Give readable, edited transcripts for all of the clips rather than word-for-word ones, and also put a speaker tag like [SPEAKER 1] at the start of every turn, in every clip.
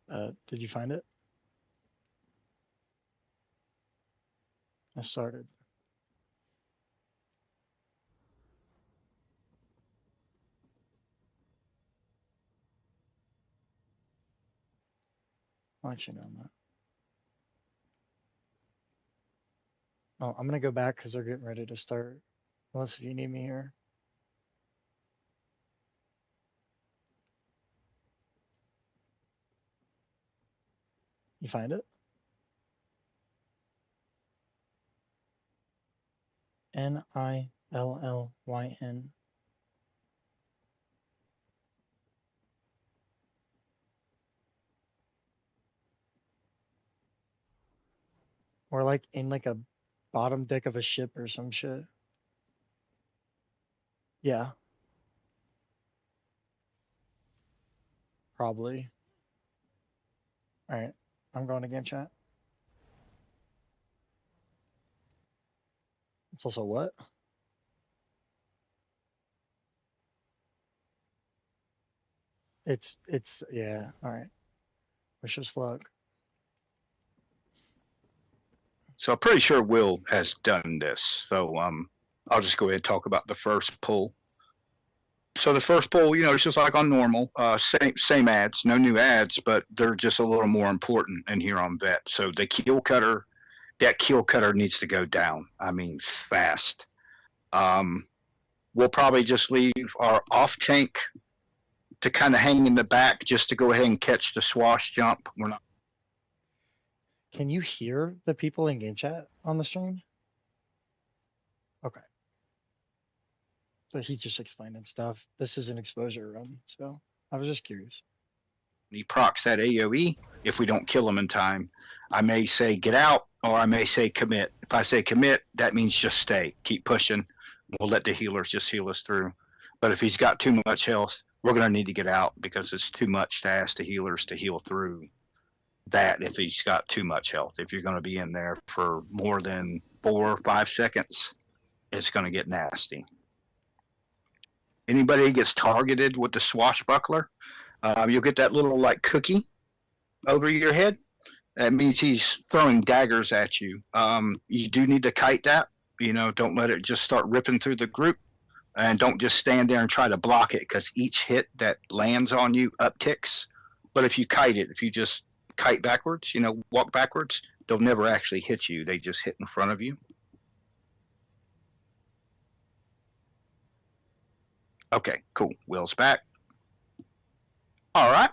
[SPEAKER 1] Did you find it? I started. I'll let you know on that. Oh, I'm gonna go back because they're getting ready to start. Unless if you need me here. You find it? Nillyn. Or like in like a bottom deck of a ship or some shit. Yeah, probably. All right, I'm going again, chat. It's also what? It's yeah. All right. Wish us luck.
[SPEAKER 2] So I'm pretty sure Will has done this. So I'll just go ahead and talk about the first pull. So the first pull, it's just like on normal, same ads, no new ads, but they're just a little more important in here on vet. So the keel cutter, that keel cutter needs to go down. I mean, fast. We'll probably just leave our off tank to kind of hang in the back just to go ahead and catch the swash jump. We're not.
[SPEAKER 1] Can you hear the people in game chat on the stream? Okay. So he's just explaining stuff. This is an exposure run, so I was just curious.
[SPEAKER 2] He procs that AoE. If we don't kill him in time, I may say get out, or I may say commit. If I say commit, that means just stay, keep pushing. We'll let the healers just heal us through. But if he's got too much health, we're going to need to get out because it's too much to ask the healers to heal through that if he's got too much health. If you're going to be in there for more than 4 or 5 seconds, it's going to get nasty. Anybody who gets targeted with the swashbuckler, you'll get that little like cookie over your head. That means he's throwing daggers at you. You do need to kite that. Don't let it just start ripping through the group. And don't just stand there and try to block it because each hit that lands on you upticks. But if you kite it, if you just kite backwards, walk backwards, they'll never actually hit you. They just hit in front of you. Okay, cool. Will's back. All right.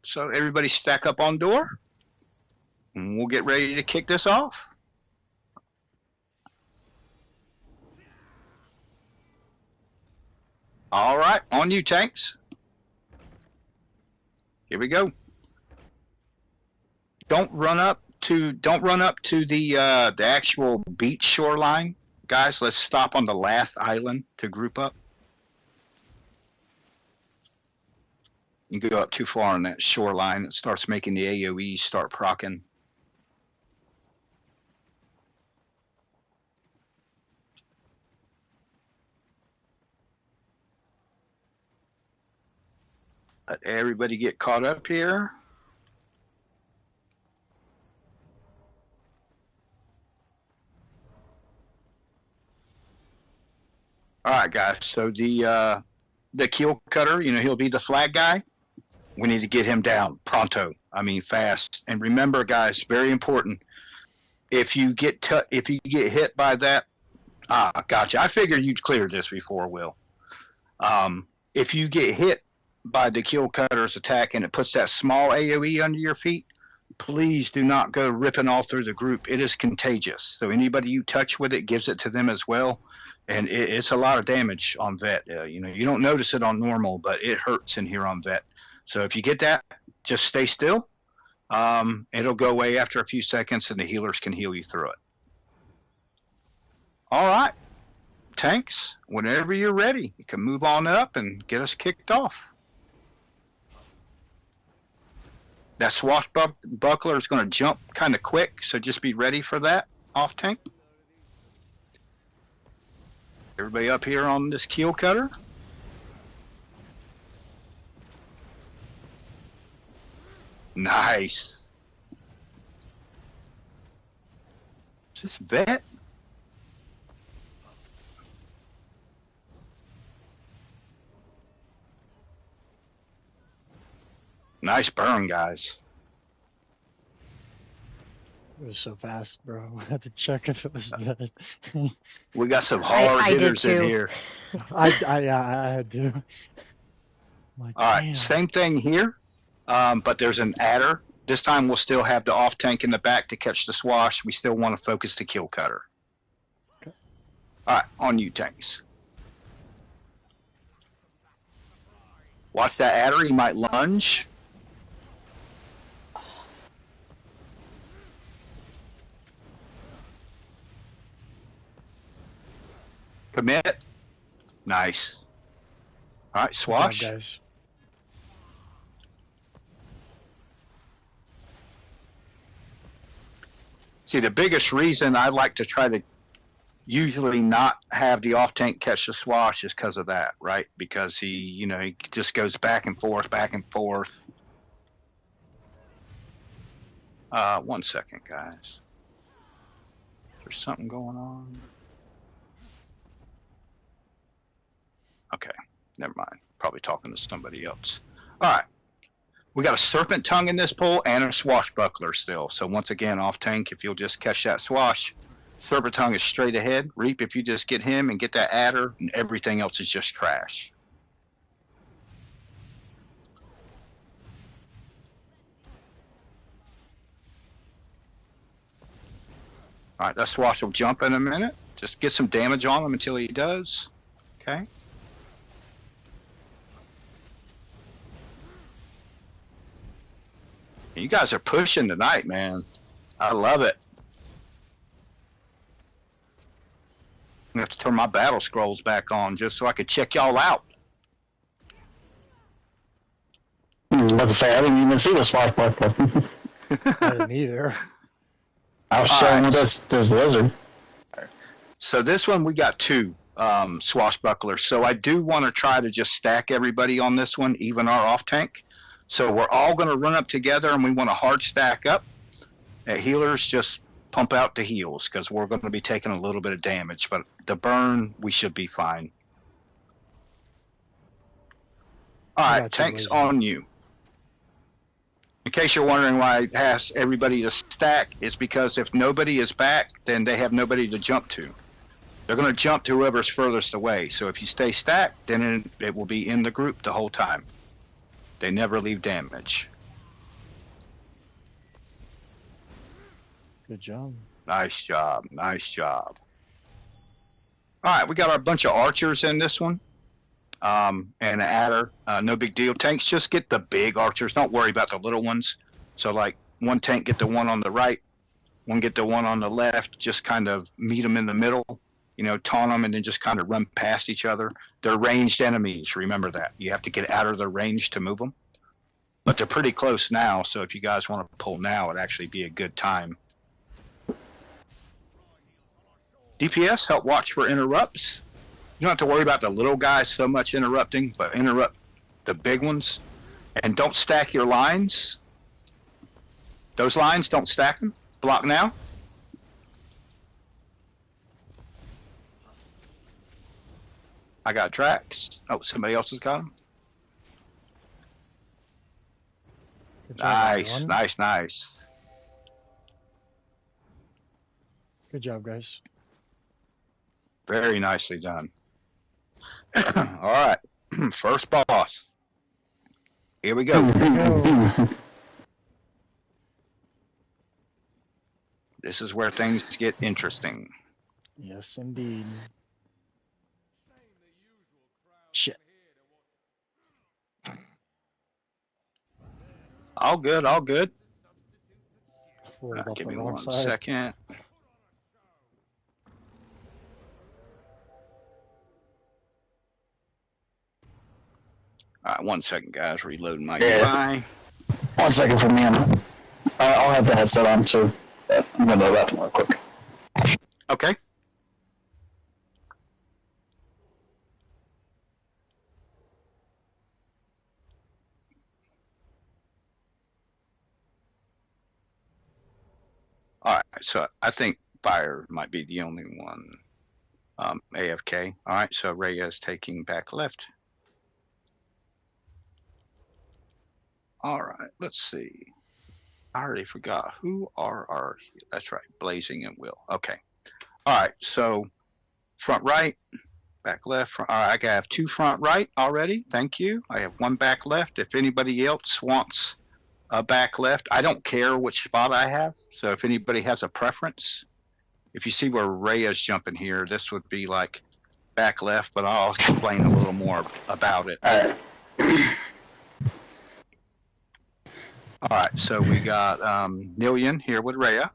[SPEAKER 2] So everybody stack up on door. And we'll get ready to kick this off. All right, on you, tanks. Here we go. Don't run up to the actual beach shoreline, guys. Let's stop on the last island to group up. You go up too far on that shoreline, it starts making the AoE start proccing. Let everybody get caught up here. All right, guys. So the keel cutter, he'll be the flag guy. We need to get him down pronto. I mean, fast. And remember, guys, very important. If you get hit by that, gotcha. I figured you'd cleared this before, Will. If you get hit by the keel cutter's attack and it puts that small AoE under your feet, please do not go ripping all through the group. It is contagious. So anybody you touch with it gives it to them as well. And it's a lot of damage on vet. You don't notice it on normal, but it hurts in here on vet. So if you get that, just stay still. It'll go away after a few seconds, and the healers can heal you through it. All right, tanks, whenever you're ready, you can move on up and get us kicked off. That swashbuckler is going to jump kind of quick, so just be ready for that off tank. Everybody up here on this keel cutter. Nice. Just vet. Nice burn, guys.
[SPEAKER 1] It was so fast, bro. I had to check if it was bad.
[SPEAKER 2] We got some hard
[SPEAKER 3] I did
[SPEAKER 2] hitters in
[SPEAKER 3] too.
[SPEAKER 2] here.
[SPEAKER 1] I had to. I'm like,
[SPEAKER 2] All right,
[SPEAKER 1] damn.
[SPEAKER 2] same thing here, but there's an adder. This time we'll still have the off tank in the back to catch the swash. We still want to focus the kill cutter.
[SPEAKER 1] Okay.
[SPEAKER 2] All right, on you, tanks. Watch that adder. He might lunge. Commit. Nice. All right,
[SPEAKER 1] Good
[SPEAKER 2] swash.
[SPEAKER 1] job, guys.
[SPEAKER 2] See, the biggest reason I like to try to usually not have the off tank catch the swash is because of that, right? Because he just goes back and forth, back and forth. 1 second, guys. There's something going on. Okay, never mind. Probably talking to somebody else. All right. We got a serpent tongue in this pool and a swashbuckler still. So once again, off tank, if you'll just catch that swash, serpent tongue is straight ahead. Reap, if you just get him and get that adder, and everything else is just trash. All right, that swash will jump in a minute. Just get some damage on him until he does. Okay. You guys are pushing tonight, man. I love it. I'm gonna have to turn my battle scrolls back on just so I could check y'all out.
[SPEAKER 4] I was about to say, I didn't even see the swashbuckler.
[SPEAKER 1] I didn't either.
[SPEAKER 4] I was
[SPEAKER 2] All
[SPEAKER 4] showing
[SPEAKER 2] right.
[SPEAKER 4] with this lizard.
[SPEAKER 2] So this one we got two swashbucklers. So I do want to try to just stack everybody on this one, even our off tank. So we're all going to run up together, and we want to hard stack up. At healers, just pump out the heals because we're going to be taking a little bit of damage. But the burn, we should be fine. All
[SPEAKER 1] I
[SPEAKER 2] right,
[SPEAKER 1] got you,
[SPEAKER 2] tanks
[SPEAKER 1] Lazy.
[SPEAKER 2] on you. In case you're wondering why I ask everybody to stack, it's because if nobody is back, then they have nobody to jump to. They're going to jump to whoever's furthest away. So if you stay stacked, then it will be in the group the whole time. They never leave damage.
[SPEAKER 1] Good job.
[SPEAKER 2] Nice job. Nice job. All right, we got our bunch of archers in this one. And an adder. No big deal. Tanks, just get the big archers. Don't worry about the little ones. So like one tank get the one on the right, one get the one on the left. Just kind of meet them in the middle. Taunt them and then just kind of run past each other. They're ranged enemies. Remember that. You have to get out of their range to move them. But they're pretty close now, so if you guys want to pull now, it'd actually be a good time. DPS, help watch for interrupts. You don't have to worry about the little guys so much interrupting, but interrupt the big ones. And don't stack your lines. Those lines, don't stack them. Block now. I got tracks. Oh, somebody else has got them.
[SPEAKER 1] Good job,
[SPEAKER 2] Nice,
[SPEAKER 1] everyone.
[SPEAKER 2] nice, nice.
[SPEAKER 1] Good job, guys.
[SPEAKER 2] Very nicely done. All right, first boss. Here we go. This is where things get interesting.
[SPEAKER 1] Yes, indeed. Shit.
[SPEAKER 2] All good, all good.
[SPEAKER 1] Rolled off
[SPEAKER 2] Give
[SPEAKER 1] the
[SPEAKER 2] me
[SPEAKER 1] wrong
[SPEAKER 2] 1
[SPEAKER 1] side.
[SPEAKER 2] second. All right, 1 second, guys. Reloading my UI.
[SPEAKER 4] 1 second for me. I'll have the headset on too. I'm going to go back real quick.
[SPEAKER 2] Okay. right, so I think Fire might be the only one AFK. All right, so Reyes taking back left. All right, let's see. I already forgot who are our. That's right, Blazing and Will. Okay. All right, so front right, back left. All right, I have 2 front right already. Thank you. I have 1 back left. If anybody else wants a back left, I don't care which spot I have. So if anybody has a preference, if you see where Ray is jumping here, this would be like back left, but I'll explain a little more about it.
[SPEAKER 4] All right.
[SPEAKER 2] All right, so we got Nillian here with Rhea.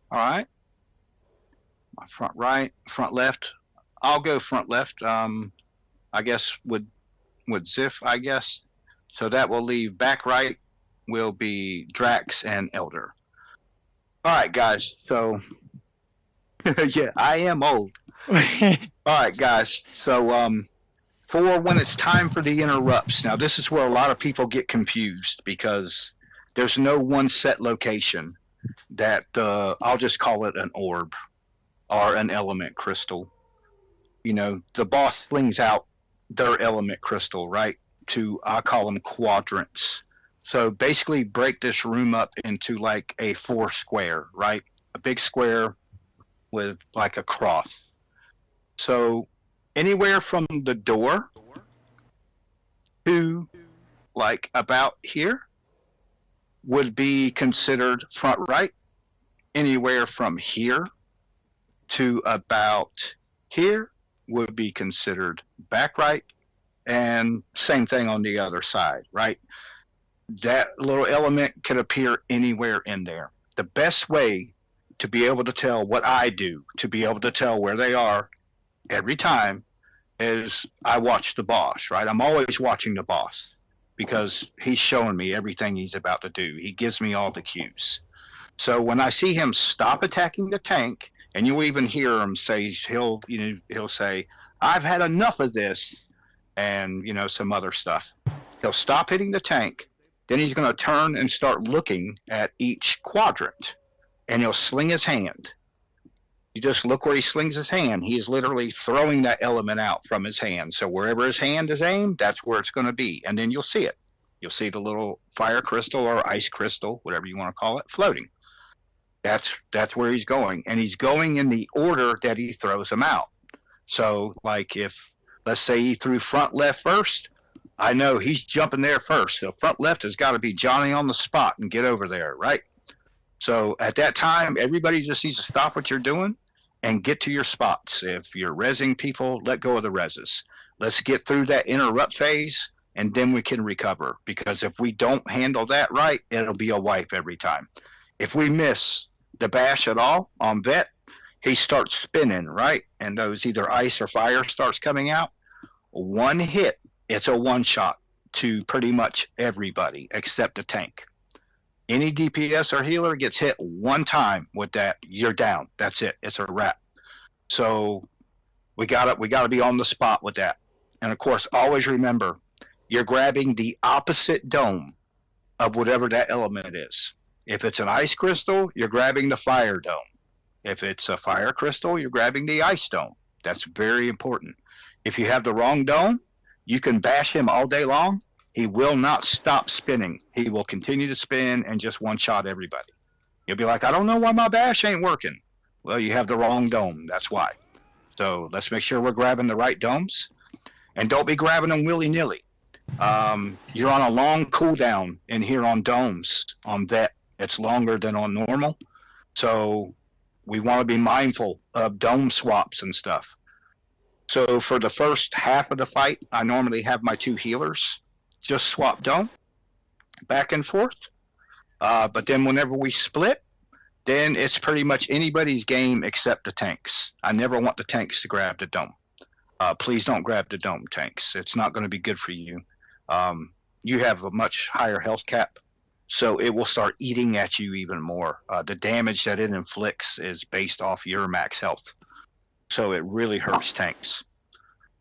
[SPEAKER 2] All right. My front right, front left. I'll go front left. I guess with Ziff, I guess. So that will leave back right will be Drax and Elder. All right, guys. So yeah, I am old. All right, guys. So for when it's time for the interrupts. Now this is where a lot of people get confused because there's no one set location that I'll just call it an orb or an element crystal. You know, the boss flings out their element crystal, right? I call them quadrants. So basically break this room up into like a 4 square, right? A big square with like a cross. So anywhere from the door to like about here would be considered front right. Anywhere from here to about here would be considered back right. And same thing on the other side, right? That little element could appear anywhere in there. The best way to be able to tell what I do, to be able to tell where they are every time, is I watch the boss, right? I'm always watching the boss because he's showing me everything he's about to do. He gives me all the cues. So when I see him stop attacking the tank, and you even hear him say, he'll say, "I've had enough of this," and some other stuff. He'll stop hitting the tank. Then he's going to turn and start looking at each quadrant, and he'll sling his hand. You just look where he slings his hand. He is literally throwing that element out from his hand. So wherever his hand is aimed, that's where it's going to be. And then you'll see it. You'll see the little fire crystal or ice crystal, whatever you want to call it, floating. That's where he's going. And he's going in the order that he throws them out. So like if, let's say he threw front left first, I know he's jumping there first. So front left has got to be Johnny on the spot and get over there, right? So at that time, everybody just needs to stop what you're doing and get to your spots. If you're rezzing people, let go of the rezzes. Let's get through that interrupt phase, and then we can recover. Because if we don't handle that right, it'll be a wipe every time. If we miss the bash at all on vet, he starts spinning, right? And those either ice or fire starts coming out. One hit, it's a one-shot to pretty much everybody except the tank. Any DPS or healer gets hit one time with that, you're down. That's it. It's a wrap. So we gotta be on the spot with that. And of course, always remember, you're grabbing the opposite dome of whatever that element is. If it's an ice crystal, you're grabbing the fire dome. If it's a fire crystal, you're grabbing the ice dome. That's very important. If you have the wrong dome, you can bash him all day long. He will not stop spinning. He will continue to spin and just one-shot everybody. You'll be like, I don't know why my bash ain't working. Well, you have the wrong dome. That's why. So let's make sure we're grabbing the right domes. And don't be grabbing them willy-nilly. You're on a long cooldown in here on domes. On vet, it's longer than on normal. So we want to be mindful of dome swaps and stuff. So for the first half of the fight, I normally have my 2 healers just swap dome back and forth. But then whenever we split, then it's pretty much anybody's game except the tanks. I never want the tanks to grab the dome. Please don't grab the dome, tanks. It's not going to be good for you. You have a much higher health cap, so it will start eating at you even more. The damage that it inflicts is based off your max health. So it really hurts tanks.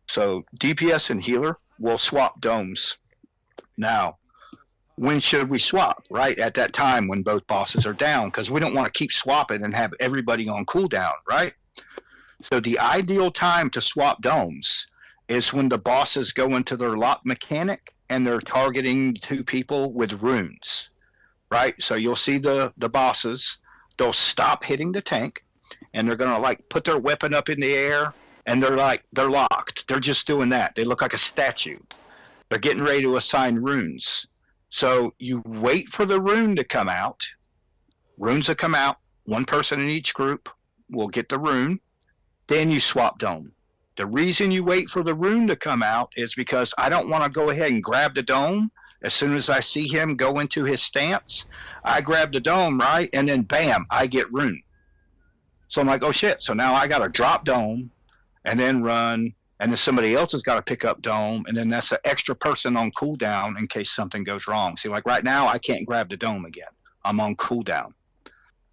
[SPEAKER 2] So DPS and healer will swap domes. Now, when should we swap, right? At that time when both bosses are down, because we don't want to keep swapping and have everybody on cooldown, right? So the ideal time to swap domes is when the bosses go into their lock mechanic and they're targeting two people with runes, right? So you'll see the bosses, they'll stop hitting the tank and they're gonna like put their weapon up in the air and they're locked. They're just doing that. They look like a statue. They're getting ready to assign runes. So you wait for the rune to come out. Runes will come out. One person in each group will get the rune. Then you swap dome. The reason you wait for the rune to come out is because I don't want to go ahead and grab the dome. As soon as I see him go into his stance, I grab the dome, right? And then bam, I get rune. So I'm like, oh shit. So now I got to drop dome and then run. And then somebody else has got to pick up dome. And then that's an extra person on cooldown in case something goes wrong. See, like right now, I can't grab the dome again. I'm on cooldown.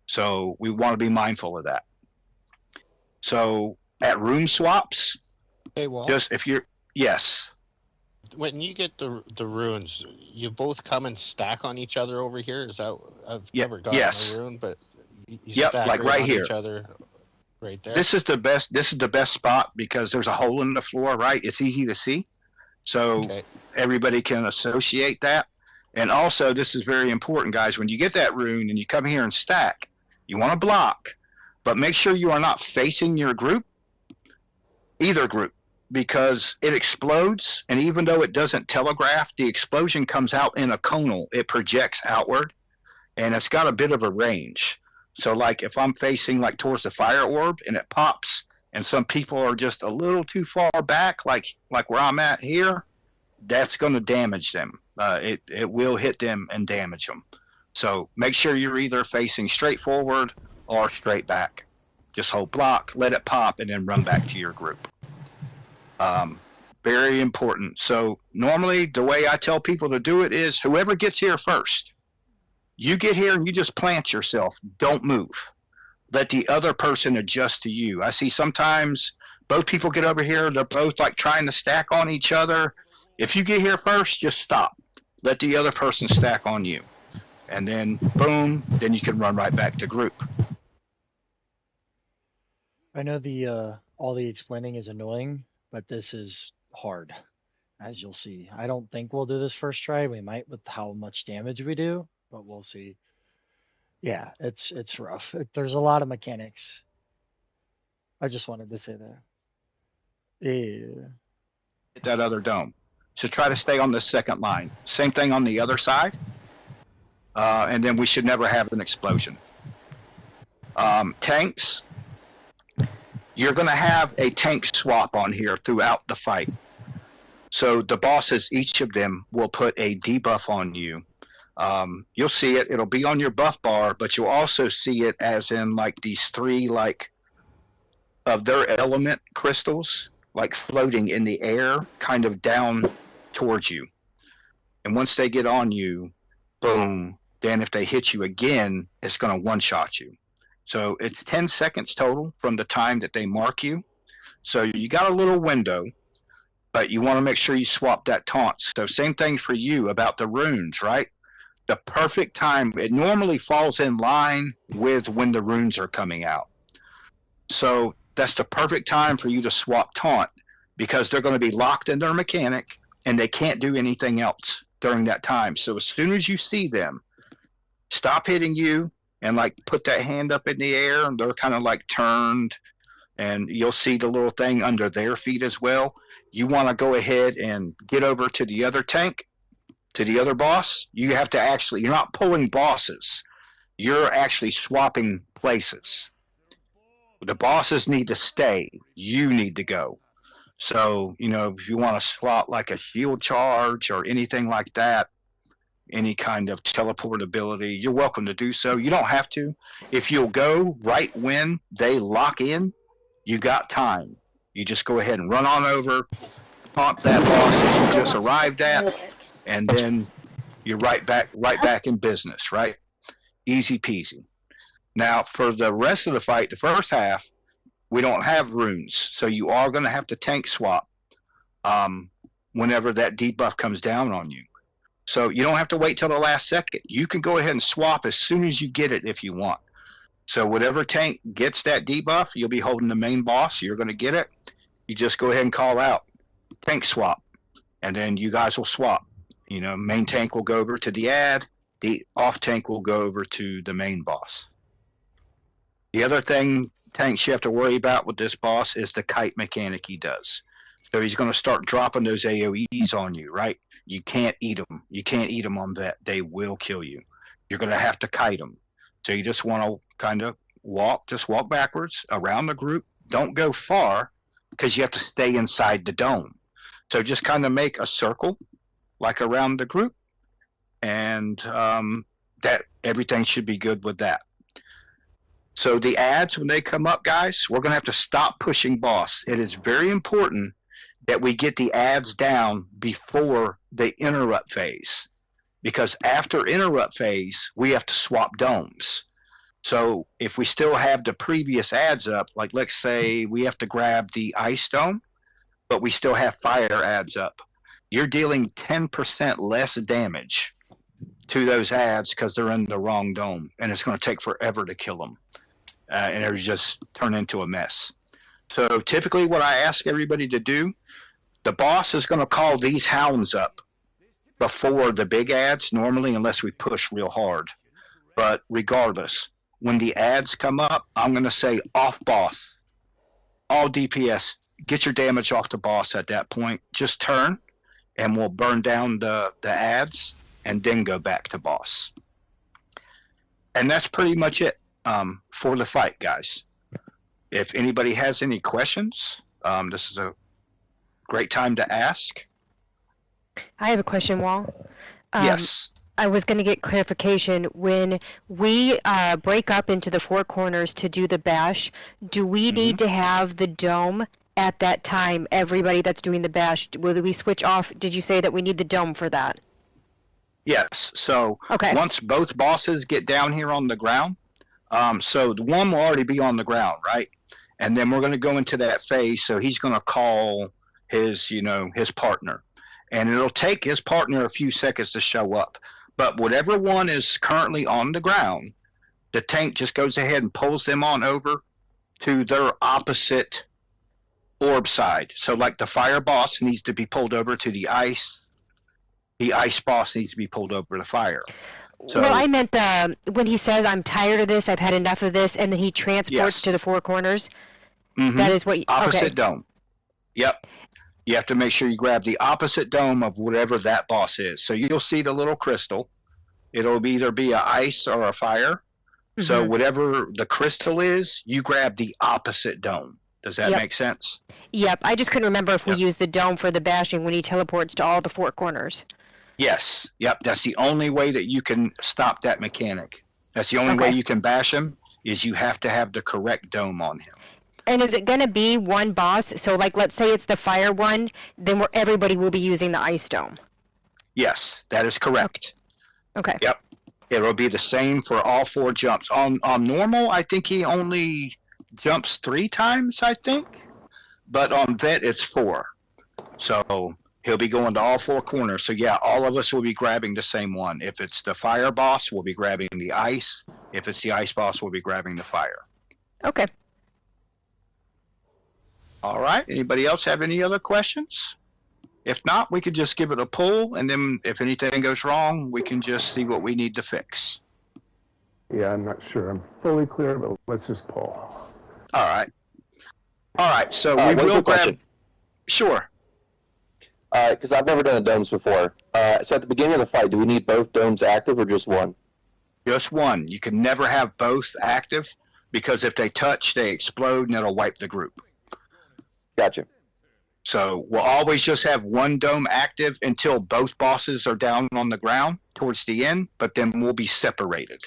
[SPEAKER 2] So we want to be mindful of that. So at rune swaps,
[SPEAKER 3] Hey, Walt,
[SPEAKER 2] just if you're, yes.
[SPEAKER 3] when you get the runes, you both come and stack on each other over here. Is that I've never gotten
[SPEAKER 2] yes.
[SPEAKER 3] a rune, but you
[SPEAKER 2] Yep,
[SPEAKER 3] stack
[SPEAKER 2] like right
[SPEAKER 3] on
[SPEAKER 2] here.
[SPEAKER 3] each other, right there.
[SPEAKER 2] This is the best spot because there's a hole in the floor, right? It's easy to see. So
[SPEAKER 3] Okay.
[SPEAKER 2] everybody can associate that. And also, this is very important, guys. When you get that rune and you come here and stack, you want to block, but make sure you are not facing your group, either group, because it explodes. And even though it doesn't telegraph, the explosion comes out in a conal. It projects outward, and it's got a bit of a range. So, like, if I'm facing, like, towards the fire orb and it pops, and some people are just a little too far back, like where I'm at here, that's going to damage them. It will hit them and damage them. So make sure you're either facing straight forward or straight back. Just hold block, let it pop, and then run back to your group. Very important. So normally the way I tell people to do it is whoever gets here first, you get here and you just plant yourself. Don't move. Let the other person adjust to you. I see sometimes both people get over here. They're both like trying to stack on each other. If you get here first, just stop. Let the other person stack on you. And then, boom, then you can run right back to group.
[SPEAKER 1] I know all the explaining is annoying, but this is hard, as you'll see. I don't think we'll do this first try. We might with how much damage we do, but we'll see. Yeah, it's rough. There's a lot of mechanics. I just wanted to say that. Yeah.
[SPEAKER 2] Hit that other dome. So try to stay on the second line. Same thing on the other side. And then we should never have an explosion. Tanks, you're going to have a tank swap on here throughout the fight. So the bosses, each of them, will put a debuff on you. You'll see it. It'll be on your buff bar, but you'll also see it as in like these three like of their element crystals like floating in the air kind of down towards you. And once they get on you, boom, then if they hit you again, it's going to one-shot you. So it's 10 seconds total from the time that they mark you. So you got a little window, but you want to make sure you swap that taunt. So same thing for you about the runes, right? The perfect time, it normally falls in line with when the runes are coming out. So that's the perfect time for you to swap taunt because they're going to be locked in their mechanic and they can't do anything else during that time. So as soon as you see them, stop hitting you and like put that hand up in the air and they're kind of like turned and you'll see the little thing under their feet as well. You want to go ahead and get over to the other tank, to the other boss. You have to actually, you're not pulling bosses. You're actually swapping places. The bosses need to stay. You need to go. So, you know, if you want to swap like a shield charge or anything like that, any kind of teleport ability, you're welcome to do so. You don't have to. If you'll go right when they lock in, you got time. You just go ahead and run on over, taunt that boss that you just arrived at, and then you're right back in business, right? Easy peasy. Now, for the rest of the fight, the first half, we don't have runes, so you are going to have to tank swap whenever that debuff comes down on you. So you don't have to wait till the last second. You can go ahead and swap as soon as you get it if you want. So whatever tank gets that debuff, you'll be holding the main boss. You're going to get it. You just go ahead and call out tank swap, and then you guys will swap. You know, main tank will go over to the ad. The off tank will go over to the main boss. The other thing tanks you have to worry about with this boss is the kite mechanic he does. So he's going to start dropping those AoEs on you, right? You can't eat them. You can't eat them on that. They will kill you. You're going to have to kite them. So you just want to kind of walk backwards around the group. Don't go far because you have to stay inside the dome. So just kind of make a circle like around the group, and that everything should be good with that. So the ads, when they come up, guys, we're going to have to stop pushing boss. It is very important that we get the ads down before the interrupt phase, because after interrupt phase, we have to swap domes. So if we still have the previous ads up, like let's say we have to grab the ice dome, but we still have fire ads up, you're dealing 10% less damage to those ads because they're in the wrong dome, and it's going to take forever to kill them. And it'll just turn into a mess. So typically what I ask everybody to do, the boss is going to call these hounds up before the big ads normally, unless we push real hard. But regardless, when the ads come up, I'm going to say off boss, all DPS, get your damage off the boss at that point. Just turn, and we'll burn down the ads, and then go back to boss. And that's pretty much it for the fight, guys. If anybody has any questions, this is a great time to ask.
[SPEAKER 5] I have a question, Wall.
[SPEAKER 2] Yes.
[SPEAKER 5] I was going to get clarification. When we break up into the four corners to do the bash, do we need to have the dome at that time? Everybody that's doing the bash, will we switch off? Did you say that we need the dome for that?
[SPEAKER 2] Yes. So
[SPEAKER 5] okay.
[SPEAKER 2] Once both bosses get down here on the ground, so the one will already be on the ground, right? And then we're going to go into that phase. So he's going to call his partner, and it'll take his partner a few seconds to show up. But whatever one is currently on the ground, the tank just goes ahead and pulls them on over to their opposite orb side. So like the fire boss needs to be pulled over to the ice boss needs to be pulled over to fire. So,
[SPEAKER 5] well, I meant when he says, I'm tired of this, I've had enough of this, and then he transports to the four corners. That is what
[SPEAKER 2] opposite dome. Yep. You have to make sure you grab the opposite dome of whatever that boss is. So you'll see the little crystal. It'll either be a ice or a fire. So whatever the crystal is, you grab the opposite dome. Does that make sense?
[SPEAKER 5] Yep. I just couldn't remember if we use the dome for the bashing when he teleports to all the four corners.
[SPEAKER 2] Yes. Yep. That's the only way that you can stop that mechanic. That's the only way you can bash him, is you have to have the correct dome on him.
[SPEAKER 5] And is it going to be one boss? So, like, let's say it's the fire one, then everybody will be using the ice dome.
[SPEAKER 2] Yes, that is correct.
[SPEAKER 5] Okay.
[SPEAKER 2] Yep. It'll be the same for all four jumps. On normal, I think he only jumps 3 times, I think. But on vet, it's 4. So he'll be going to all 4 corners. So, yeah, all of us will be grabbing the same one. If it's the fire boss, we'll be grabbing the ice. If it's the ice boss, we'll be grabbing the fire.
[SPEAKER 5] Okay.
[SPEAKER 2] All right. Anybody else have any other questions? If not, we could just give it a pull, and then if anything goes wrong, we can just see what we need to fix.
[SPEAKER 6] Yeah, I'm not sure I'm fully clear, but let's just pull.
[SPEAKER 2] All right. All right. So we will grab.
[SPEAKER 7] Question.
[SPEAKER 2] Sure.
[SPEAKER 7] Because I've never done the domes before. So at the beginning of the fight, do we need both domes active or just one?
[SPEAKER 2] Just one. You can never have both active, because if they touch, they explode, and it'll wipe the group.
[SPEAKER 7] Gotcha.
[SPEAKER 2] So we'll always just have one dome active until both bosses are down on the ground towards the end, but then we'll be separated.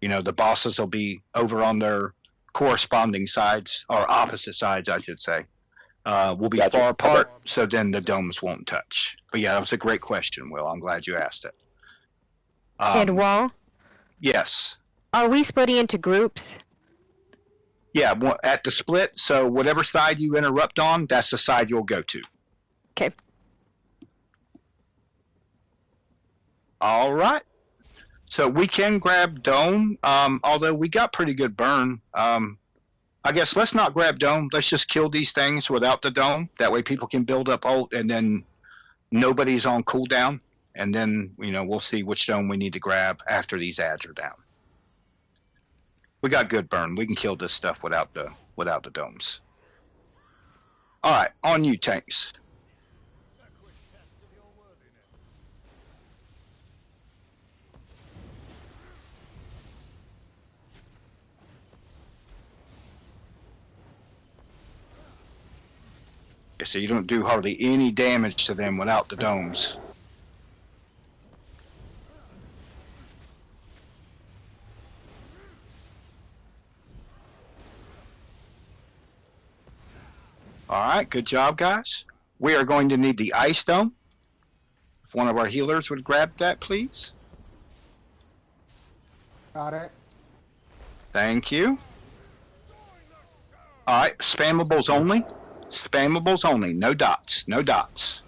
[SPEAKER 2] The bosses will be over on their corresponding sides, or opposite sides, I should say. We'll be far apart, so then the domes won't touch. But yeah, that was a great question, Will. I'm glad you asked it.
[SPEAKER 5] And Wall?
[SPEAKER 2] Yes.
[SPEAKER 5] Are we splitting into groups?
[SPEAKER 2] Yeah, at the split, so whatever side you interrupt on, that's the side you'll go to.
[SPEAKER 5] Okay.
[SPEAKER 2] All right. So we can grab Dome, although we got pretty good burn. I guess let's not grab Dome. Let's just kill these things without the Dome. That way people can build up ult, and then nobody's on cooldown. And then, we'll see which Dome we need to grab after these ads are down. We got good burn. We can kill this stuff without the Domes. All right, on you, tanks. So you don't do hardly any damage to them without the Domes. All right, good job, guys. We are going to need the Ice Dome. If one of our healers would grab that, please.
[SPEAKER 8] Got it.
[SPEAKER 2] Thank you. All right, spammables only. Spammables only. No dots. No dots.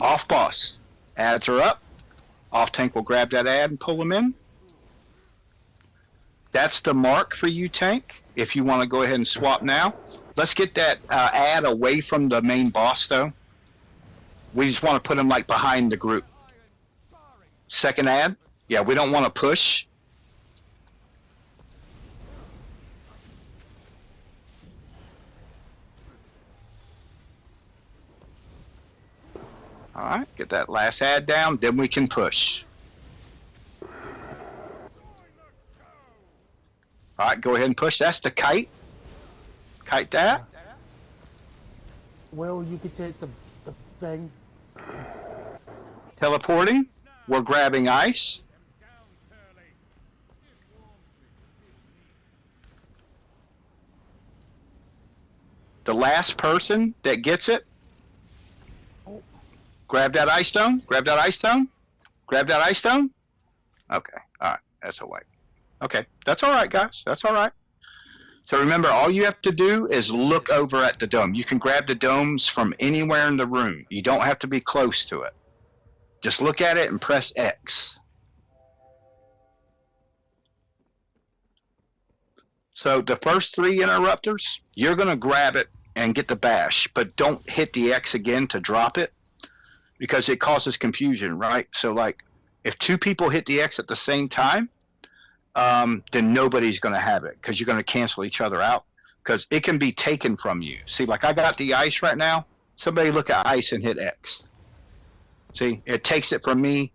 [SPEAKER 2] Off boss. Ads are up. Off tank will grab that ad and pull them in. That's the mark for you, tank. If you want to go ahead and swap now. Let's get that ad away from the main boss, though. We just want to put him like behind the group. Second ad. Yeah, we don't want to push. All right, get that last ad down, then we can push. All right, go ahead and push. That's the kite. Kite that.
[SPEAKER 8] Will, you could take the thing.
[SPEAKER 2] Teleporting. We're grabbing ice. The last person that gets it, grab that ice stone. Grab that ice stone. Grab that ice stone. Okay. All right. That's all right. Okay. That's all right, guys. That's all right. So remember, all you have to do is look over at the dome. You can grab the domes from anywhere in the room. You don't have to be close to it. Just look at it and press X. So the first 3 interrupters, you're going to grab it and get the bash, but don't hit the X again to drop it because it causes confusion, right? So like if 2 people hit the X at the same time, then nobody's going to have it because you're going to cancel each other out because it can be taken from you. See, like I got the ice right now. Somebody look at ice and hit X. See, it takes it from me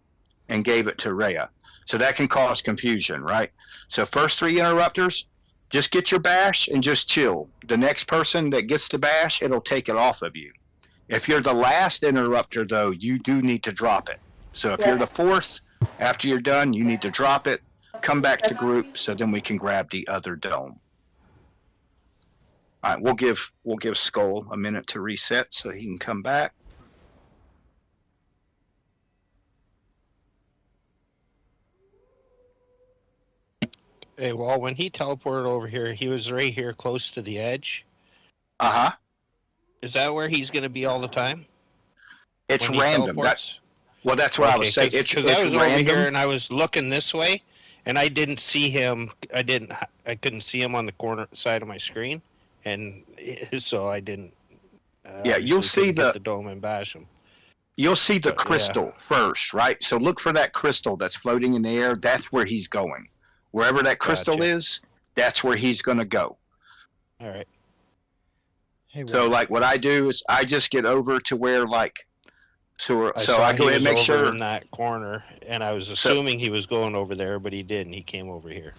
[SPEAKER 2] and gave it to Rhea. So that can cause confusion, right? So first 3 interrupters, just get your bash and just chill. The next person that gets the bash, it'll take it off of you. If you're the last interrupter, though, you do need to drop it. So if you're the 4th, after you're done, you need to drop it. Come back to group so then we can grab the other dome. All right, we'll give Skull a minute to reset so he can come back.
[SPEAKER 3] Hey, well, when he teleported over here, he was right here close to the edge.
[SPEAKER 2] Uh-huh.
[SPEAKER 3] Is that where he's going to be all the time?
[SPEAKER 2] It's random. That's what I was saying.
[SPEAKER 3] Because I was over here and I was looking this way, and I didn't see him. I couldn't see him on the corner side of my screen, and so I didn't.
[SPEAKER 2] Yeah, you'll see
[SPEAKER 3] the dome and bash him.
[SPEAKER 2] You'll see the crystal first, right? So look for that crystal that's floating in the air. That's where he's going. Wherever that crystal is, that's where he's going to go.
[SPEAKER 3] All right.
[SPEAKER 1] Hey,
[SPEAKER 2] so like what I do is I just get over to where like so I go ahead and make sure
[SPEAKER 3] in that corner, and I was assuming he was going over there, but he didn't. He came over here.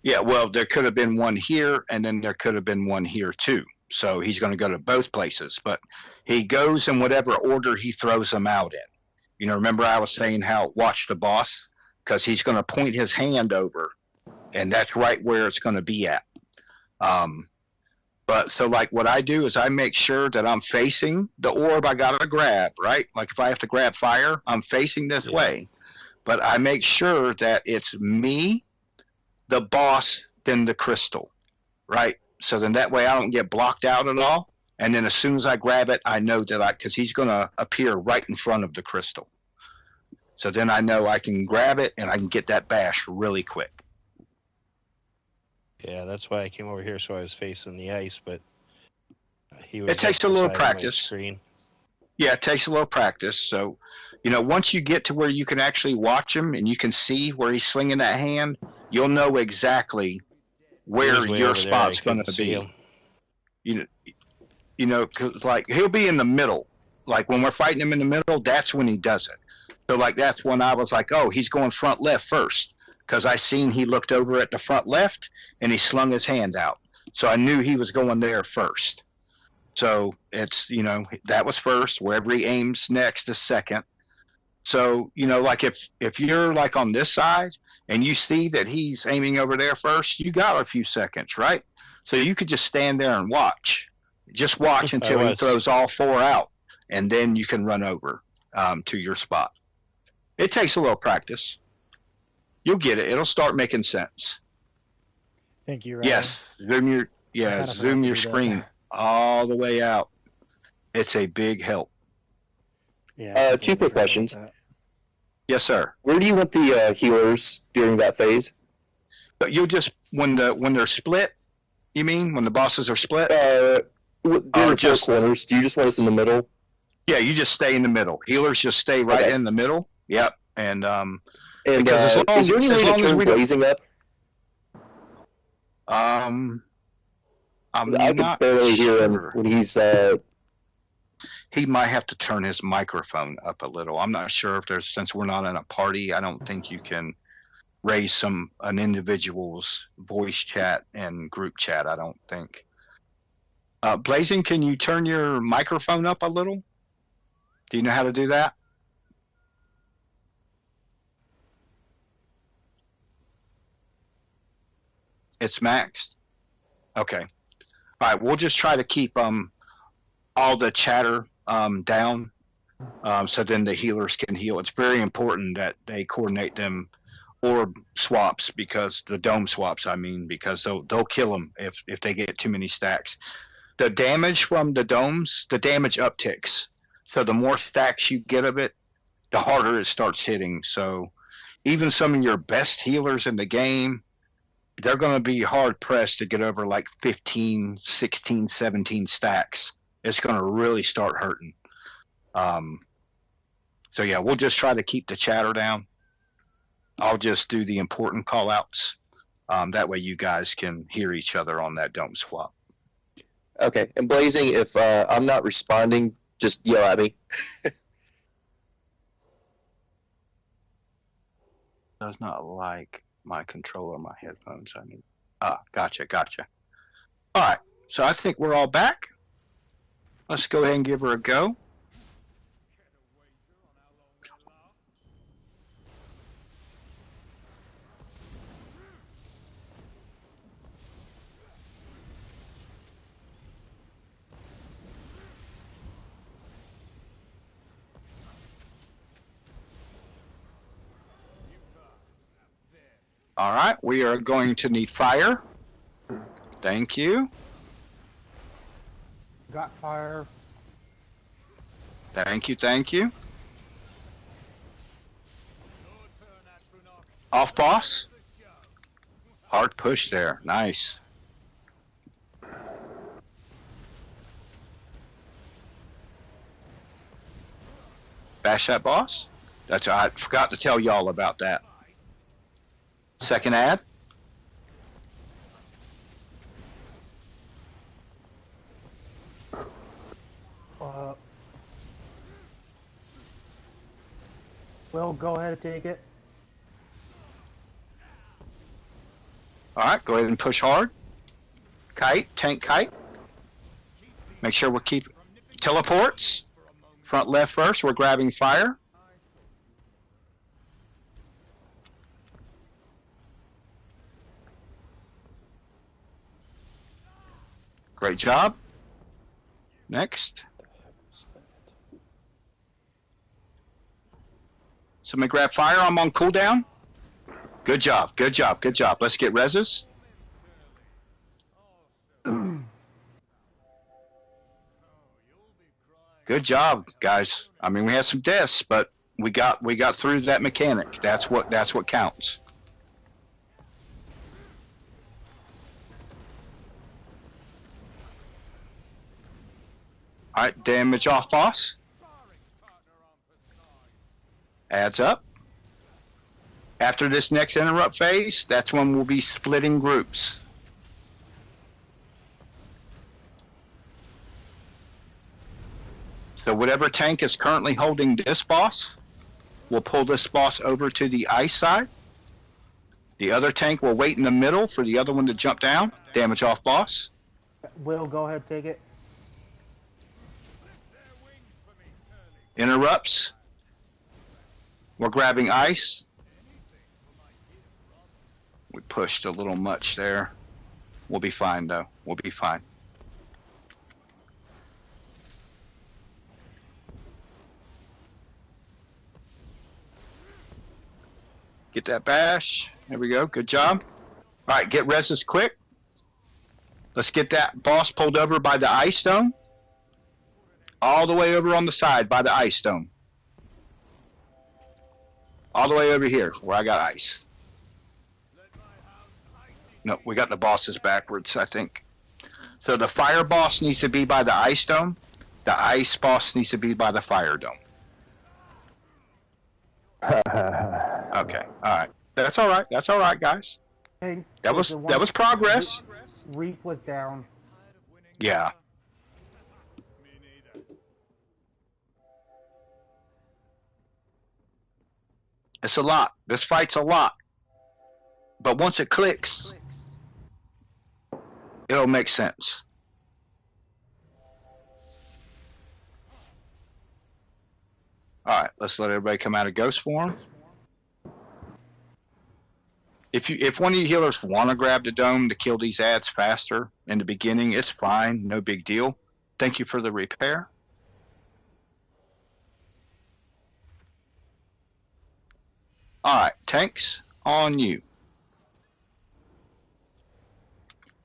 [SPEAKER 2] Yeah, well, there could have been one here, and then there could have been one here too. So he's going to go to both places, but he goes in whatever order he throws them out in. You know, remember I was saying how watch the boss, because he's going to point his hand over, and that's right where it's going to be at. But so like what I do is I make sure that I'm facing the orb I got to grab, right? Like if I have to grab fire, I'm facing this way. But I make sure that it's me, the boss, then the crystal, right? So then that way I don't get blocked out at all. And then as soon as I grab it, I know that because he's going to appear right in front of the crystal. So then I know I can grab it and I can get that bash really quick.
[SPEAKER 3] Yeah, that's why I came over here, so I was facing the ice, but he was
[SPEAKER 2] It takes
[SPEAKER 3] up
[SPEAKER 2] a
[SPEAKER 3] the
[SPEAKER 2] little
[SPEAKER 3] side of my
[SPEAKER 2] practice.
[SPEAKER 3] screen.
[SPEAKER 2] Yeah, it takes a little practice. So, once you get to where you can actually watch him and you can see where he's swinging that hand, you'll know exactly
[SPEAKER 3] He was
[SPEAKER 2] where
[SPEAKER 3] way
[SPEAKER 2] your
[SPEAKER 3] over there. I
[SPEAKER 2] spot's going
[SPEAKER 3] couldn't
[SPEAKER 2] to
[SPEAKER 3] see
[SPEAKER 2] be.
[SPEAKER 3] him.
[SPEAKER 2] Cause like he'll be in the middle. Like when we're fighting him in the middle, that's when he does it. So like that's when I was like, oh, he's going front left first, because I seen he looked over at the front left and he slung his hands out. So I knew he was going there first. So it's that was first. Wherever he aims next is second. So like if you're like on this side and you see that he's aiming over there first, you got a few seconds, right? So you could just stand there and watch. Just watch until he throws all four out, and then you can run over to your spot. It takes a little practice. You'll get it. It'll start making sense.
[SPEAKER 1] Thank you, Ryan.
[SPEAKER 2] Yes, zoom your screen all the way out. It's a big help.
[SPEAKER 1] Yeah.
[SPEAKER 7] Two quick questions.
[SPEAKER 2] Yes, sir.
[SPEAKER 7] Where do you want the healers during that phase?
[SPEAKER 2] But you'll just when they're split. You mean when the bosses are split?
[SPEAKER 7] During the 4 corners, do you just want us in the middle?
[SPEAKER 2] Yeah, you just stay in the middle. Healers just stay right in the middle. Yep, and
[SPEAKER 7] because is there any way to turn blazing up?
[SPEAKER 2] I'm
[SPEAKER 7] I can barely hear him when he's.
[SPEAKER 2] He might have to turn his microphone up a little. I'm not sure if since we're not in a party, I don't think you can raise an individual's voice chat and group chat. I don't think. Blazing, can you turn your microphone up a little? Do you know how to do that? It's maxed? Okay. All right, we'll just try to keep all the chatter down so then the healers can heal. It's very important that they coordinate them orb swaps, because the dome swaps, because they'll kill them if they get too many stacks. The damage from the domes, the damage upticks. So the more stacks you get of it, the harder it starts hitting. So even some of your best healers in the game, they're going to be hard pressed to get over like 15, 16, 17 stacks. It's going to really start hurting. So yeah, we'll just try to keep the chatter down. I'll just do the important call outs. That way you guys can hear each other on that dome swap.
[SPEAKER 7] Okay, and Blazing, if I'm not responding, just yell at me.
[SPEAKER 2] Does not like my controller, my headphones. Gotcha. All right, so I think we're all back. Let's go ahead and give her a go. All right, we are going to need fire. Thank you.
[SPEAKER 8] Got fire.
[SPEAKER 2] Thank you. Off boss. Hard push there. Nice. Bash that boss. I forgot to tell y'all about that. Second ad.
[SPEAKER 8] Well, go ahead and take it.
[SPEAKER 2] All right, go ahead and push hard. Kite, tank kite. Make sure we'll keep teleports. Front left first, we're grabbing fire. Great job. Next. Somebody grab fire. I'm on cooldown. Good job. Let's get reses. Good job, guys. We had some deaths, but We got through that mechanic. That's what counts. All right, damage off boss. Adds up. After this next interrupt phase, that's when we'll be splitting groups. So whatever tank is currently holding this boss, we'll pull this boss over to the ice side. The other tank will wait in the middle for the other one to jump down. Damage off boss.
[SPEAKER 8] Will, go ahead, take it.
[SPEAKER 2] Interrupts. We're grabbing ice. We pushed a little much there. We'll be fine though. We'll be fine. Get that bash. There we go. Good job. All right, get reses quick. Let's get that boss pulled over by the ice stone. All the way over on the side by the ice stone. All the way over here where I got ice. No, we got the bosses backwards, I think. So the fire boss needs to be by the ice dome. The ice boss needs to be by the fire dome. Okay, all right. That's all right. That's all right, guys.
[SPEAKER 8] Hey,
[SPEAKER 2] That was progress.
[SPEAKER 8] Reap was down.
[SPEAKER 2] Yeah. It's a lot. This fight's a lot. But once it clicks, it'll make sense. All right, let's let everybody come out of ghost form. If one of you healers want to grab the dome to kill these ads faster in the beginning, it's fine, no big deal. Thank you for the repair. All right, tanks, on you.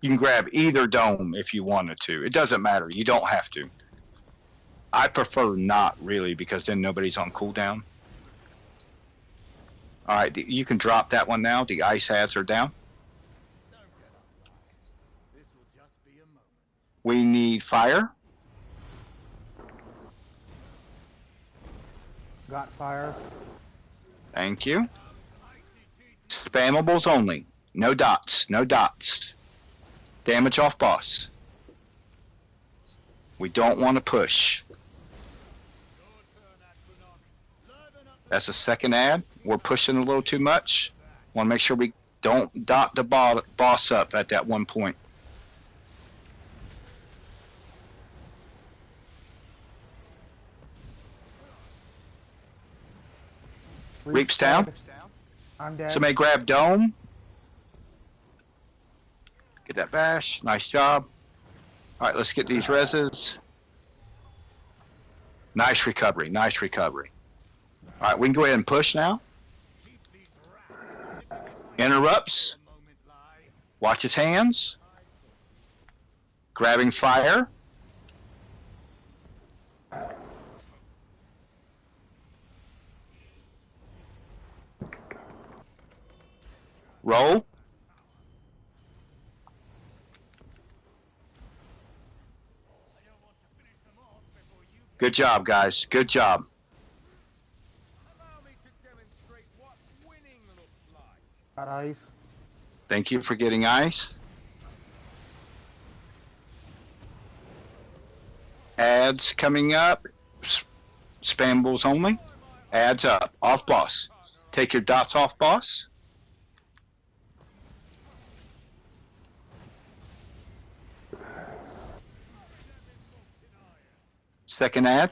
[SPEAKER 2] You can grab either dome if you wanted to. It doesn't matter. You don't have to. I prefer not really because then nobody's on cooldown. All right, you can drop that one now. The ice ads are down. We need fire.
[SPEAKER 8] Got fire.
[SPEAKER 2] Thank you. Spammables only. No dots. No dots. Damage off boss. We don't want to push. That's a second ad. We're pushing a little too much. Want to make sure we don't dot the boss up at that one point. Reaps down.
[SPEAKER 8] I'm dead.
[SPEAKER 2] Somebody grab dome. Get that bash. Nice job. All right, let's get these reses. Nice recovery. Nice recovery. All right, we can go ahead and push now. Interrupts. Watch his hands. Grabbing fire. Roll. Good job, guys. Good job.
[SPEAKER 8] Got ice.
[SPEAKER 2] Thank you for getting ice. Ads coming up. Spambles only. Ads up. Off boss. Take your dots off boss. Second ad.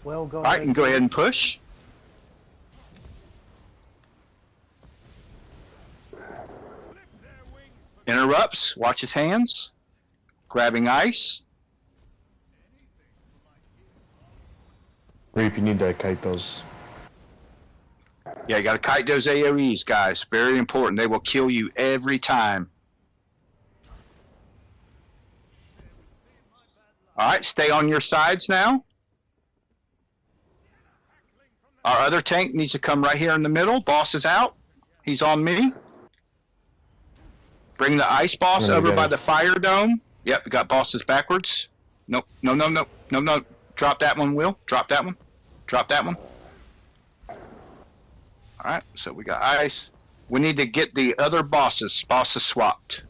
[SPEAKER 8] Well, go
[SPEAKER 2] All right,
[SPEAKER 8] ahead.
[SPEAKER 2] you can go ahead and push. Interrupts. Watch his hands. Grabbing ice.
[SPEAKER 9] Reap, you need to kite those.
[SPEAKER 2] Yeah, you got to kite those AoEs, guys. Very important. They will kill you every time. All right, stay on your sides now. Our other tank needs to come right here in the middle. Boss is out. He's on me. Bring the ice boss over by the fire dome. Yep, we got bosses backwards. Nope, no. Drop that one, Will. Drop that one. Drop that one. All right, so we got ice. We need to get the other bosses swapped.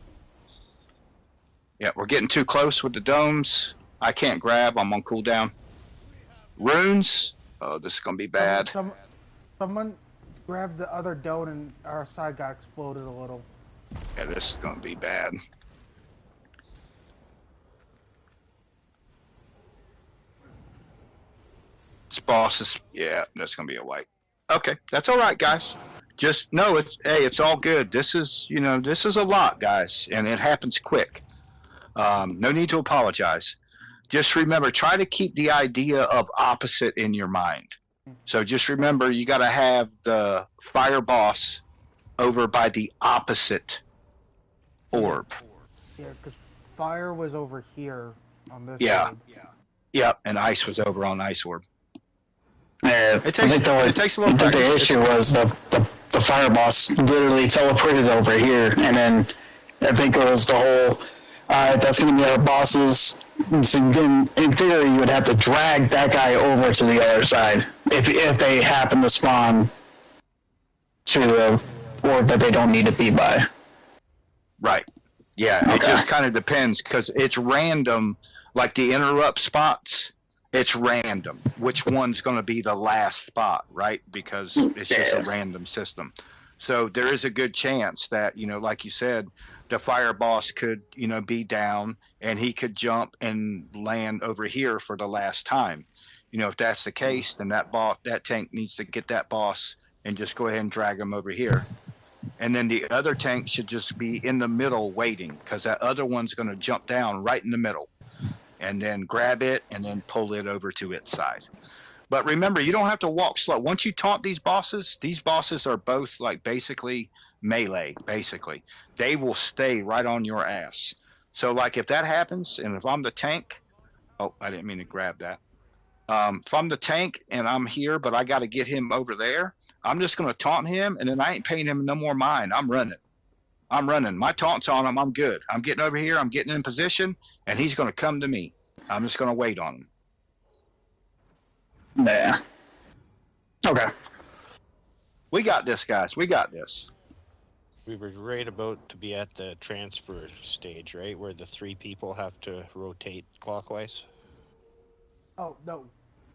[SPEAKER 2] Yeah, we're getting too close with the domes. I can't grab. I'm on cooldown. Runes. Oh, this is going to be bad.
[SPEAKER 8] Someone grabbed the other dome and our side got exploded a little.
[SPEAKER 2] Yeah, this is going to be bad. This boss is, yeah, that's going to be a wipe. Okay, that's all right, guys. Just know it's all good. This is, this is a lot, guys, and it happens quick. No need to apologize. Just remember, try to keep the idea of opposite in your mind. So just remember, you got to have the fire boss over by the opposite orb.
[SPEAKER 8] Yeah, because fire was over here on this
[SPEAKER 2] Yeah.
[SPEAKER 8] side.
[SPEAKER 2] Yep, and ice was over on ice orb.
[SPEAKER 4] Yeah,
[SPEAKER 2] It takes a little
[SPEAKER 4] I think the
[SPEAKER 2] practice.
[SPEAKER 4] issue was the fire boss literally teleported over here, and then I think it was the whole, that's going to be our bosses. So then, in theory, you would have to drag that guy over to the other side if they happen to spawn to the orb that they don't need to be by.
[SPEAKER 2] Right. Yeah,
[SPEAKER 4] Okay.
[SPEAKER 2] It just kind of depends because it's random. Like the interrupt spots, it's random. Which one's going to be the last spot, right? Because it's just a random system. So there is a good chance that, like you said, the fire boss could, be down and he could jump and land over here for the last time. If that's the case, then that tank needs to get that boss and just go ahead and drag him over here. And then the other tank should just be in the middle waiting because that other one's going to jump down right in the middle and then grab it and then pull it over to its side. But remember, you don't have to walk slow. Once you taunt these bosses are both like basically melee, basically. They will stay right on your ass. So like if that happens and if I'm the tank, oh, I didn't mean to grab that. If I'm the tank and I'm here, but I got to get him over there, I'm just going to taunt him, and then I ain't paying him no more mind. I'm running. My taunt's on him. I'm good. I'm getting over here. I'm getting in position, and he's going to come to me. I'm just going to wait on him.
[SPEAKER 4] Yeah. Okay.
[SPEAKER 2] We got this, guys. We got this.
[SPEAKER 3] We were right about to be at the transfer stage, right? Where the 3 people have to rotate clockwise.
[SPEAKER 8] Oh, no.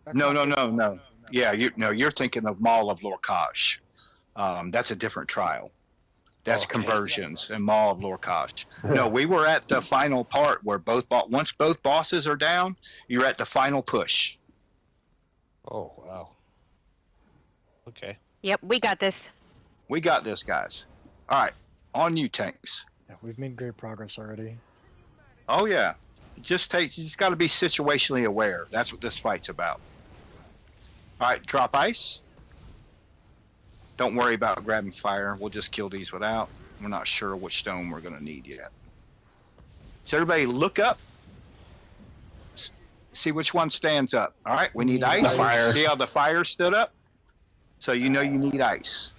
[SPEAKER 8] That's
[SPEAKER 2] No.
[SPEAKER 8] not-
[SPEAKER 2] Yeah, you're thinking of Mall of Lorcash. That's a different trial. That's
[SPEAKER 3] Okay.
[SPEAKER 2] conversions and Mall of Lorcash. No, we were at the final part where once both bosses are down, you're at the final push.
[SPEAKER 3] Oh, wow. Okay.
[SPEAKER 5] Yep, we got this.
[SPEAKER 2] We got this, guys. All right, on you, tanks.
[SPEAKER 1] Yeah, we've made great progress already.
[SPEAKER 2] Oh yeah, you just got to be situationally aware. That's what this fight's about. All right, drop ice. Don't worry about grabbing fire. We'll just kill these without. We're not sure which stone we're going to need yet. So everybody look up. See which one stands up. All right, we need ice.
[SPEAKER 4] Fire.
[SPEAKER 2] See how the fire stood up? So you know you need ice.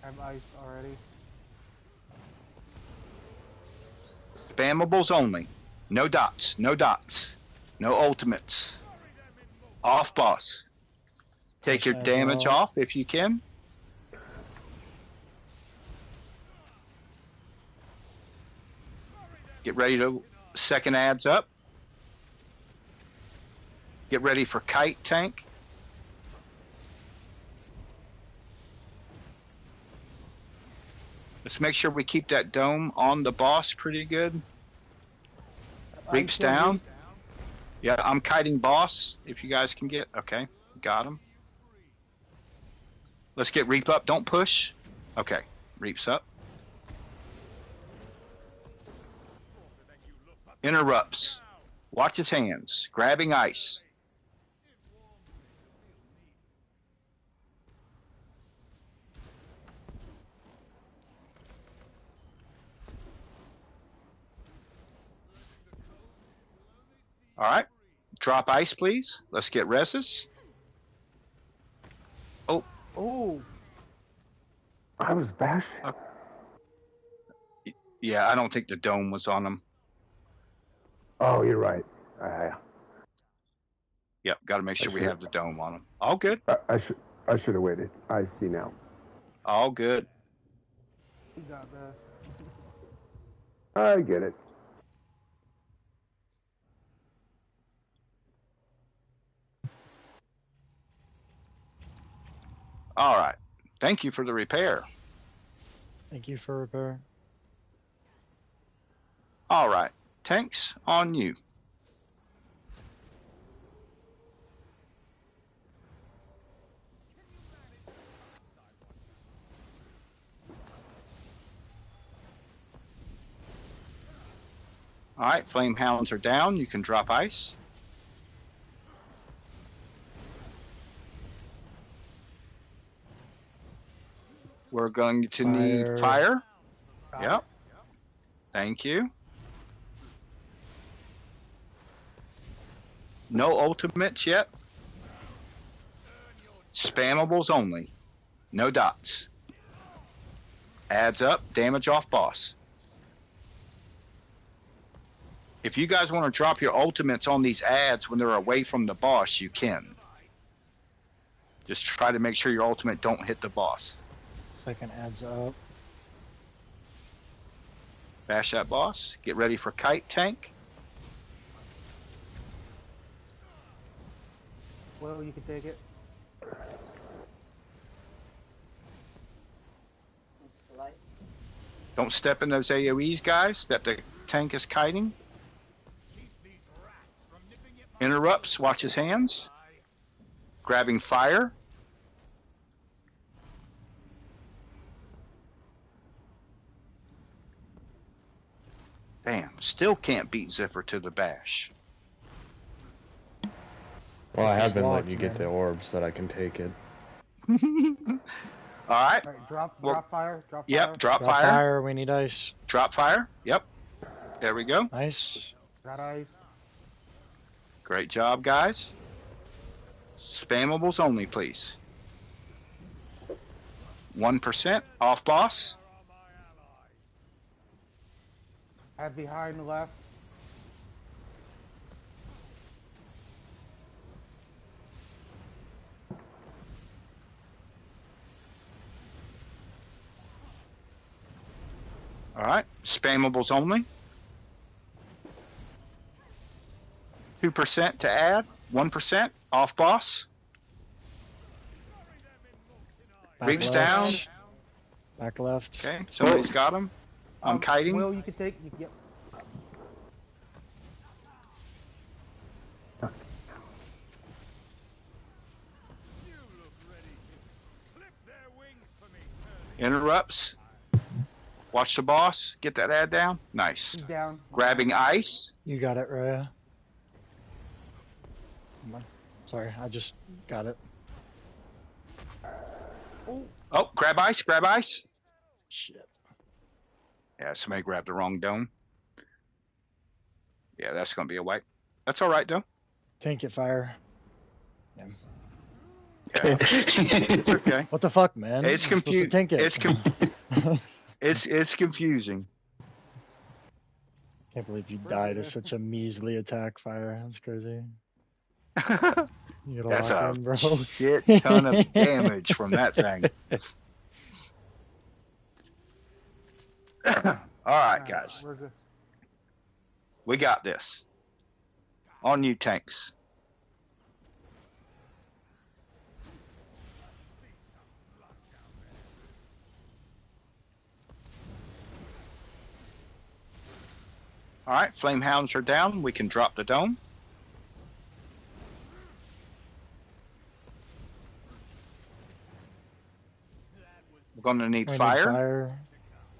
[SPEAKER 8] I have ice already.
[SPEAKER 2] Spammables only. No dots. No ultimates. Off boss. Take your
[SPEAKER 1] As
[SPEAKER 2] damage
[SPEAKER 1] well.
[SPEAKER 2] off if you can. Get ready to second adds up. Get ready for kite tank. Let's make sure we keep that dome on the boss pretty good. Reaps down. Yeah, I'm kiting boss if you guys can get. Okay, got him. Let's get Reap up. Don't push. Okay, Reap's up. Interrupts. Watch his hands. Grabbing ice. All right. Drop ice, please. Let's get reses. Oh,
[SPEAKER 8] Oh,
[SPEAKER 6] I was bashing.
[SPEAKER 2] yeah. I don't think the dome was on him.
[SPEAKER 6] Oh, you're right.
[SPEAKER 2] Yep. Got to make sure we
[SPEAKER 6] should-
[SPEAKER 2] have the dome on him. All good.
[SPEAKER 6] I should have waited. I see now.
[SPEAKER 2] All good.
[SPEAKER 8] he got that.
[SPEAKER 6] I get it.
[SPEAKER 2] All right. Thank you for the repair.
[SPEAKER 1] Thank you for repair.
[SPEAKER 2] All right. Tanks, on you. All right. Flame hounds are down. You can drop ice. We're going to need fire. Yep. Thank you. No ultimates yet. Spammables only. No dots. Adds up. Damage off boss. If you guys want to drop your ultimates on these ads when they're away from the boss, you can. Just try to make sure your ultimate don't hit the boss.
[SPEAKER 1] Second adds up.
[SPEAKER 2] Bash that boss. Get ready for kite tank.
[SPEAKER 8] Well, you can take it.
[SPEAKER 2] Don't step in those AoEs, guys, that the tank is kiting. Interrupts. Watch his hands. Grabbing fire. Damn, still can't beat Zipper to the bash.
[SPEAKER 9] Well, I have
[SPEAKER 1] It's
[SPEAKER 9] been
[SPEAKER 1] locked,
[SPEAKER 9] letting you get
[SPEAKER 1] man.
[SPEAKER 9] the orbs so that I can take it.
[SPEAKER 2] All right.
[SPEAKER 8] All right, drop
[SPEAKER 2] Well,
[SPEAKER 8] fire. Drop fire.
[SPEAKER 2] Yep, drop
[SPEAKER 1] Drop
[SPEAKER 2] fire.
[SPEAKER 1] fire. We need ice.
[SPEAKER 2] Drop fire. Yep. There we go.
[SPEAKER 1] Nice.
[SPEAKER 8] Got ice.
[SPEAKER 2] Great job, guys. Spammables only, please. 1% off boss.
[SPEAKER 8] Have behind left.
[SPEAKER 2] All right. Spammables only. 2% to add. 1% off boss.
[SPEAKER 1] Back
[SPEAKER 2] Reach
[SPEAKER 1] left.
[SPEAKER 2] down.
[SPEAKER 1] Back left.
[SPEAKER 2] Okay. Somebody's got him. I'm kiting.
[SPEAKER 8] Will, you can take. Yep.
[SPEAKER 2] Interrupts. Watch the boss. Get that ad down. Nice.
[SPEAKER 8] He's down.
[SPEAKER 2] Grabbing ice.
[SPEAKER 1] You got it, Raya. Come on. Sorry, I just got it.
[SPEAKER 2] Oh, grab ice. Grab ice.
[SPEAKER 1] Shit.
[SPEAKER 2] Yeah, somebody grabbed the wrong dome. Yeah, that's going to be a wipe. That's all right, though.
[SPEAKER 1] Tank it, fire.
[SPEAKER 2] Yeah. It's okay.
[SPEAKER 1] What the fuck, man?
[SPEAKER 2] It's
[SPEAKER 1] You're supposed to tank it.
[SPEAKER 2] It's confusing.
[SPEAKER 1] Can't believe you died to such a measly attack, fire. That's crazy. You gotta
[SPEAKER 2] That's
[SPEAKER 1] lock
[SPEAKER 2] a
[SPEAKER 1] in, bro.
[SPEAKER 2] shit ton of damage from that thing. All right, guys.
[SPEAKER 8] We're good.
[SPEAKER 2] We got this. On you, tanks. All right, flame hounds are down. We can drop the dome. We're going to need
[SPEAKER 1] We need
[SPEAKER 2] fire.
[SPEAKER 1] fire.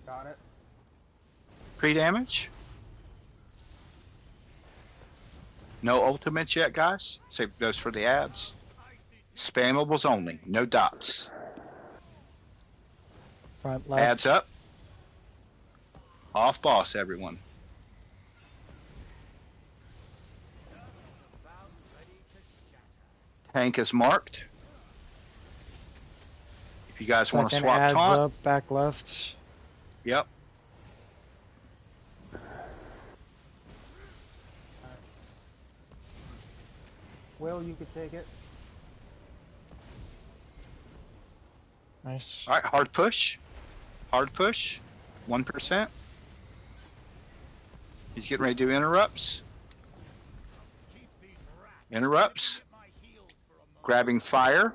[SPEAKER 8] Got it.
[SPEAKER 2] Pre-damage. No ultimates yet, guys. Save those for the ads. Spammables only. No dots.
[SPEAKER 1] Front left.
[SPEAKER 2] Ads up. Off boss, everyone. Tank is marked. If you guys want to
[SPEAKER 1] Second
[SPEAKER 2] swap
[SPEAKER 1] adds
[SPEAKER 2] taunt,
[SPEAKER 1] up, back left.
[SPEAKER 2] yep.
[SPEAKER 8] Will, you could take it.
[SPEAKER 1] Nice.
[SPEAKER 2] All right, hard push. Hard push. 1%. He's getting ready to do interrupts. Interrupts. Grabbing fire.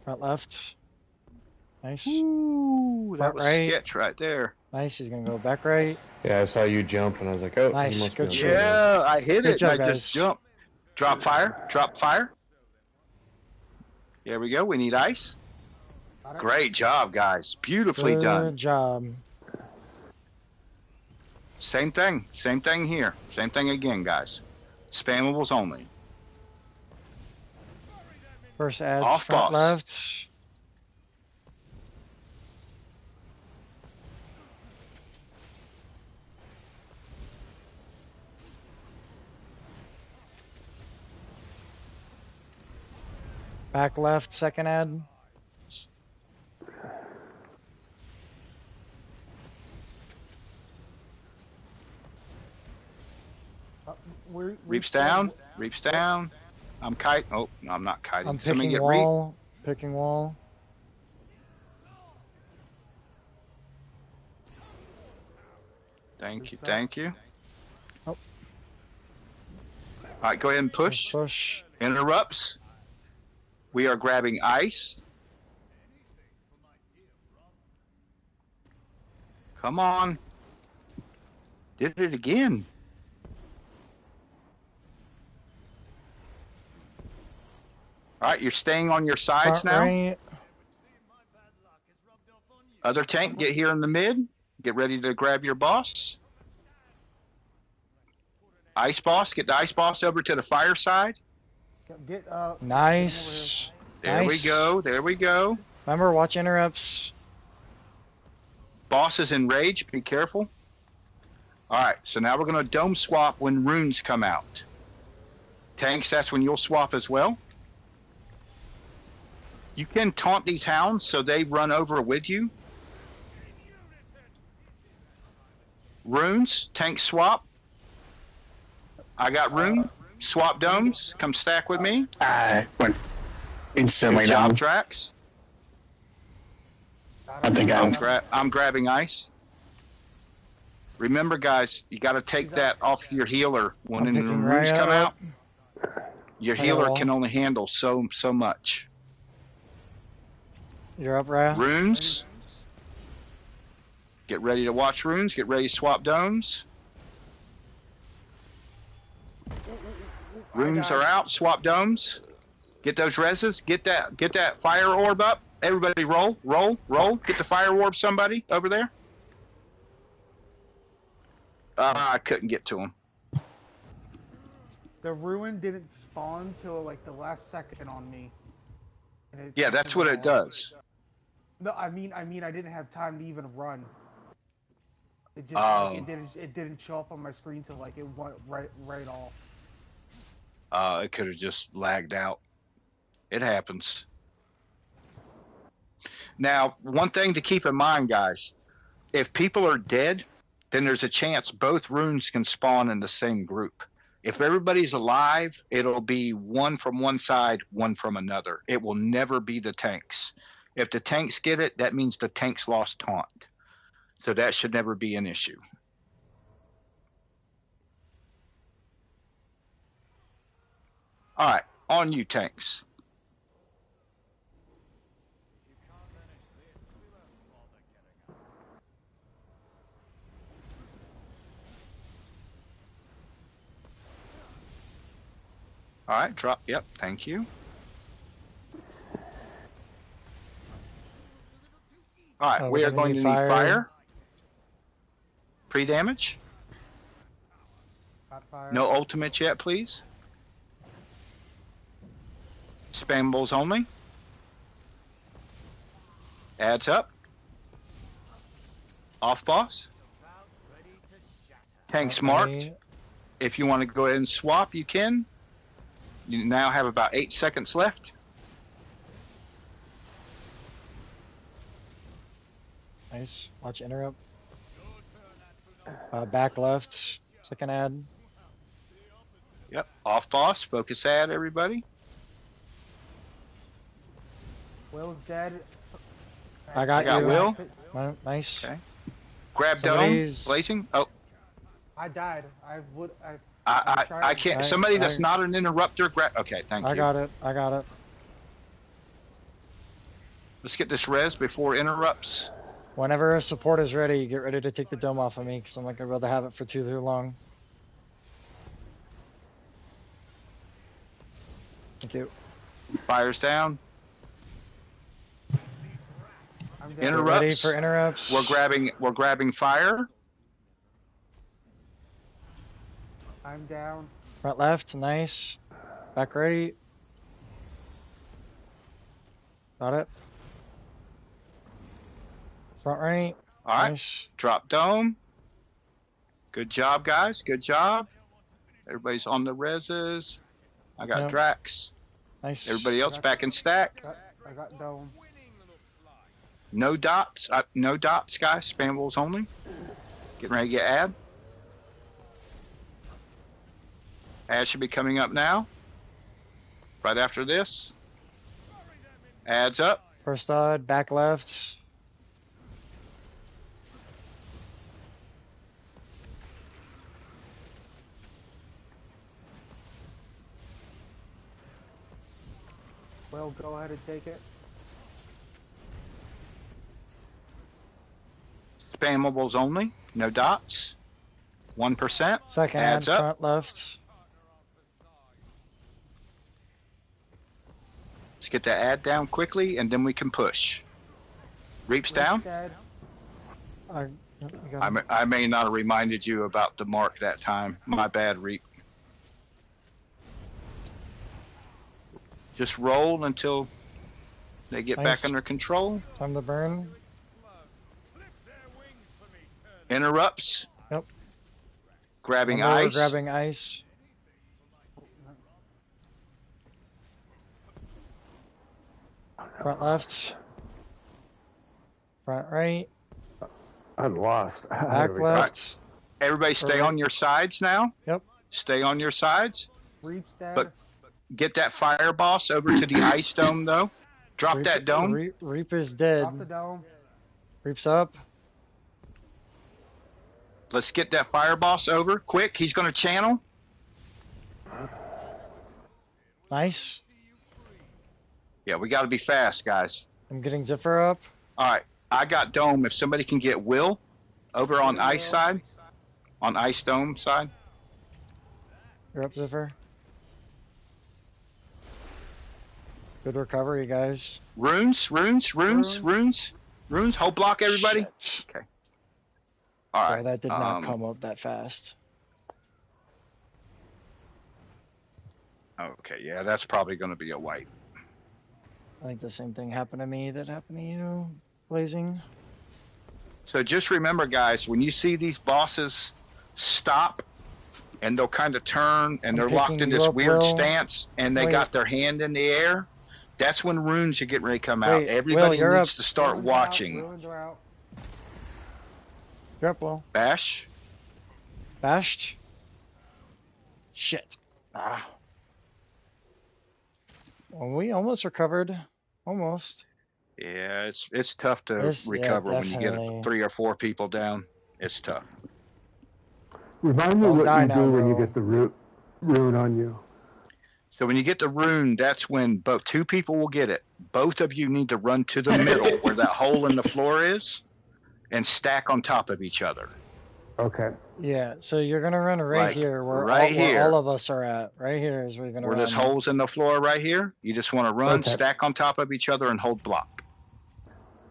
[SPEAKER 1] Front left. Nice.
[SPEAKER 2] Ooh, that
[SPEAKER 1] Front
[SPEAKER 2] was
[SPEAKER 1] right.
[SPEAKER 2] sketch right there.
[SPEAKER 1] Nice. He's gonna go back right.
[SPEAKER 9] Yeah, I saw you jump, and I was like, oh,
[SPEAKER 1] Nice,
[SPEAKER 9] he must
[SPEAKER 1] good
[SPEAKER 9] be on
[SPEAKER 1] shit.
[SPEAKER 9] cooldown.
[SPEAKER 2] Yeah, I hit
[SPEAKER 1] Good
[SPEAKER 2] it
[SPEAKER 1] job,
[SPEAKER 2] and I
[SPEAKER 1] guys.
[SPEAKER 2] just jumped. Drop fire. Drop fire. There we go. We need ice.
[SPEAKER 8] Got it.
[SPEAKER 2] Great job, guys. Beautifully
[SPEAKER 1] Good
[SPEAKER 2] done.
[SPEAKER 1] job.
[SPEAKER 2] Same thing. Same thing here. Same thing again, guys. Spammables only.
[SPEAKER 1] First adds
[SPEAKER 2] Off
[SPEAKER 1] front
[SPEAKER 2] boss.
[SPEAKER 1] left. Back left, second ad.
[SPEAKER 2] Reaps down. Reaps down. I'm kite. Oh, no, I'm not kiting.
[SPEAKER 1] I'm
[SPEAKER 2] Somebody
[SPEAKER 1] picking
[SPEAKER 2] get reap.
[SPEAKER 1] wall. Picking wall.
[SPEAKER 2] Thank you. Thank you.
[SPEAKER 1] Oh.
[SPEAKER 2] All right, go ahead and push.
[SPEAKER 1] Push.
[SPEAKER 2] Interrupts. We are grabbing ice. Come on. Did it again. All right, you're staying on your sides
[SPEAKER 1] Front
[SPEAKER 2] now.
[SPEAKER 1] right.
[SPEAKER 2] Other tank, get here in the mid. Get ready to grab your boss. Ice boss, get the ice boss over to the fire side.
[SPEAKER 8] Get
[SPEAKER 1] Nice.
[SPEAKER 2] There we
[SPEAKER 1] Nice.
[SPEAKER 2] go. There we go.
[SPEAKER 1] Remember, watch interrupts.
[SPEAKER 2] Boss is in rage. Be careful. All right, so now we're going to dome swap when runes come out. Tanks, that's when you'll swap as well. You can taunt these hounds so they run over with you. Runes, tank swap. I got rune. Swap domes. Come stack with me.
[SPEAKER 4] I went instantly
[SPEAKER 2] Good job,
[SPEAKER 4] down.
[SPEAKER 2] Drax.
[SPEAKER 4] I think
[SPEAKER 2] I'm grabbing ice. Remember, guys, you got to take that off your healer when
[SPEAKER 1] I'm
[SPEAKER 2] the
[SPEAKER 1] picking
[SPEAKER 2] runes
[SPEAKER 1] right
[SPEAKER 2] come out.
[SPEAKER 1] up.
[SPEAKER 2] Your
[SPEAKER 1] Right
[SPEAKER 2] healer
[SPEAKER 1] wall.
[SPEAKER 2] can only handle so much.
[SPEAKER 1] You're up, Raya.
[SPEAKER 2] Runes. Get ready to watch runes. Get ready to swap domes. Runes are out. Swap domes. Get those reses. Get that fire orb up. Everybody roll, roll, roll. Get the fire orb, somebody over there. I couldn't get to him.
[SPEAKER 8] The ruin didn't spawn till like the last second on me. And it
[SPEAKER 2] Yeah, that's what it does.
[SPEAKER 8] No, I mean I didn't have time to even run. It just
[SPEAKER 2] Oh.
[SPEAKER 8] like, it didn't show up on my screen till like it went right off.
[SPEAKER 2] It could have just lagged out. It happens. Now, one thing to keep in mind, guys, if people are dead, then there's a chance both runes can spawn in the same group. If everybody's alive, it'll be one from one side, one from another. It will never be the tanks. If the tanks get it, that means the tanks lost taunt. So that should never be an issue. All right, on you, tanks. All right, drop. Yep, thank you. All right, we
[SPEAKER 1] we're
[SPEAKER 2] are
[SPEAKER 1] gonna
[SPEAKER 2] going to
[SPEAKER 1] need
[SPEAKER 2] need
[SPEAKER 1] fire.
[SPEAKER 2] fire. Pre-damage.
[SPEAKER 8] Hot fire.
[SPEAKER 2] No ultimates yet, please. Spammables only. Adds up. Off boss. Tanks
[SPEAKER 1] Front
[SPEAKER 2] marked.
[SPEAKER 1] right.
[SPEAKER 2] If you want to go ahead and swap, you can. You now have about 8 seconds left.
[SPEAKER 1] Nice. Watch interrupt. Back left. Second ad.
[SPEAKER 2] Yep. Off boss. Focus ad, everybody.
[SPEAKER 8] Will's dead.
[SPEAKER 1] I got
[SPEAKER 2] you. Will.
[SPEAKER 1] Nice.
[SPEAKER 2] Okay. Grab
[SPEAKER 1] Somebody's...
[SPEAKER 2] dome. Blazing. Oh.
[SPEAKER 8] I died.
[SPEAKER 2] I can't. Somebody that's not an interrupter. Grab. Okay. Thank you.
[SPEAKER 1] I got it. I got it.
[SPEAKER 2] Let's get this res before interrupts.
[SPEAKER 1] Whenever a support is ready, get ready to take the dome off of me, because I'm not going to be able to have it for too long. Thank you.
[SPEAKER 2] Fires down. Interrupts.
[SPEAKER 1] Ready for interrupts.
[SPEAKER 2] We're grabbing fire.
[SPEAKER 8] I'm down.
[SPEAKER 1] Front left, nice. Back right. Got it. Front right.
[SPEAKER 2] All right.
[SPEAKER 1] Nice.
[SPEAKER 2] Drop dome. Good job, guys. Good job. Everybody's on the reses. I got Drax.
[SPEAKER 1] Nice.
[SPEAKER 2] Everybody else back in stack.
[SPEAKER 8] I got dome.
[SPEAKER 2] No dots. No dots, guys. Spambles only. Getting ready to get ad. Ad should be coming up now. Right after this. Ad's up.
[SPEAKER 1] First odd, back left.
[SPEAKER 8] Well, go ahead and take it.
[SPEAKER 2] Spammables only. No dots. 1%.
[SPEAKER 1] Second ad,
[SPEAKER 2] Ad's up.
[SPEAKER 1] front left.
[SPEAKER 2] Let's get the ad down quickly, and then we can push. Reaps down. I may not have reminded you about the mark that time. My bad, Reap. Just roll until they get back under control.
[SPEAKER 1] Time to burn.
[SPEAKER 2] Interrupts.
[SPEAKER 1] Yep.
[SPEAKER 2] Grabbing ice.
[SPEAKER 1] Grabbing ice. Front left. Front right.
[SPEAKER 6] I'm lost.
[SPEAKER 1] Back left.
[SPEAKER 2] Everybody stay on your sides now.
[SPEAKER 1] Yep.
[SPEAKER 2] Stay on your sides.
[SPEAKER 8] Reap's dead.
[SPEAKER 2] But get that fire boss over to the ice dome, though. Drop that dome.
[SPEAKER 1] Reap is dead.
[SPEAKER 8] Drop the dome.
[SPEAKER 1] Reap's up.
[SPEAKER 2] Let's get that fire boss over. Quick. He's going to channel.
[SPEAKER 1] Nice.
[SPEAKER 2] Yeah, we got to be fast, guys.
[SPEAKER 1] I'm getting Zephyr up.
[SPEAKER 2] All right. I got dome. If somebody can get Will over on ice side. On ice dome side.
[SPEAKER 1] You're up, Zephyr. Good recovery, guys.
[SPEAKER 2] Runes. Whole block, everybody.
[SPEAKER 1] Shit.
[SPEAKER 2] Okay. All right.
[SPEAKER 1] Sorry, that did not come up that fast.
[SPEAKER 2] Okay, yeah, that's probably going to be a wipe.
[SPEAKER 1] I think the same thing happened to me that happened to you, Blazing.
[SPEAKER 2] So just remember, guys, when you see these bosses stop and they'll kind of turn and they're locked in this weird stance and they got their hand in the air, that's when runes are getting ready to come out. Everybody needs to start watching.
[SPEAKER 8] Ruins are out.
[SPEAKER 1] You're up, Will.
[SPEAKER 2] Bash.
[SPEAKER 1] Bashed? Shit. Well, we almost recovered. Almost.
[SPEAKER 2] Yeah, it's tough to recover when you get 3 or 4 people down. It's tough.
[SPEAKER 6] Remind me what you do when you get the rune on you.
[SPEAKER 2] So when you get the rune, that's when both 2 people will get it. Both of you need to run to the middle where that hole in the floor is and stack on top of each other.
[SPEAKER 6] Okay.
[SPEAKER 1] Yeah, so you're going to run right here where
[SPEAKER 2] where
[SPEAKER 1] all of us are at. Right here is where you're going to run.
[SPEAKER 2] Where there's holes in the floor right here, you just want to run, stack on top of each other, and hold block.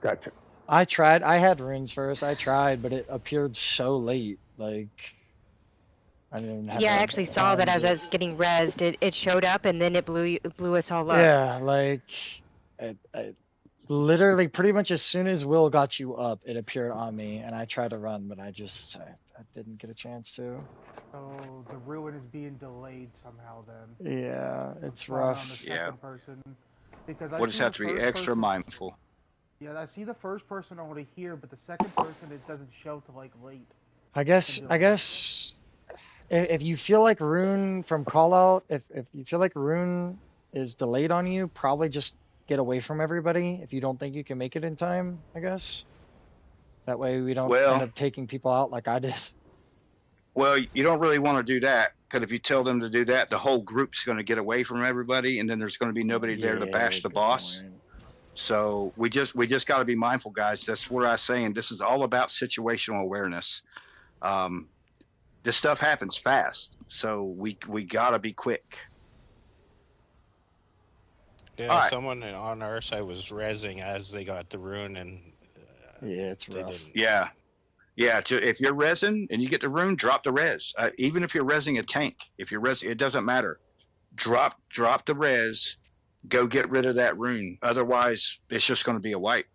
[SPEAKER 6] Gotcha.
[SPEAKER 1] I tried. I had runes first. I tried, but it appeared so late. Like, I didn't have
[SPEAKER 5] I actually saw that as I was getting rezzed. It showed up, and then it blew us all up.
[SPEAKER 1] Yeah, like, I literally pretty much as soon as Will got you up, it appeared on me, and I tried to run, but I I didn't get a chance to.
[SPEAKER 8] So the ruin is being delayed somehow then.
[SPEAKER 1] Yeah, it's
[SPEAKER 8] Trying
[SPEAKER 1] rough.
[SPEAKER 8] on the
[SPEAKER 2] Yeah.
[SPEAKER 8] second person. Because I
[SPEAKER 2] We'll just
[SPEAKER 8] see
[SPEAKER 2] have
[SPEAKER 8] the
[SPEAKER 2] to be
[SPEAKER 8] first
[SPEAKER 2] extra
[SPEAKER 8] person,
[SPEAKER 2] mindful.
[SPEAKER 8] Yeah, I see the first person already here, but the second person it doesn't show till like late.
[SPEAKER 1] I guess if you feel like Rune from callout, if you feel like Rune is delayed on you, probably just get away from everybody if you don't think you can make it in time, I guess. That way we don't end
[SPEAKER 2] Well,
[SPEAKER 1] up taking people out like I did.
[SPEAKER 2] well, you don't really want to do that because if you tell them to do that, the whole group's going to get away from everybody, and then there's going to be nobody there to bash the
[SPEAKER 1] good
[SPEAKER 2] boss.
[SPEAKER 1] point.
[SPEAKER 2] So we just got to be mindful, guys. That's what I was saying. This is all about situational awareness. This stuff happens fast, so we got to be quick.
[SPEAKER 3] Yeah,
[SPEAKER 2] All right.
[SPEAKER 3] someone on our side was rezzing as they got the rune, and
[SPEAKER 1] Yeah, it's rough.
[SPEAKER 2] Yeah. If you're resin and you get the rune, drop the res. Even if you're resing a tank, if you're resing, it doesn't matter. Drop the res. Go get rid of that rune. Otherwise, it's just going to be a wipe.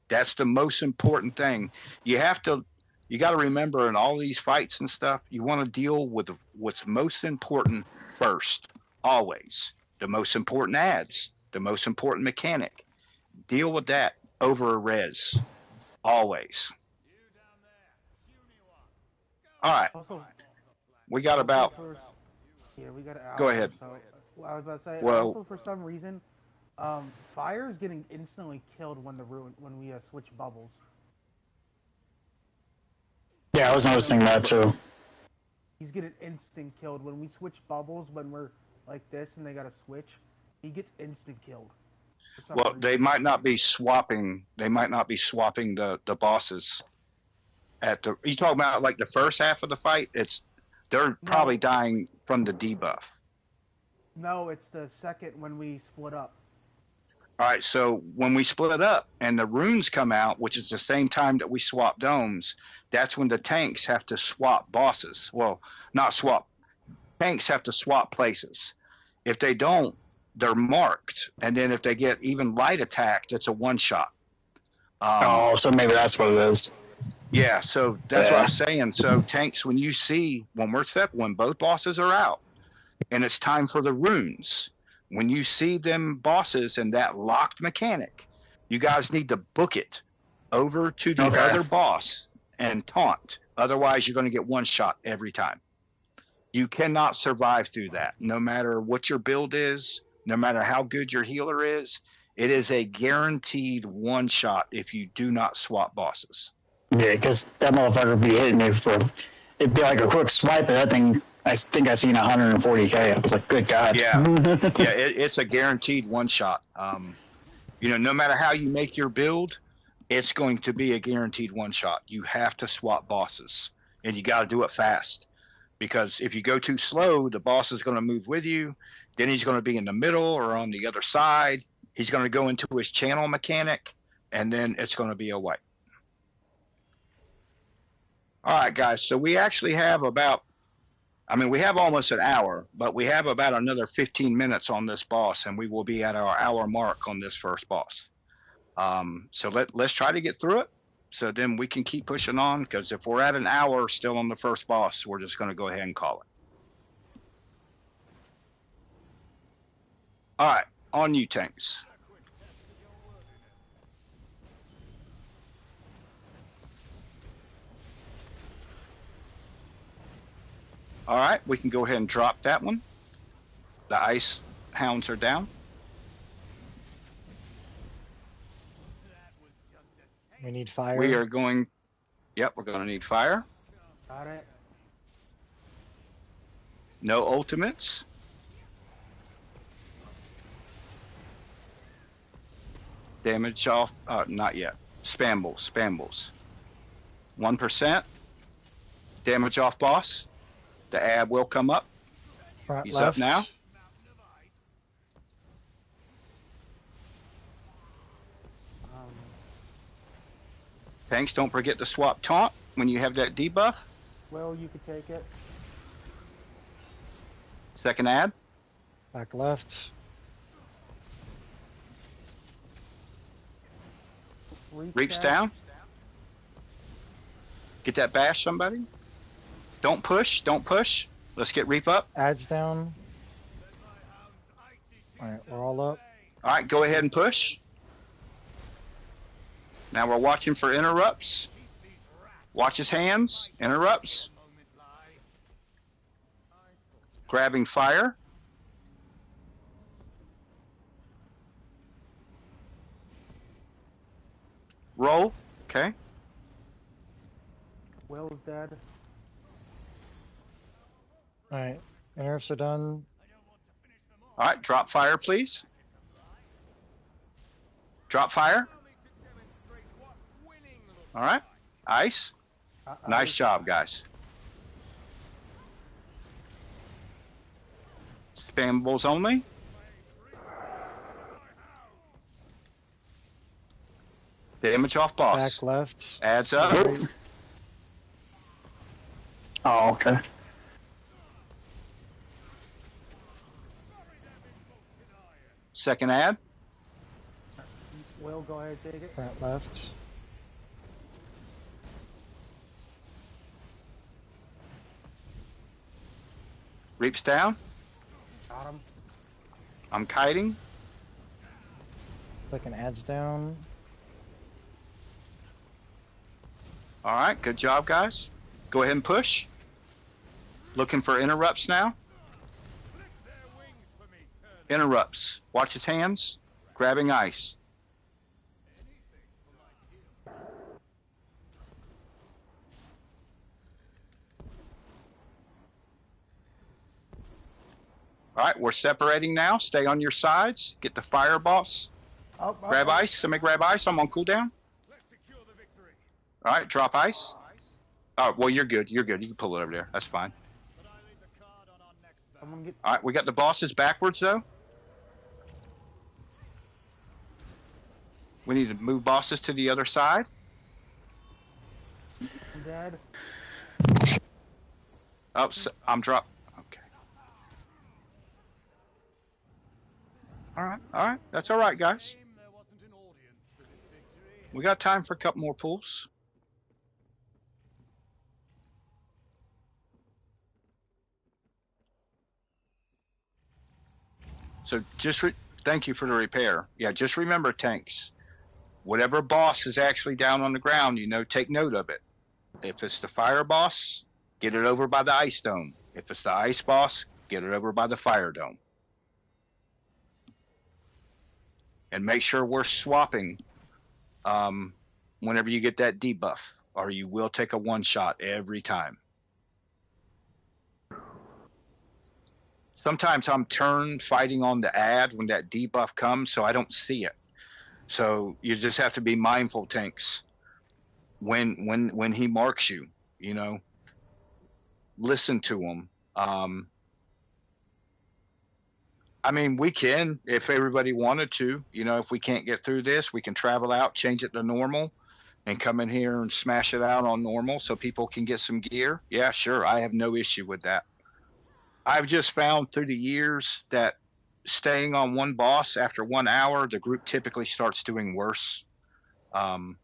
[SPEAKER 2] That's the most important thing. You got to remember in all these fights and stuff, you want to deal with what's most important first. Always. The most important ads, the most important mechanic. Deal with that over a res. Always. All right.
[SPEAKER 8] Also,
[SPEAKER 2] We got about.
[SPEAKER 8] We got an hour.
[SPEAKER 2] Go ahead.
[SPEAKER 8] So, I was about to say.
[SPEAKER 2] Well,
[SPEAKER 8] also, for some reason, fire is getting instantly killed when we switch bubbles.
[SPEAKER 4] Yeah, I was noticing that too.
[SPEAKER 8] He's getting instant killed when we switch bubbles. When we're like this and they got to switch, he gets instant killed.
[SPEAKER 2] Well, they might not be swapping. They might not be swapping the bosses. You talking about like the first half of the fight? They're probably dying from the debuff.
[SPEAKER 8] No, it's the second when we split up.
[SPEAKER 2] All right, so when we split up and the runes come out, which is the same time that we swap domes, that's when the tanks have to swap bosses. Well, not swap. Tanks have to swap places. If they don't, they're marked. And then if they get even light attacked, it's a one-shot.
[SPEAKER 4] So maybe that's what it is.
[SPEAKER 2] Yeah, so that's what I'm saying. So tanks, when both bosses are out, and it's time for the runes, when you see them bosses and that locked mechanic, you guys need to book it over to the other boss and taunt. Otherwise, you're going to get one shot every time. You cannot survive through that, no matter what your build is, no matter how good your healer is. It is a guaranteed one shot if you do not swap bosses.
[SPEAKER 4] Yeah, because that motherfucker would be hitting me it'd be like a quick swipe, and that thing, I think I seen 140k. I was like, good God.
[SPEAKER 2] Yeah, it's a guaranteed one shot. No matter how you make your build, it's going to be a guaranteed one shot. You have to swap bosses, and you got to do it fast. Because if you go too slow, the boss is going to move with you. Then he's going to be in the middle or on the other side. He's going to go into his channel mechanic, and then it's going to be a wipe. All right, guys. So we actually have we have almost an hour, but we have about another 15 minutes on this boss, and we will be at our hour mark on this first boss. So let's try to get through it. So then we can keep pushing on, because if we're at an hour still on the first boss, we're just going to go ahead and call it. All right, on you, tanks. All right, we can go ahead and drop that one. The ice hounds are down.
[SPEAKER 1] We need fire.
[SPEAKER 2] We are going. Yep, we're going to need fire.
[SPEAKER 8] Got it.
[SPEAKER 2] No ultimates. Damage off. Not yet. Spambles. 1%. Damage off boss. The ab will come up.
[SPEAKER 1] Front
[SPEAKER 2] He's
[SPEAKER 1] left.
[SPEAKER 2] up now. Tanks, don't forget to swap taunt when you have that debuff.
[SPEAKER 8] Well, you could take it.
[SPEAKER 2] Second ad.
[SPEAKER 1] Back left.
[SPEAKER 2] Reach down. Get that bash, somebody. Don't push. Don't push. Let's get reap up.
[SPEAKER 1] Adds down. All right, we're all up.
[SPEAKER 2] All right, go ahead and push. Now we're watching for interrupts. Watch his hands. Interrupts. Grabbing fire. Roll. Okay.
[SPEAKER 8] Will's dead.
[SPEAKER 1] All right, interrupts are done.
[SPEAKER 2] All right, drop fire, please. Drop fire. All right, ice. Nice job, guys. Spammables only. Damage off boss.
[SPEAKER 1] Back left.
[SPEAKER 2] Adds up.
[SPEAKER 4] Oh, okay.
[SPEAKER 2] Second ad.
[SPEAKER 8] Will, go ahead, take it.
[SPEAKER 1] Front left.
[SPEAKER 2] Reaps down.
[SPEAKER 8] Got him.
[SPEAKER 2] I'm kiting.
[SPEAKER 1] Second adds down.
[SPEAKER 2] All right, good job, guys. Go ahead and push. Looking for interrupts now. Interrupts. Watch his hands. Grabbing ice. All right, we're separating now. Stay on your sides. Get the fire boss. Grab ice. Somebody grab ice. I'm on cooldown. All right, drop ice. Oh, well, you're good. You're good. You can pull it over there. That's fine. All right, we got the bosses backwards, though. We need to move bosses to the other side.
[SPEAKER 8] I'm dead.
[SPEAKER 2] Oh, so I'm drop. Okay. All right. That's all right, guys. We got time for a couple more pulls. So just thank you for the repair. Yeah, just remember, tanks. Whatever boss is actually down on the ground, take note of it. If it's the fire boss, get it over by the ice dome. If it's the ice boss, get it over by the fire dome. And make sure we're swapping whenever you get that debuff, or you will take a one-shot every time. Sometimes I'm turned fighting on the ad when that debuff comes, so I don't see it. So you just have to be mindful, tanks. When he marks you, listen to him. I mean, we can, if everybody wanted to, if we can't get through this, we can travel out, change it to normal, and come in here and smash it out on normal so people can get some gear. Yeah, sure. I have no issue with that. I've just found through the years that staying on one boss after 1 hour, the group typically starts doing worse. So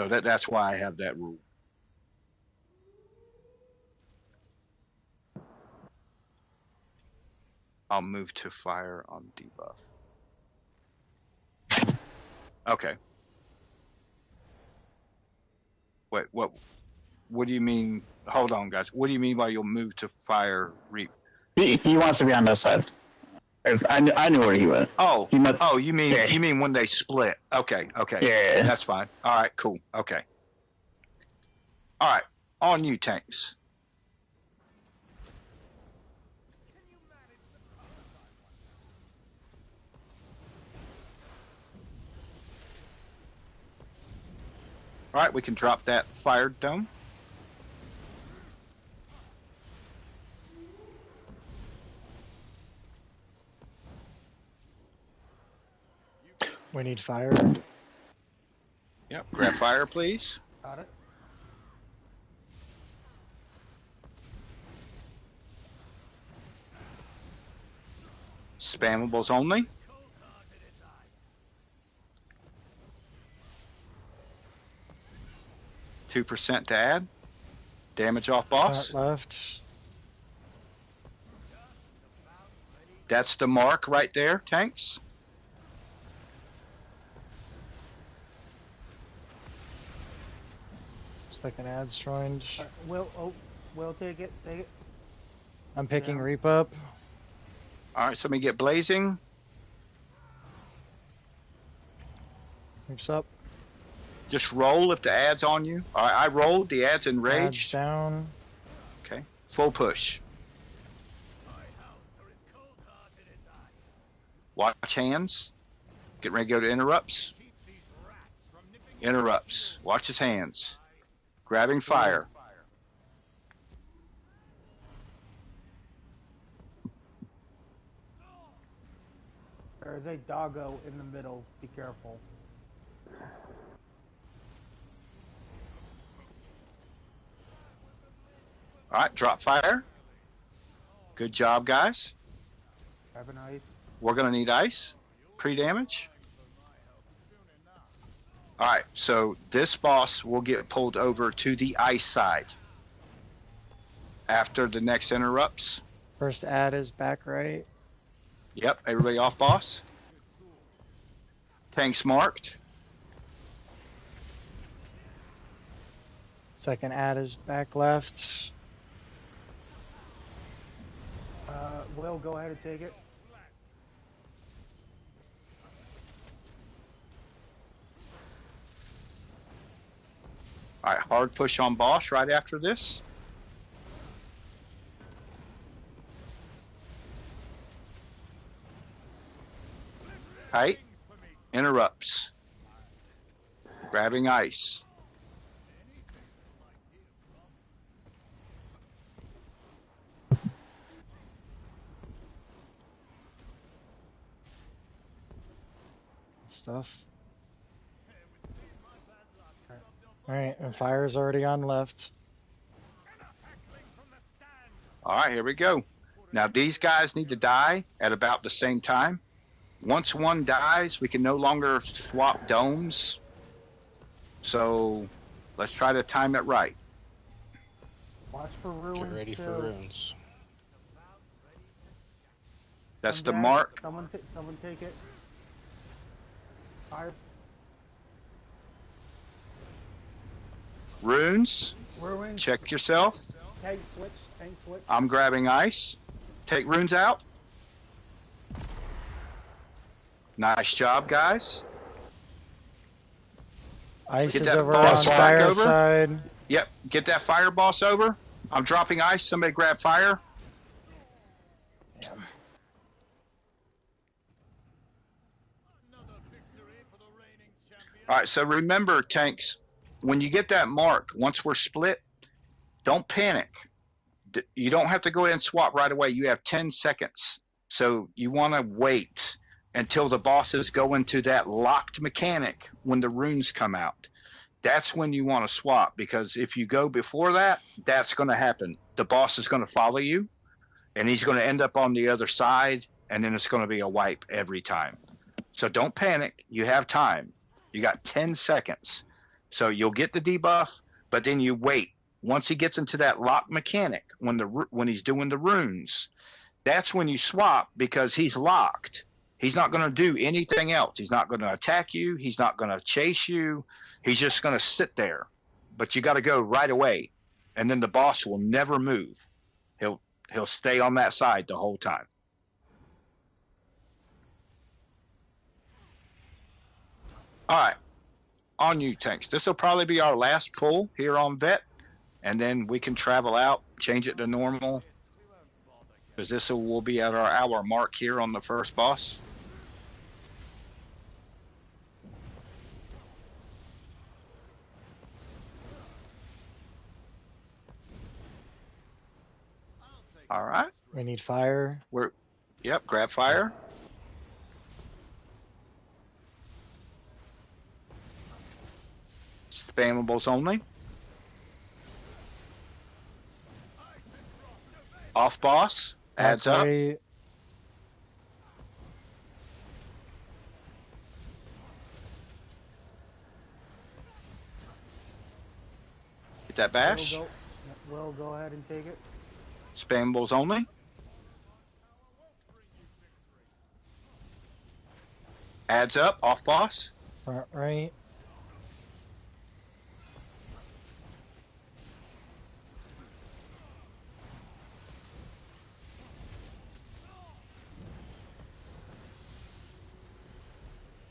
[SPEAKER 2] that's why I have that rule. I'll move to fire on debuff. Okay. Wait, what do you mean? Hold on, guys. What do you mean by you'll move to fire reap?
[SPEAKER 4] He wants to be on this side. I knew where he went.
[SPEAKER 2] Oh, you mean when they split? Okay.
[SPEAKER 4] Yeah.
[SPEAKER 2] That's fine. All right, cool. Okay. All right, on you, tanks. All right, we can drop that fire dome.
[SPEAKER 1] We need fire.
[SPEAKER 2] Yep, grab fire, please.
[SPEAKER 8] Got it.
[SPEAKER 2] Spammables only. $2% to add. Damage off boss.
[SPEAKER 1] Front left.
[SPEAKER 2] That's the mark right there, tanks.
[SPEAKER 1] Second ad's joined.
[SPEAKER 8] Will take it. Take it.
[SPEAKER 1] I'm picking Reap up.
[SPEAKER 2] All right, so let me get blazing.
[SPEAKER 1] Reap's up.
[SPEAKER 2] Just roll if the ad's on you. All right, I rolled. The ad's enraged.
[SPEAKER 1] Ad's down.
[SPEAKER 2] Okay, full push. Watch hands. Get ready to go to interrupts. Interrupts. Watch his hands. Grabbing fire.
[SPEAKER 8] There's a doggo in the middle. Be careful.
[SPEAKER 2] All right, drop fire. Good job, guys.
[SPEAKER 8] Have an ice.
[SPEAKER 2] We're going to need ice. Pre-damage. All right, so this boss will get pulled over to the ice side after the next interrupts.
[SPEAKER 1] First ad is back right.
[SPEAKER 2] Yep, everybody off boss. Tanks marked.
[SPEAKER 1] Second ad is back left.
[SPEAKER 8] Will, go ahead and take it.
[SPEAKER 2] All right, hard push on boss right after this. Right, interrupts. Grabbing ice.
[SPEAKER 1] Stuff. Alright, and fire's already on left.
[SPEAKER 2] All right, here we go. Now these guys need to die at about the same time. Once one dies, we can no longer swap domes. So let's try to time it right.
[SPEAKER 8] Watch for ruins.
[SPEAKER 3] Get ready for ruins.
[SPEAKER 2] That's the mark.
[SPEAKER 8] Someone take it. Fire.
[SPEAKER 2] Runes.
[SPEAKER 8] Ruins.
[SPEAKER 2] Check yourself.
[SPEAKER 8] Tank switch. Tank switch.
[SPEAKER 2] I'm grabbing ice. Take runes out. Nice job, guys.
[SPEAKER 1] Ice
[SPEAKER 2] Get
[SPEAKER 1] is
[SPEAKER 2] that
[SPEAKER 1] over
[SPEAKER 2] boss
[SPEAKER 1] on
[SPEAKER 2] back
[SPEAKER 1] fire
[SPEAKER 2] over.
[SPEAKER 1] side.
[SPEAKER 2] Yep, get that fire boss over. I'm dropping ice. Somebody grab fire.
[SPEAKER 1] Yeah.
[SPEAKER 2] All right, so remember, tanks, when you get that mark, once we're split, don't panic. You don't have to go ahead and swap right away. You have 10 seconds. So you want to wait until the bosses go into that locked mechanic when the runes come out. That's when you want to swap, because if you go before that, that's going to happen. The boss is going to follow you, and he's going to end up on the other side, and then it's going to be a wipe every time. So don't panic. You have time. You got 10 seconds. So you'll get the debuff, but then you wait. Once he gets into that locked mechanic, when he's doing the runes, that's when you swap, because he's locked. He's not going to do anything else. He's not going to attack you. He's not going to chase you. He's just going to sit there. But you got to go right away, and then the boss will never move. He'll stay on that side the whole time. All right, on you, tanks. This will probably be our last pull here on Vet, and then we can travel out, change it to normal, because this will be at our hour mark here on the first boss. All right.
[SPEAKER 1] We need fire.
[SPEAKER 2] Yep, grab fire. Spammables only. Off boss. Adds up.
[SPEAKER 1] Right.
[SPEAKER 2] Get that bash.
[SPEAKER 8] Will, Will, go ahead and take it.
[SPEAKER 2] Spambles only. Adds up, off boss.
[SPEAKER 1] Front right.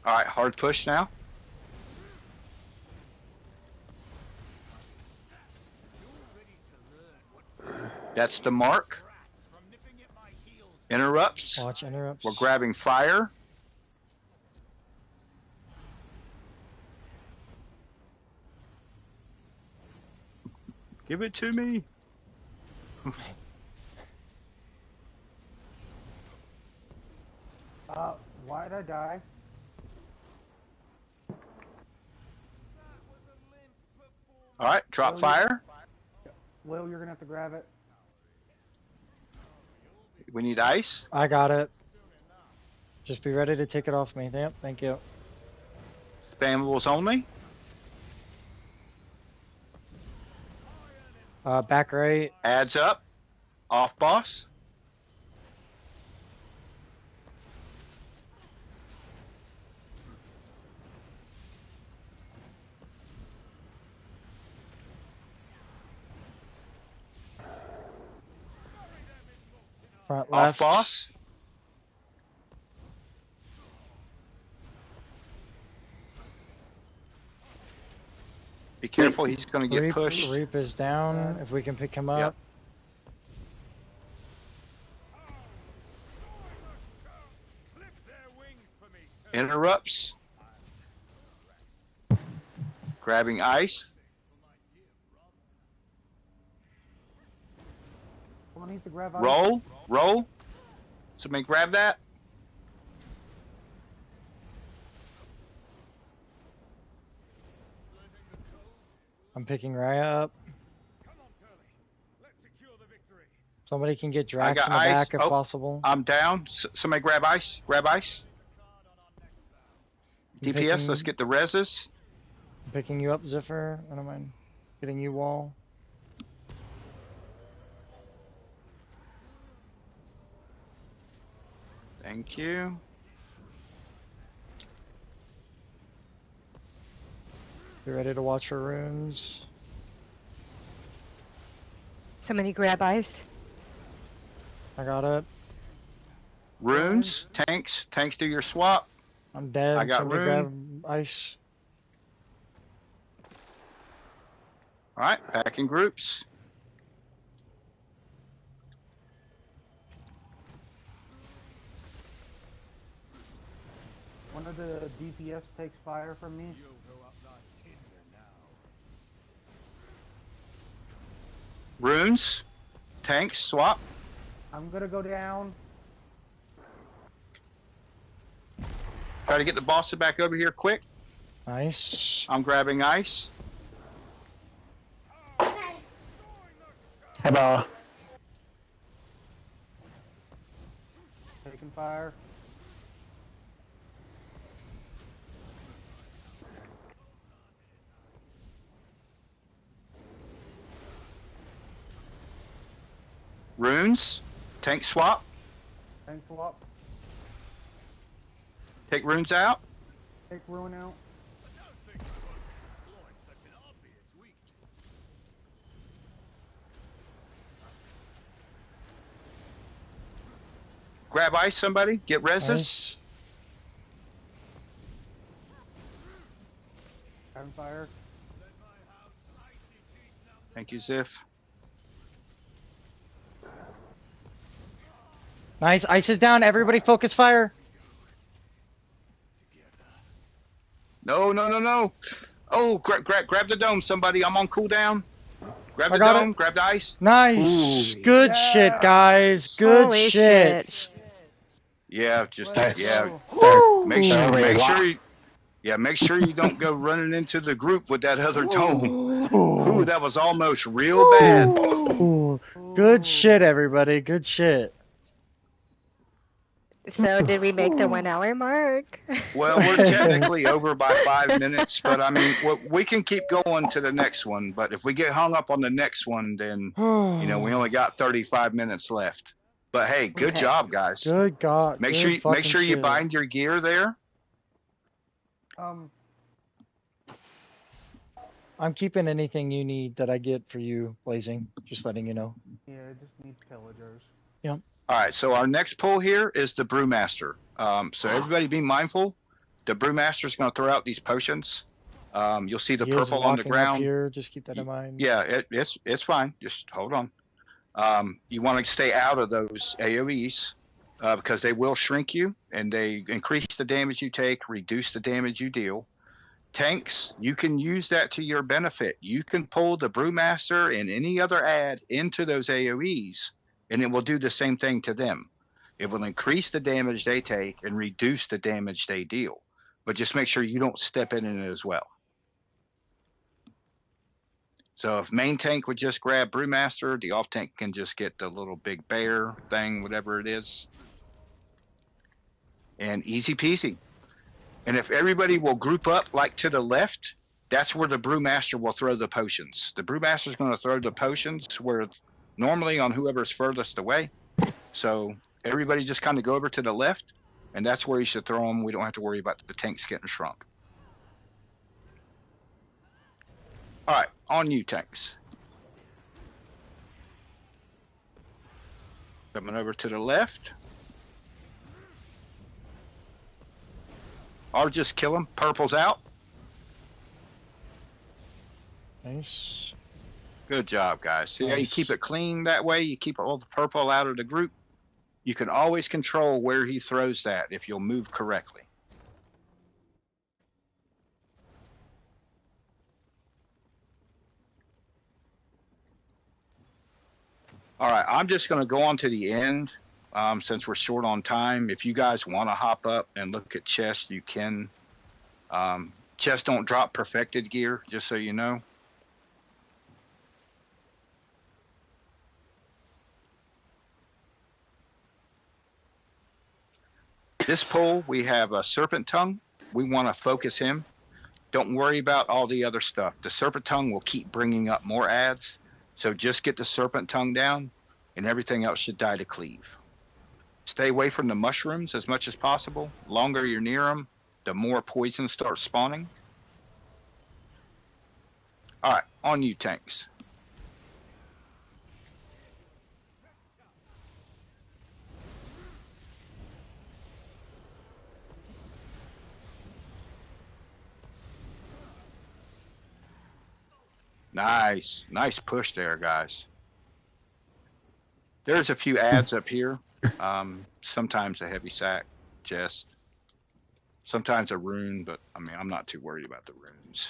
[SPEAKER 2] All right, hard push now. That's the mark. Interrupts.
[SPEAKER 1] Watch interrupts.
[SPEAKER 2] We're grabbing fire. Give it to me.
[SPEAKER 8] Why'd I die?
[SPEAKER 2] All right, drop fire.
[SPEAKER 8] Will, you're gonna have to grab it.
[SPEAKER 2] We need ice.
[SPEAKER 1] I got it. Just be ready to take it off me. Yep, thank you.
[SPEAKER 2] Spammables only.
[SPEAKER 1] Back right.
[SPEAKER 2] Adds up. Off boss.
[SPEAKER 1] Front left.
[SPEAKER 2] Off boss. Be careful, he's going to get pushed.
[SPEAKER 1] Reap is down, if we can pick him up.
[SPEAKER 2] Yep. Interrupts. Grabbing ice.
[SPEAKER 8] Someone needs to grab ice.
[SPEAKER 2] Roll. Roll. Somebody grab that.
[SPEAKER 1] I'm picking Raya up. Somebody can get Drax in the
[SPEAKER 2] ice.
[SPEAKER 1] back if possible.
[SPEAKER 2] I'm down. Somebody grab ice. Grab ice. DPS, let's get the reses.
[SPEAKER 1] I'm picking you up, Ziffer. I don't mind getting you wall.
[SPEAKER 2] Thank you.
[SPEAKER 1] Be ready to watch for runes.
[SPEAKER 5] Somebody grab ice.
[SPEAKER 1] I got it.
[SPEAKER 2] Runes, tanks do your swap.
[SPEAKER 1] I'm dead.
[SPEAKER 2] I got
[SPEAKER 1] Somebody
[SPEAKER 2] rune.
[SPEAKER 1] grab ice.
[SPEAKER 2] All right, back in groups.
[SPEAKER 8] One of the DPS takes fire from me.
[SPEAKER 2] Runes, tanks, swap.
[SPEAKER 8] I'm gonna go down.
[SPEAKER 2] Try to get the boss back over here quick.
[SPEAKER 1] Nice.
[SPEAKER 2] I'm grabbing ice.
[SPEAKER 4] Hello.
[SPEAKER 8] Taking fire.
[SPEAKER 2] Runes, tank swap.
[SPEAKER 8] Tank swap.
[SPEAKER 2] Take runes out.
[SPEAKER 8] Take ruin out.
[SPEAKER 2] Grab ice, somebody. Get reses.
[SPEAKER 1] Nice.
[SPEAKER 8] Having fire.
[SPEAKER 2] Thank you, Ziff.
[SPEAKER 1] Nice. Ice is down. Everybody focus fire.
[SPEAKER 2] No, no, no, no. Oh, grab the dome, somebody. I'm on cooldown. Grab the
[SPEAKER 1] got
[SPEAKER 2] dome.
[SPEAKER 1] it.
[SPEAKER 2] Grab the ice.
[SPEAKER 1] Nice.
[SPEAKER 2] Ooh.
[SPEAKER 1] Good shit, guys. Good
[SPEAKER 5] Holy
[SPEAKER 1] shit.
[SPEAKER 2] Yeah, just
[SPEAKER 4] Nice.
[SPEAKER 2] yeah.
[SPEAKER 1] Woo.
[SPEAKER 2] Make sure you don't go running into the group with that other dome. Ooh, that was almost real bad.
[SPEAKER 1] Ooh. Good shit, everybody. Good shit.
[SPEAKER 5] So did we make the 1 hour mark?
[SPEAKER 2] Well, we're technically over by 5 minutes, but I mean, we can keep going to the next one. But if we get hung up on the next one, then we only got 35 minutes left. But hey, good
[SPEAKER 5] Okay.
[SPEAKER 2] job, guys.
[SPEAKER 1] Good God.
[SPEAKER 2] Make
[SPEAKER 1] good
[SPEAKER 2] sure you
[SPEAKER 1] shit.
[SPEAKER 2] bind your gear there.
[SPEAKER 1] I'm keeping anything you need that I get for you, Blazing. Just letting you know.
[SPEAKER 8] Yeah, I just need pillagers.
[SPEAKER 1] Yep.
[SPEAKER 2] All right, so our next pull here is the Brewmaster. So everybody be mindful. The Brewmaster is going to throw out these potions. You'll see the purple on the ground.
[SPEAKER 1] Up here. Just keep that in mind.
[SPEAKER 2] Yeah, it's fine. Just hold on. You want to stay out of those AoEs because they will shrink you and they increase the damage you take, reduce the damage you deal. Tanks, you can use that to your benefit. You can pull the Brewmaster and any other ad into those AoEs, and it will do the same thing to them. It will increase the damage they take and reduce the damage they deal. But just make sure you don't step in it as well. So if main tank would just grab Brewmaster, the off tank can just get the little big bear thing, whatever it is. And easy peasy. And if everybody will group up like to the left, that's where the Brewmaster will throw the potions. The Brewmaster is going to throw the potions where normally on whoever's furthest away. So everybody just kind of go over to the left, and that's where you should throw them. We don't have to worry about the tanks getting shrunk. All right, on you, tanks. Coming over to the left. Or just kill them. Purple's out.
[SPEAKER 1] Nice.
[SPEAKER 2] Good job, guys. See how you
[SPEAKER 1] Nice.
[SPEAKER 2] keep it clean that way? You keep all the purple out of the group. You can always control where he throws that if you'll move correctly. All right, I'm just going to go on to the end since we're short on time. If you guys want to hop up and look at chests, you can. Chests don't drop perfected gear, just so you know. This pull, we have a Serpent Tongue. We want to focus him. Don't worry about all the other stuff. The Serpent Tongue will keep bringing up more ads. So just get the Serpent Tongue down, and everything else should die to cleave. Stay away from the mushrooms as much as possible. The longer you're near them, the more poison starts spawning. All right, on you, tanks. Nice push there, guys. There's a few ads up here. Sometimes a heavy sack chest. Sometimes a rune, but I mean, I'm not too worried about the runes.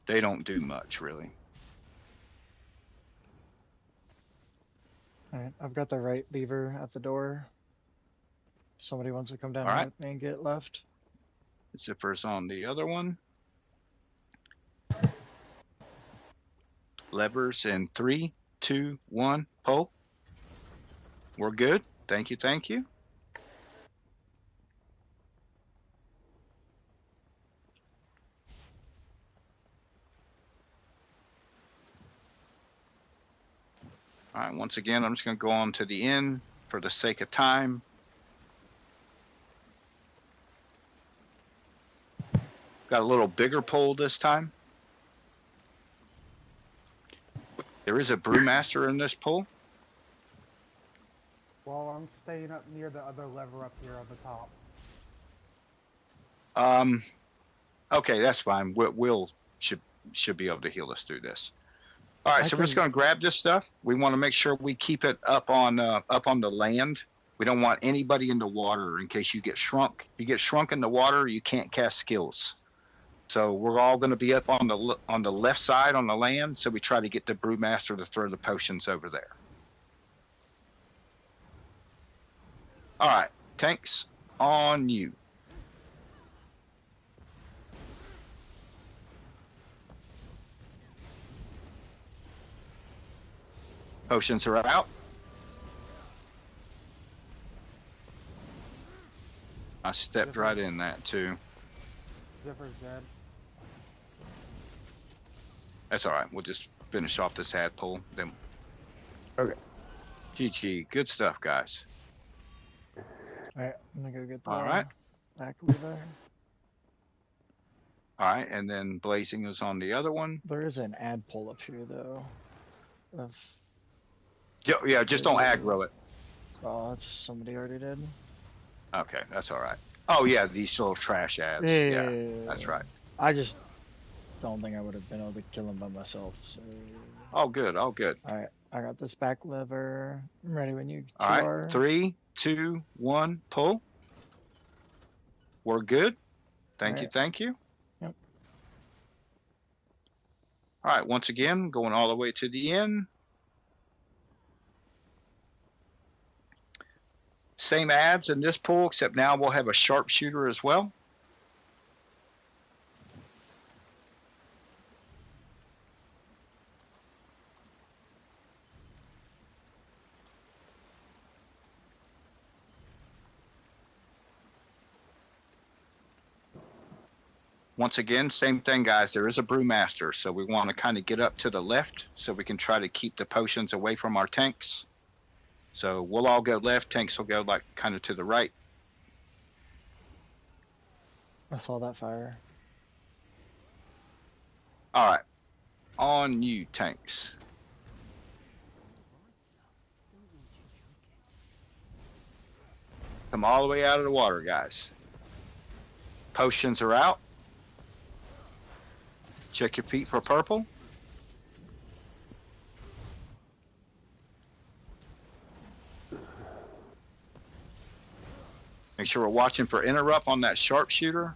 [SPEAKER 2] They don't do much, really.
[SPEAKER 1] All right, I've got the right lever at the door. Somebody wants to come down
[SPEAKER 2] All right.
[SPEAKER 1] with me and get left.
[SPEAKER 2] Zipper's on the other one. Levers in 3, 2, 1, pull. We're good. Thank you, thank you. All right, once again, I'm just going to go on to the end for the sake of time. Got a little bigger pole this time. There is a Brewmaster in this pole.
[SPEAKER 8] Well, I'm staying up near the other lever up here on the top.
[SPEAKER 2] Okay, that's fine. We'll should be able to heal us through this. All right, so we're just going to grab this stuff. We want to make sure we keep it up on the land. We don't want anybody in the water in case you get shrunk. If you get shrunk in the water, you can't cast skills. So we're all going to be up on the left side on the land. So we try to get the Brewmaster to throw the potions over there. All right, tanks, on you. Potions are out. I stepped right in that too.
[SPEAKER 8] Zipper's dead.
[SPEAKER 2] That's all right. We'll just finish off this ad pull. Then.
[SPEAKER 9] Okay.
[SPEAKER 2] GG. Good stuff, guys.
[SPEAKER 1] All right, I'm gonna go get the
[SPEAKER 2] All right.
[SPEAKER 1] back lever.
[SPEAKER 2] All right, and then Blazing is on the other one.
[SPEAKER 1] There is an ad pull up here though. Of
[SPEAKER 2] Yeah, just don't aggro it.
[SPEAKER 1] oh, that's somebody already did.
[SPEAKER 2] Okay, that's all right. Oh yeah, these little trash ads. Yeah, that's right.
[SPEAKER 1] I just don't think I would have been able to kill him by myself. So.
[SPEAKER 2] All good, all good.
[SPEAKER 1] All right, I got this back lever. I'm ready when you
[SPEAKER 2] all
[SPEAKER 1] are.
[SPEAKER 2] Right, 3, 2, 1, pull. We're good. Thank you, thank you.
[SPEAKER 1] Yep.
[SPEAKER 2] All right, once again, going all the way to the end. Same ads in this pull, except now we'll have a sharpshooter as well. Once again, same thing, guys. There is a brewmaster, so we want to kind of get up to the left so we can try to keep the potions away from our tanks. So we'll all go left, tanks will go like kind of to the right.
[SPEAKER 1] I saw that fire.
[SPEAKER 2] All right, on you, tanks. Come all the way out of the water, guys. Potions are out. Check your feet for purple. Make sure we're watching for interrupt on that sharpshooter.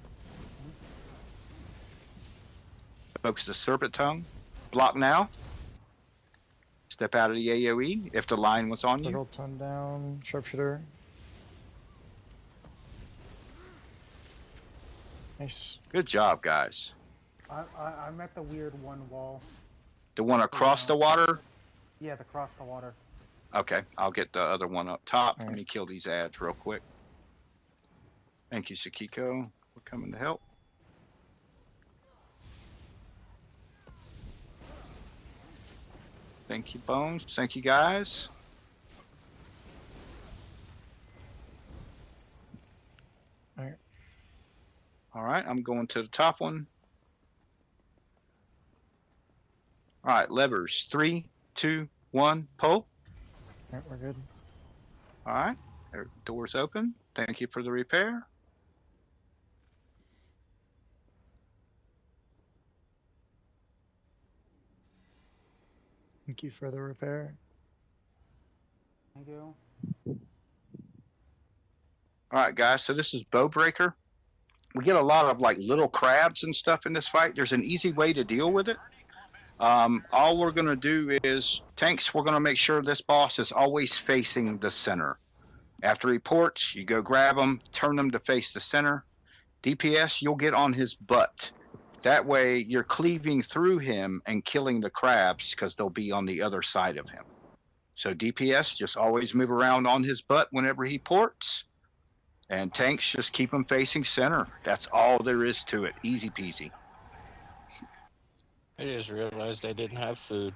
[SPEAKER 2] Focus the serpent tongue. Block now. Step out of the AoE if the line was on you.
[SPEAKER 1] Turtle tongue down, sharpshooter. Nice.
[SPEAKER 2] Good job, guys.
[SPEAKER 8] I'm at the weird one wall.
[SPEAKER 2] The one across the water?
[SPEAKER 8] Yeah, across the water.
[SPEAKER 2] Okay, I'll get the other one up top.
[SPEAKER 1] All
[SPEAKER 2] Let me kill these ads real quick. Thank you, Sakiko. We're coming to help. Thank you, Bones. Thank you, guys.
[SPEAKER 1] All right.
[SPEAKER 2] All right, I'm going to the top one. All right, levers. 3, 2, 1, pull.
[SPEAKER 1] All right, we're good.
[SPEAKER 2] All right, doors open. Thank you for the repair.
[SPEAKER 1] Thank you for the repair.
[SPEAKER 8] Thank you.
[SPEAKER 2] All right, guys, so this is Bowbreaker. We get a lot of like little crabs and stuff in this fight. There's an easy way to deal with it. All we're going to do is, tanks, we're going to make sure this boss is always facing the center. After he ports, you go grab him, turn him to face the center. DPS, you'll get on his butt. That way, you're cleaving through him and killing the crabs because they'll be on the other side of him. So DPS, just always move around on his butt whenever he ports. And tanks, just keep him facing center. That's all there is to it. Easy peasy.
[SPEAKER 3] I just realized I didn't have food.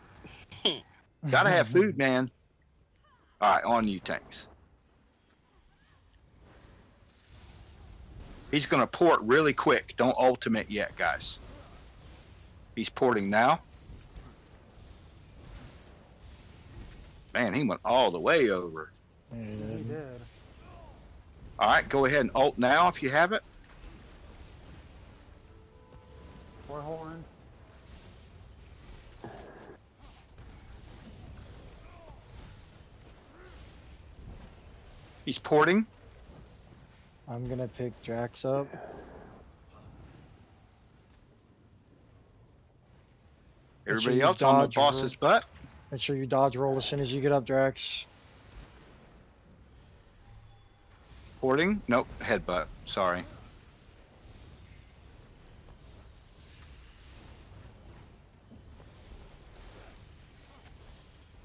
[SPEAKER 2] Gotta have food, man. All right, on you, tanks. He's going to port really quick. Don't ultimate yet, guys. He's porting now. Man, he went all the way over.
[SPEAKER 8] He did.
[SPEAKER 2] All right, go ahead and ult now if you have it.
[SPEAKER 8] Warhorn.
[SPEAKER 2] He's porting.
[SPEAKER 1] I'm gonna pick Drax up.
[SPEAKER 2] Everybody else on the
[SPEAKER 1] dodge
[SPEAKER 2] boss's butt.
[SPEAKER 1] Make sure you dodge roll as soon as you get up, Drax.
[SPEAKER 2] Porting. Nope, headbutt. Sorry.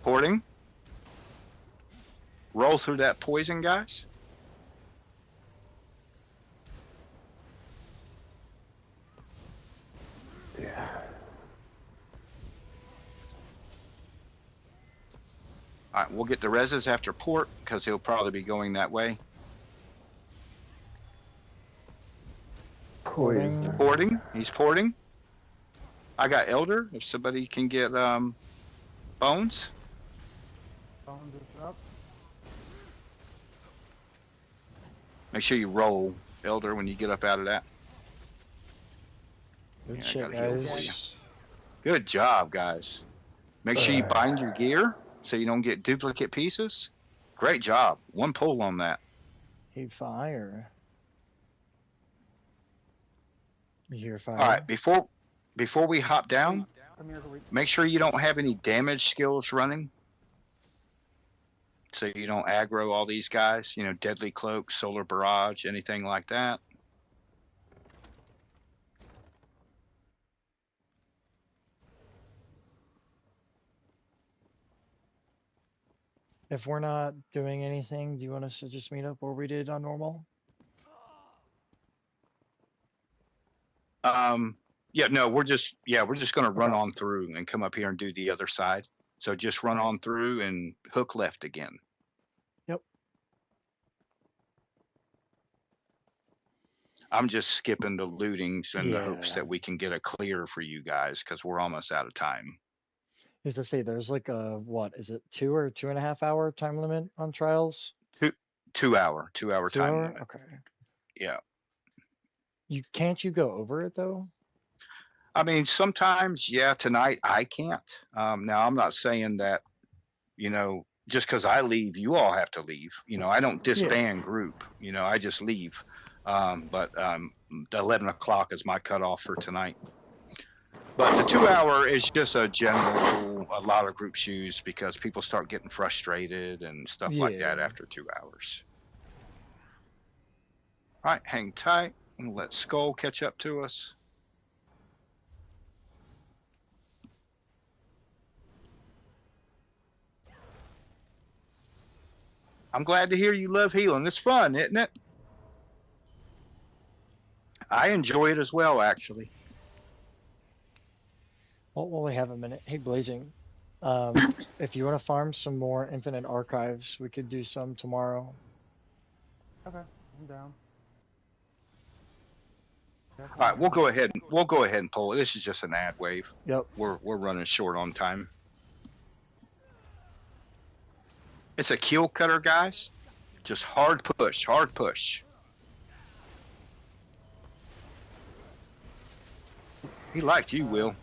[SPEAKER 2] Porting. Roll through that poison, guys. All right, we'll get the reses after port because he'll probably be going that way.
[SPEAKER 1] Porting.
[SPEAKER 2] Porting. He's porting. I got Elder. If somebody can get Bones.
[SPEAKER 8] Bones is up.
[SPEAKER 2] Make sure you roll Elder when you get up out of that.
[SPEAKER 1] Good
[SPEAKER 2] Yeah, I
[SPEAKER 1] shit,
[SPEAKER 2] gotta heal for you.
[SPEAKER 1] guys.
[SPEAKER 2] Good job, guys. Make sure you bind your gear so you don't get duplicate pieces. Great job. One pull on that.
[SPEAKER 1] He fire. You hear fire?
[SPEAKER 2] All right, before we hop down,
[SPEAKER 8] Come here, Reed.
[SPEAKER 2] make sure you don't have any damage skills running. So you don't aggro all these guys, you know, Deadly Cloak, Solar Barrage, anything like that.
[SPEAKER 1] If we're not doing anything, do you want us to just meet up where we did on normal?
[SPEAKER 2] Yeah, no, we're just gonna run
[SPEAKER 1] Okay.
[SPEAKER 2] on through and come up here and do the other side. So just run on through and hook left again.
[SPEAKER 1] Yep.
[SPEAKER 2] I'm just skipping the lootings in the hopes
[SPEAKER 1] Yeah.
[SPEAKER 2] that we can get a clear for you guys because we're almost out of time.
[SPEAKER 1] Is to say there's like a what is it 2 or 2.5 hour time limit on trials?
[SPEAKER 2] 2 hour
[SPEAKER 1] 2
[SPEAKER 2] time
[SPEAKER 1] hour?
[SPEAKER 2] limit.
[SPEAKER 1] Okay.
[SPEAKER 2] Yeah.
[SPEAKER 1] Can't you go over it though?
[SPEAKER 2] I mean, sometimes, yeah, tonight I can't. Now, I'm not saying that, you know, just because I leave, you all have to leave. You know, I don't disband group. You know, I just leave. But 11 o'clock is my cutoff for tonight. But the 2 hour is just a general, a lot of groups use because people start getting frustrated and stuff like that after 2 hours. All right, hang tight and let Skull catch up to us. I'm glad to hear you love healing. It's fun, isn't it? I enjoy it as well, actually.
[SPEAKER 1] Well, while we have a minute, hey Blazing, if you want to farm some more Infinite Archives, we could do some tomorrow.
[SPEAKER 8] Okay, I'm down.
[SPEAKER 2] All right, we'll go ahead and pull it. This is just an ad wave.
[SPEAKER 1] Yep.
[SPEAKER 2] We're running short on time. It's a kill cutter, guys. Just hard push, hard push. He liked you, Will.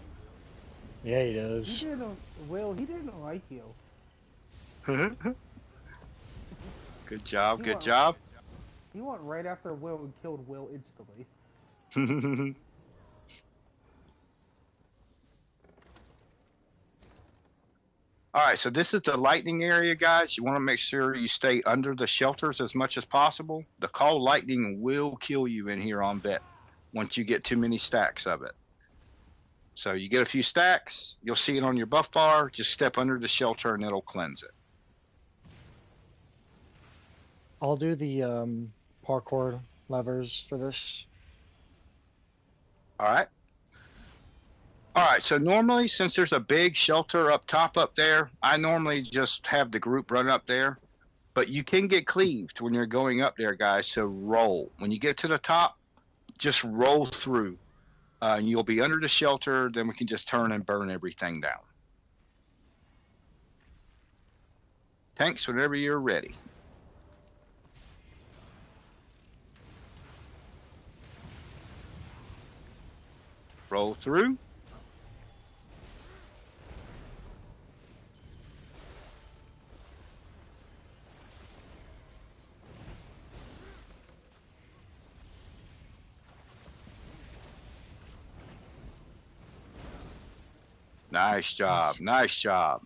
[SPEAKER 1] Yeah, he does.
[SPEAKER 8] He didn't like you.
[SPEAKER 2] Good job, good job.
[SPEAKER 8] He went right after Will and killed Will instantly.
[SPEAKER 2] All right, so this is the lightning area, guys. You want to make sure you stay under the shelters as much as possible. The call lightning will kill you in here on vet once you get too many stacks of it. So you get a few stacks, you'll see it on your buff bar. Just step under the shelter and it'll cleanse it.
[SPEAKER 1] I'll do the parkour levers for this.
[SPEAKER 2] All right. All right, so normally, since there's a big shelter up top up there, I normally just have the group run up there. But you can get cleaved when you're going up there, guys, so roll. When you get to the top, just roll through. And you'll be under the shelter, then we can just turn and burn everything down. Tanks, whenever you're ready. Roll through. Nice job. Nice job.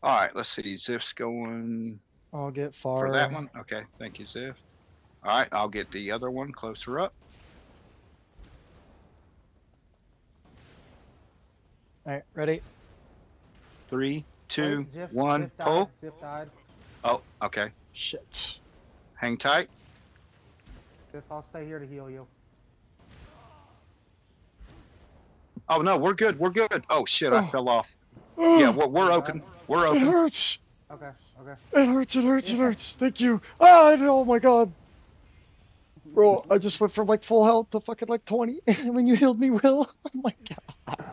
[SPEAKER 2] All right, let's see. Ziff's going.
[SPEAKER 1] I'll get far.
[SPEAKER 2] For that one? Okay, thank you, Ziff. All right, I'll get the other one closer up.
[SPEAKER 1] All right, ready?
[SPEAKER 2] 3, 2,
[SPEAKER 8] Wait, Ziff,
[SPEAKER 2] 1,
[SPEAKER 8] Ziff
[SPEAKER 2] pull.
[SPEAKER 8] died, Ziff died.
[SPEAKER 2] Oh, okay.
[SPEAKER 1] Shit.
[SPEAKER 2] Hang tight.
[SPEAKER 8] Ziff, I'll stay here to heal you.
[SPEAKER 2] Oh, no, we're good. We're good. Oh, shit, I fell off. Yeah, we're open. We're
[SPEAKER 1] It
[SPEAKER 2] open.
[SPEAKER 1] hurts.
[SPEAKER 8] Okay.
[SPEAKER 1] It hurts. It hurts. It hurts. Thank you. Oh my god. Bro, I just went from like full health to fucking like 20 when you healed me, Will. Oh my god.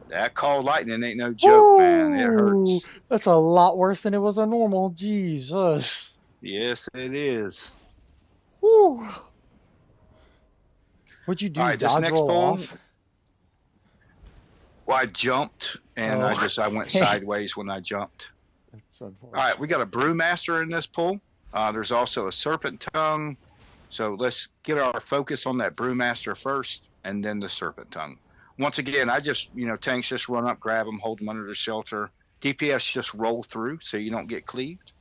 [SPEAKER 2] That call lightning ain't no joke, man. It hurts.
[SPEAKER 1] That's a lot worse than it was on normal. Jesus.
[SPEAKER 2] Yes, it is.
[SPEAKER 1] Woo. What'd you do?
[SPEAKER 2] All right, this
[SPEAKER 1] Dodge
[SPEAKER 2] next
[SPEAKER 1] roll
[SPEAKER 2] pull.
[SPEAKER 1] off?
[SPEAKER 2] Well, I jumped, and I went sideways when I jumped.
[SPEAKER 1] That's unfortunate.
[SPEAKER 2] All right, we got a Brewmaster in this pull. There's also a Serpent Tongue. So let's get our focus on that Brewmaster first, and then the Serpent Tongue. Once again, I just, tanks just run up, grab them, hold them under the shelter. DPS just roll through so you don't get cleaved.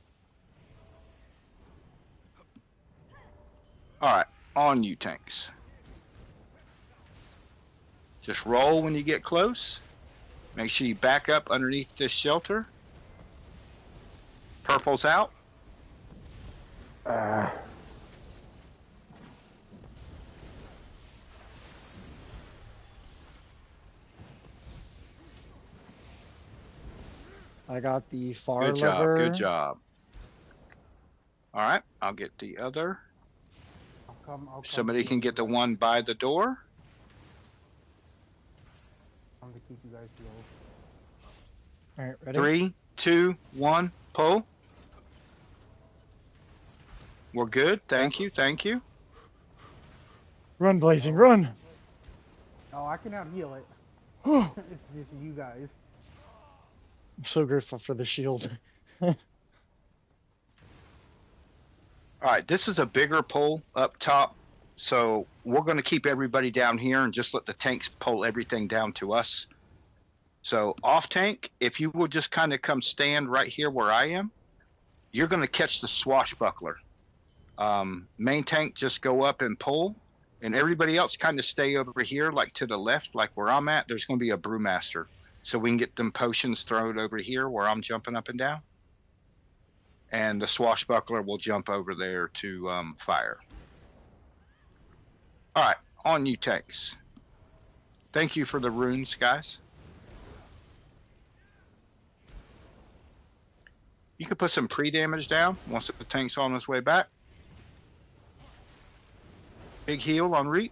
[SPEAKER 2] All right, on you, tanks. Just roll when you get close. Make sure you back up underneath this shelter. Purple's out.
[SPEAKER 1] I got the far
[SPEAKER 2] Good
[SPEAKER 1] lever.
[SPEAKER 2] job, good job. All right, I'll get the other.
[SPEAKER 8] I'll come
[SPEAKER 2] Somebody can get the one by the door.
[SPEAKER 8] I'm to keep you guys healed.
[SPEAKER 1] All right, ready?
[SPEAKER 2] 3, 2, 1, pull. We're good. Thank you. Thank you.
[SPEAKER 1] Run, Blazing, run!
[SPEAKER 8] Oh, I can out heal it. It's just you guys.
[SPEAKER 1] I'm so grateful for the shield.
[SPEAKER 2] All right, this is a bigger pull up top, so we're going to keep everybody down here and just let the tanks pull everything down to us. So off tank, if you will just kind of come stand right here where I am, you're going to catch the swashbuckler. Main tank, just go up and pull, and everybody else kind of stay over here, like to the left, like where I'm at. There's going to be a Brewmaster, so we can get them potions thrown over here where I'm jumping up and down. And the swashbuckler will jump over there to fire. All right, on you tanks. Thank you for the runes, guys. You can put some pre-damage down once the tank's on its way back. Big heal on Reap.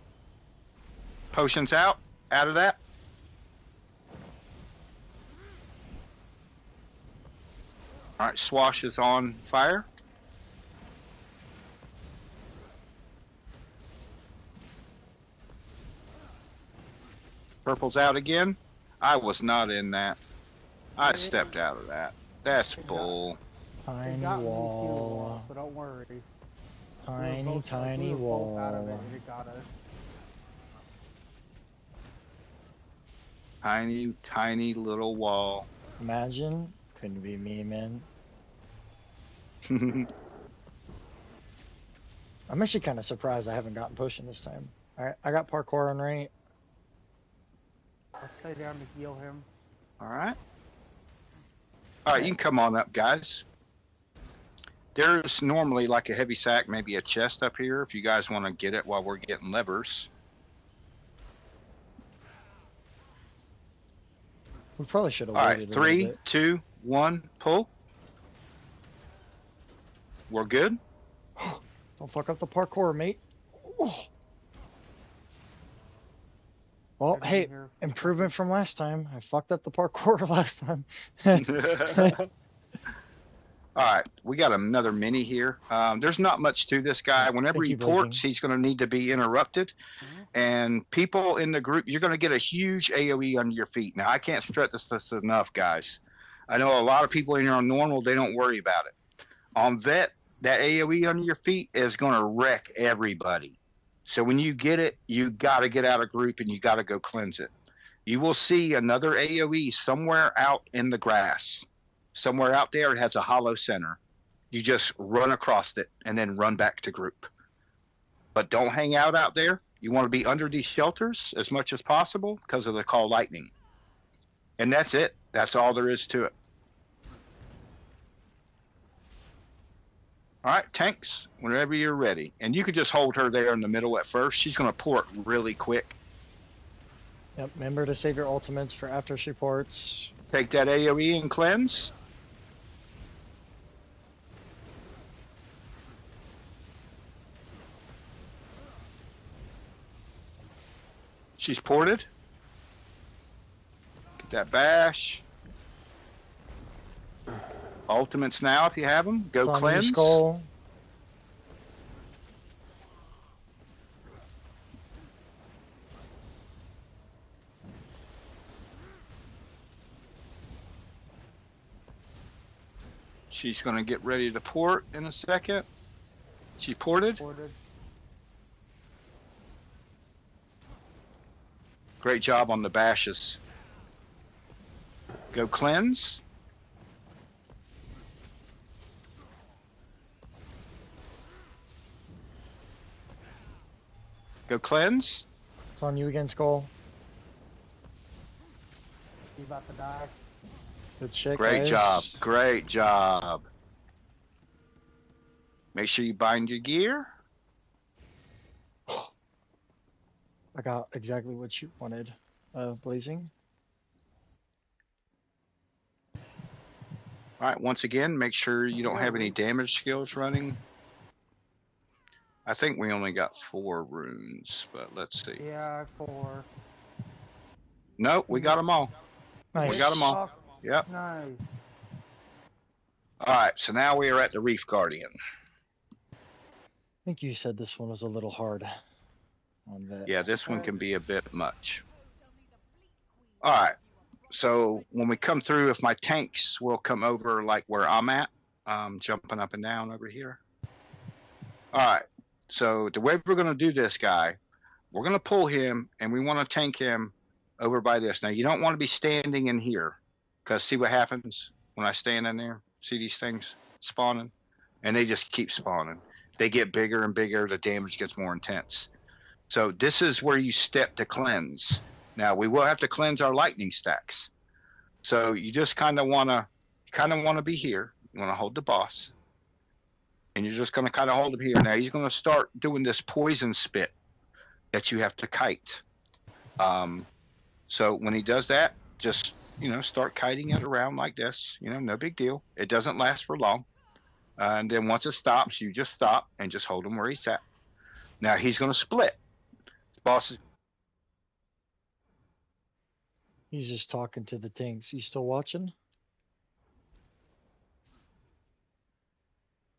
[SPEAKER 2] Potions out of that. All right, Swash is on fire. Purple's out again. I was not in that. I stepped out of that. That's bull.
[SPEAKER 1] Tiny
[SPEAKER 8] got me
[SPEAKER 1] wall.
[SPEAKER 8] healed, so don't worry.
[SPEAKER 1] Tiny
[SPEAKER 8] we were both out of it,
[SPEAKER 1] wall.
[SPEAKER 8] and it got us.
[SPEAKER 2] Tiny, tiny little wall.
[SPEAKER 1] Imagine. Couldn't be me, man. I'm actually kind of surprised I haven't gotten potion this time. Alright, I got parkour on right.
[SPEAKER 8] I'll stay down to heal him.
[SPEAKER 2] All right. All right, you can come on up, guys. There's normally like a heavy sack, maybe a chest up here if you guys want to get it while we're getting levers.
[SPEAKER 1] We probably should have
[SPEAKER 2] All
[SPEAKER 1] waited
[SPEAKER 2] right,
[SPEAKER 1] a little
[SPEAKER 2] 3,
[SPEAKER 1] bit.
[SPEAKER 2] 2, 1, pull. We're good.
[SPEAKER 1] Don't fuck up the parkour, mate. Oh. Well, hey, improvement from last time. I fucked up the parkour last time.
[SPEAKER 2] All right, we got another mini here. There's not much to this guy. Whenever he ports, he's going to need to be interrupted. And people in the group, you're going to get a huge AoE under your feet. Now, I can't stress this enough, guys. I know a lot of people in here on normal, they don't worry about it. On vet, that AoE under your feet is going to wreck everybody. So when you get it, you got to get out of group and you got to go cleanse it. You will see another AoE somewhere out in the grass. Somewhere out there, it has a hollow center. You just run across it and then run back to group. But don't hang out there. You want to be under these shelters as much as possible because of the call lightning. And that's it. That's all there is to it. All right, tanks, whenever you're ready. And you can just hold her there in the middle at first. She's going to port really quick.
[SPEAKER 1] Yep, remember to save your ultimates for after she ports.
[SPEAKER 2] Take that AoE and cleanse. She's ported. Get that bash. Ultimates now if you have them. Go
[SPEAKER 1] It's on
[SPEAKER 2] cleanse.
[SPEAKER 1] you, Skull.
[SPEAKER 2] She's going to get ready to port in a second. She ported. Great job on the bashes. Go cleanse. Go cleanse.
[SPEAKER 1] It's on you again, Skull.
[SPEAKER 8] He's about to die.
[SPEAKER 1] Good shit,
[SPEAKER 2] Great
[SPEAKER 1] guys.
[SPEAKER 2] job. Great job. Make sure you bind your gear.
[SPEAKER 1] I got exactly what you wanted, Blazing.
[SPEAKER 2] All right, once again, make sure you don't have any damage skills running. I think we only got 4 runes, but let's see.
[SPEAKER 8] Yeah, 4.
[SPEAKER 2] Nope, we got them all.
[SPEAKER 1] Nice.
[SPEAKER 2] We got them all. Yep.
[SPEAKER 8] Nice.
[SPEAKER 2] All right, so now we are at the Reef Guardian.
[SPEAKER 1] I think you said this one was a little hard on that.
[SPEAKER 2] Yeah, this one can be a bit much. All right, so when we come through, if my tanks will come over like where I'm at, jumping up and down over here. All right, so the way we're going to do this guy, we're going to pull him and we want to tank him over by this. Now, you don't want to be standing in here because see what happens when I stand in there? See these things spawning? And they just keep spawning. They get bigger and bigger. The damage gets more intense. So this is where you step to cleanse. Now, we will have to cleanse our lightning stacks. So you just kind of want to be here. You want to hold the boss. And you're just going to kind of hold him here. Now, he's going to start doing this poison spit that you have to kite. So when he does that, just, start kiting it around like this. No big deal. It doesn't last for long. And then once it stops, you just stop and just hold him where he's at. Now, he's going to split. Boss is...
[SPEAKER 1] He's just talking to the tanks. You still watching?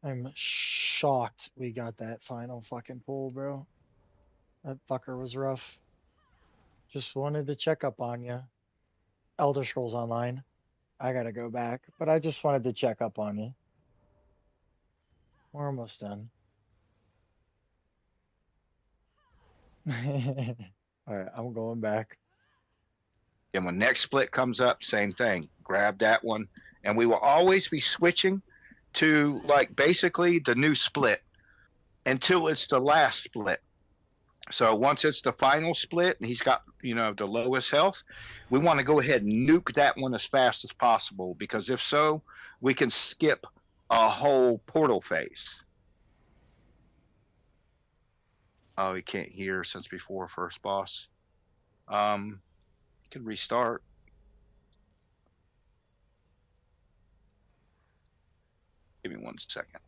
[SPEAKER 1] I'm shocked we got that final fucking pull, bro. That fucker was rough. Just wanted to check up on you. Elder Scrolls Online. I gotta go back, but I just wanted to check up on you. We're almost done. Alright, I'm going back.
[SPEAKER 2] And when next split comes up, same thing. Grab that one. And we will always be switching to, like, basically the new split until it's the last split. So once it's the final split and he's got, the lowest health, we want to go ahead and nuke that one as fast as possible, because if so, we can skip a whole portal phase. Oh, he can't hear since before first boss. You can restart. Give me 1 second.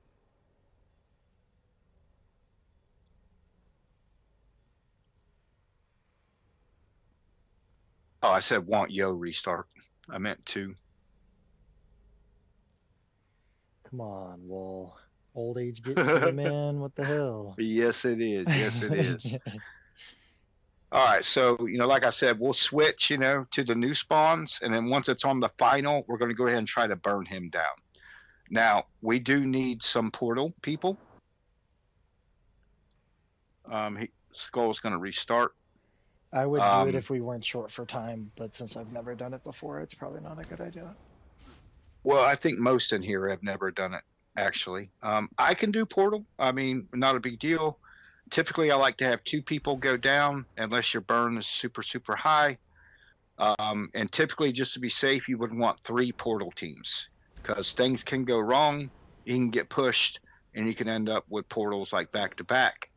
[SPEAKER 2] Oh, I said want yo restart. I meant to.
[SPEAKER 1] Come on, Wall. Old age getting to the man. What the hell?
[SPEAKER 2] Yes, it is. Yes, it is. All right, so, like I said, we'll switch, to the new spawns, and then once it's on the final, we're going to go ahead and try to burn him down. Now, we do need some portal people. Skull's going to restart.
[SPEAKER 1] I would do it if we weren't short for time, but since I've never done it before, it's probably not a good idea.
[SPEAKER 2] Well, I think most in here have never done it, actually. I can do portal. I mean, not a big deal. Typically, I like to have 2 people go down unless your burn is super, super high. And typically, just to be safe, you would want 3 portal teams, because things can go wrong. You can get pushed, and you can end up with portals like back to back.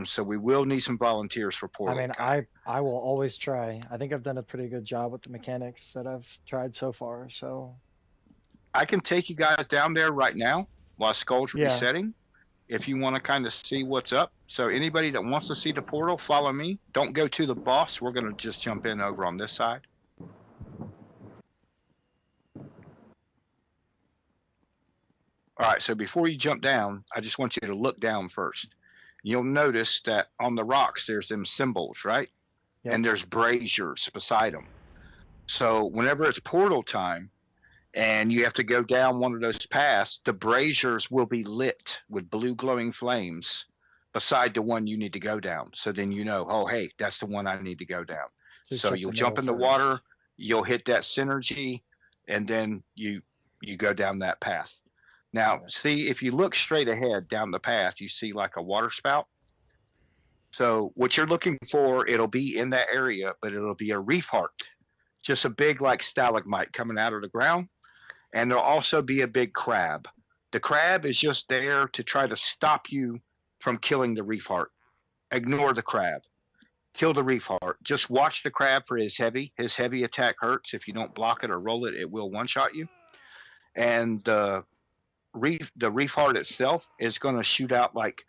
[SPEAKER 2] So we will need some volunteers for portal.
[SPEAKER 1] I mean, I will always try. I think I've done a pretty good job with the mechanics that I've tried so far. So
[SPEAKER 2] I can take you guys down there right now while Skull's
[SPEAKER 1] Yeah.
[SPEAKER 2] resetting. If you want to kind of see what's up. So anybody that wants to see the portal, follow me. Don't go to the boss. We're going to just jump in over on this side. All right, so before you jump down, I just want you to look down first. You'll notice that on the rocks, there's them symbols, right?
[SPEAKER 1] Yep.
[SPEAKER 2] And there's braziers beside them. So whenever it's portal time and you have to go down one of those paths, the braziers will be lit with blue glowing flames beside the one you need to go down. So then you know, oh, hey, that's the one I need to go down.
[SPEAKER 1] Just
[SPEAKER 2] So
[SPEAKER 1] check
[SPEAKER 2] you'll
[SPEAKER 1] the
[SPEAKER 2] jump in the
[SPEAKER 1] middle first.
[SPEAKER 2] water, you'll hit that synergy, and then you go down that path. Now, see, if you look straight ahead down the path, you see like a water spout. So what you're looking for, it'll be in that area, but it'll be a reef heart, just a big like stalagmite coming out of the ground. And there'll also be a big crab. The crab is just there to try to stop you from killing the reef heart. Ignore the crab. Kill the reef heart. Just watch the crab for his heavy. His heavy attack hurts. If you don't block it or roll it, it will one-shot you. And the reef heart itself is going to shoot out like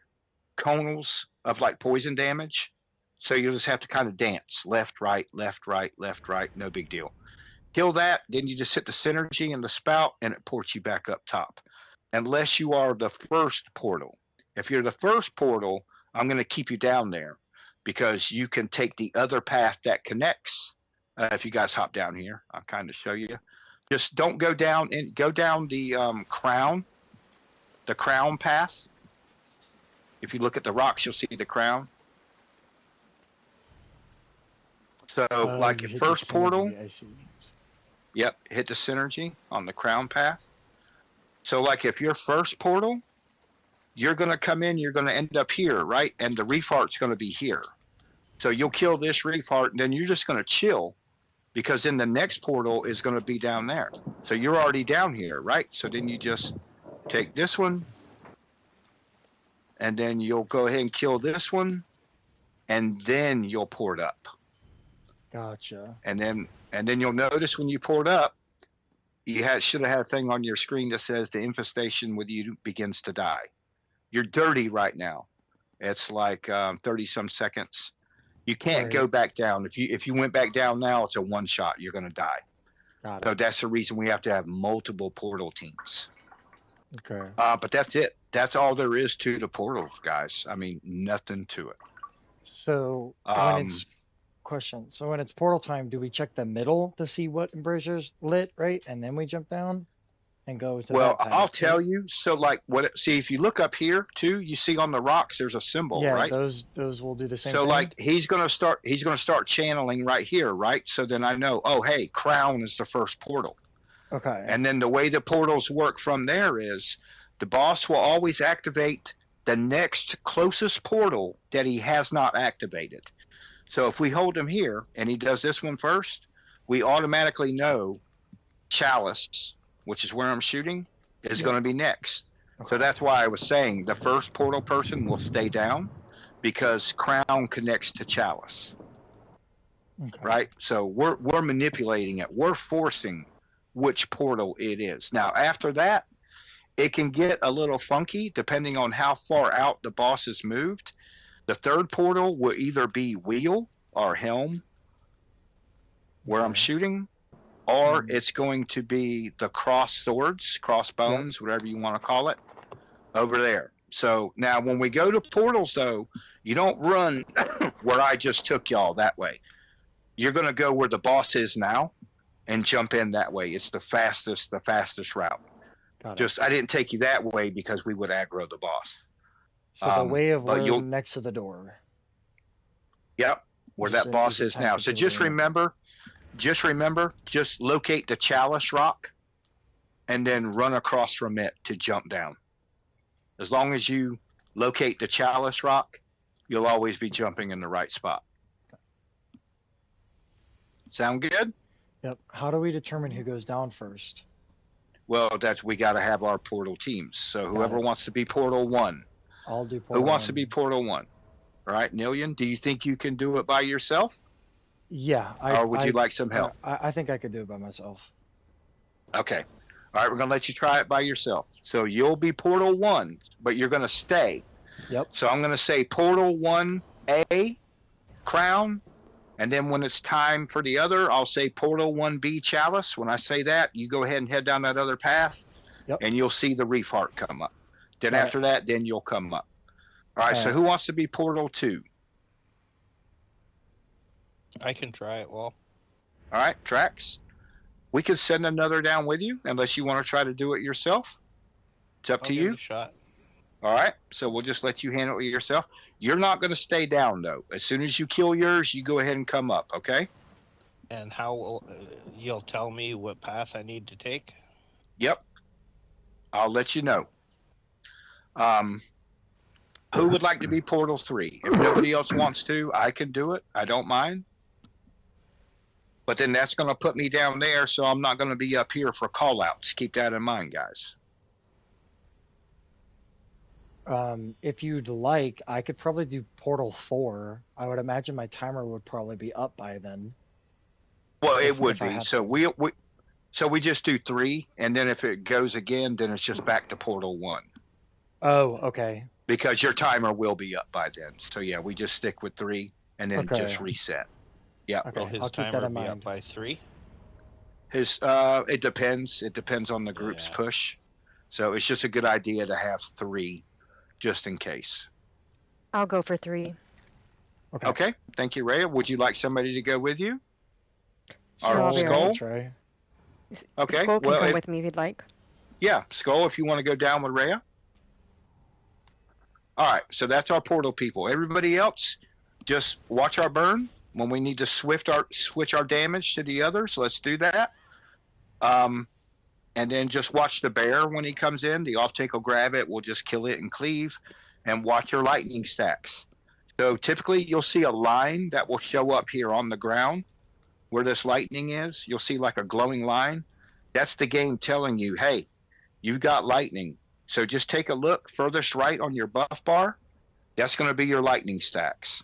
[SPEAKER 2] conals of like poison damage. So you'll just have to kind of dance left, right, left, right, left, right. No big deal. Kill that, then you just hit the synergy and the spout, and it ports you back up top. Unless you are the first portal. If you're the first portal, I'm going to keep you down there because you can take the other path that connects. If you guys hop down here, I'll kind of show you. Just don't go down and go down the crown path. If you look at the rocks, you'll see the crown. So, like
[SPEAKER 1] you
[SPEAKER 2] your
[SPEAKER 1] hit the
[SPEAKER 2] first portal,
[SPEAKER 1] synergy, I see.
[SPEAKER 2] yep, hit the synergy on the crown path. So, like if your first portal, you're going to come in, you're going to end up here, right? And the reef heart's going to be here. So you'll kill this reef heart, and then you're just going to chill because then the next portal is going to be down there. So you're already down here, right? So then you just take this one, and then you'll go ahead and kill this one, and then you'll port up.
[SPEAKER 1] Gotcha.
[SPEAKER 2] And then you'll notice when you port up, you should have had a thing on your screen that says the infestation with you begins to die. You're dirty right now. It's like 30 some seconds. You can't go back down. If you went back down now, it's a one shot. You're going to die.
[SPEAKER 1] Got
[SPEAKER 2] So
[SPEAKER 1] it.
[SPEAKER 2] that's the reason we have to have multiple portal teams.
[SPEAKER 1] Okay.
[SPEAKER 2] But that's it. That's all there is to the portals, guys. I mean, nothing to it.
[SPEAKER 1] So when it's So when it's portal time, do we check the middle to see what embracer's lit, right? And then we jump down and go to
[SPEAKER 2] Well,
[SPEAKER 1] that path,
[SPEAKER 2] I'll tell
[SPEAKER 1] right?
[SPEAKER 2] you. So, like, see, if you look up here too, you see on the rocks there's a symbol,
[SPEAKER 1] Yeah,
[SPEAKER 2] right?
[SPEAKER 1] those will do the same
[SPEAKER 2] So,
[SPEAKER 1] thing.
[SPEAKER 2] like, he's gonna start channeling right here, right? So then I know, oh, hey, crown is the first portal.
[SPEAKER 1] Okay.
[SPEAKER 2] And then the way the portals work from there is the boss will always activate the next closest portal that he has not activated. So if we hold him here and he does this one first, we automatically know Chalice, which is where I'm shooting, is going to be next.
[SPEAKER 1] Okay.
[SPEAKER 2] So that's why I was saying the first portal person will stay down because Crown connects to Chalice.
[SPEAKER 1] Okay.
[SPEAKER 2] Right? So we're manipulating it. We're forcing which portal it is. Now, after that, it can get a little funky depending on how far out the boss has moved. The third portal will either be wheel or helm, where I'm shooting, or it's going to be the crossbones, whatever you want to call it, over there. So now when we go to portals, though, you don't run where I just took y'all that way. You're going to go where the boss is now and jump in that way. It's the fastest route.
[SPEAKER 1] Got it.
[SPEAKER 2] I didn't take you that way because we would aggro the boss.
[SPEAKER 1] So the way of
[SPEAKER 2] but
[SPEAKER 1] where next to the door.
[SPEAKER 2] Yep, where that boss is now. So just remember, just locate the Chalice rock and then run across from it to jump down. As long as you locate the Chalice rock, you'll always be jumping in the right spot. Sound good?
[SPEAKER 1] Yep. How do we determine who goes down first?
[SPEAKER 2] Well, we got to have our portal teams. So whoever wants to be portal 1.
[SPEAKER 1] I'll do portal
[SPEAKER 2] Who wants
[SPEAKER 1] 1.
[SPEAKER 2] to be portal 1? All right, Nillian, do you think you can do it by yourself?
[SPEAKER 1] Yeah.
[SPEAKER 2] Or would you like some help?
[SPEAKER 1] I think I could do it by myself.
[SPEAKER 2] Okay. All right, we're going to let you try it by yourself. So you'll be Portal 1, but you're going to stay.
[SPEAKER 1] Yep.
[SPEAKER 2] So I'm going to say Portal 1A, Crown, and then when it's time for the other, I'll say Portal 1B, Chalice. When I say that, you go ahead and head down that other path, and you'll see the Reef Heart come up. Then after that, then you'll come up. All right, so who wants to be Portal 2?
[SPEAKER 3] I can try it, Well.
[SPEAKER 2] All right, Trax. We could send another down with you, unless you want to try to do it yourself. It's up to you.
[SPEAKER 3] Give it a shot.
[SPEAKER 2] All right, so we'll just let you handle it yourself. You're not going to stay down, though. As soon as you kill yours, you go ahead and come up, okay?
[SPEAKER 3] And how will you'll tell me what path I need to take?
[SPEAKER 2] Yep. I'll let you know. Who would like to be Portal 3? If nobody else wants to, I can do it. I don't mind. But then that's going to put me down there, so I'm not going to be up here for call-outs. Keep that in mind, guys.
[SPEAKER 1] If you'd like, I could probably do Portal 4. I would imagine my timer would probably be up by then.
[SPEAKER 2] Well, it would be. So we just do 3, and then if it goes again, then it's just back to Portal 1.
[SPEAKER 1] Oh, okay.
[SPEAKER 2] Because your timer will be up by then. So yeah, we just stick with 3 and then just reset. Yeah.
[SPEAKER 1] Okay,
[SPEAKER 3] Will his
[SPEAKER 1] I'll keep
[SPEAKER 3] timer
[SPEAKER 1] that in
[SPEAKER 3] be
[SPEAKER 1] mind.
[SPEAKER 3] up by 3?
[SPEAKER 2] It depends. It depends on the group's push. So it's just a good idea to have 3 just in case.
[SPEAKER 5] I'll go for 3.
[SPEAKER 2] Okay. Thank you, Rhea. Would you like somebody to go with you? Or
[SPEAKER 5] Skull?
[SPEAKER 2] Skull? Okay.
[SPEAKER 5] Skull can
[SPEAKER 2] well,
[SPEAKER 5] come with me if you'd like.
[SPEAKER 2] Yeah, Skull, if you want to go down with Rhea. All right, so that's our portal people. Everybody else, just watch our burn. When we need to switch our damage to the others, let's do that. And then just watch the bear when he comes in. The off-take will grab it. We'll just kill it and cleave. And watch your lightning stacks. So typically you'll see a line that will show up here on the ground where this lightning is. You'll see like a glowing line. That's the game telling you, hey, you got lightning. So just take a look furthest right on your buff bar. That's going to be your lightning stacks.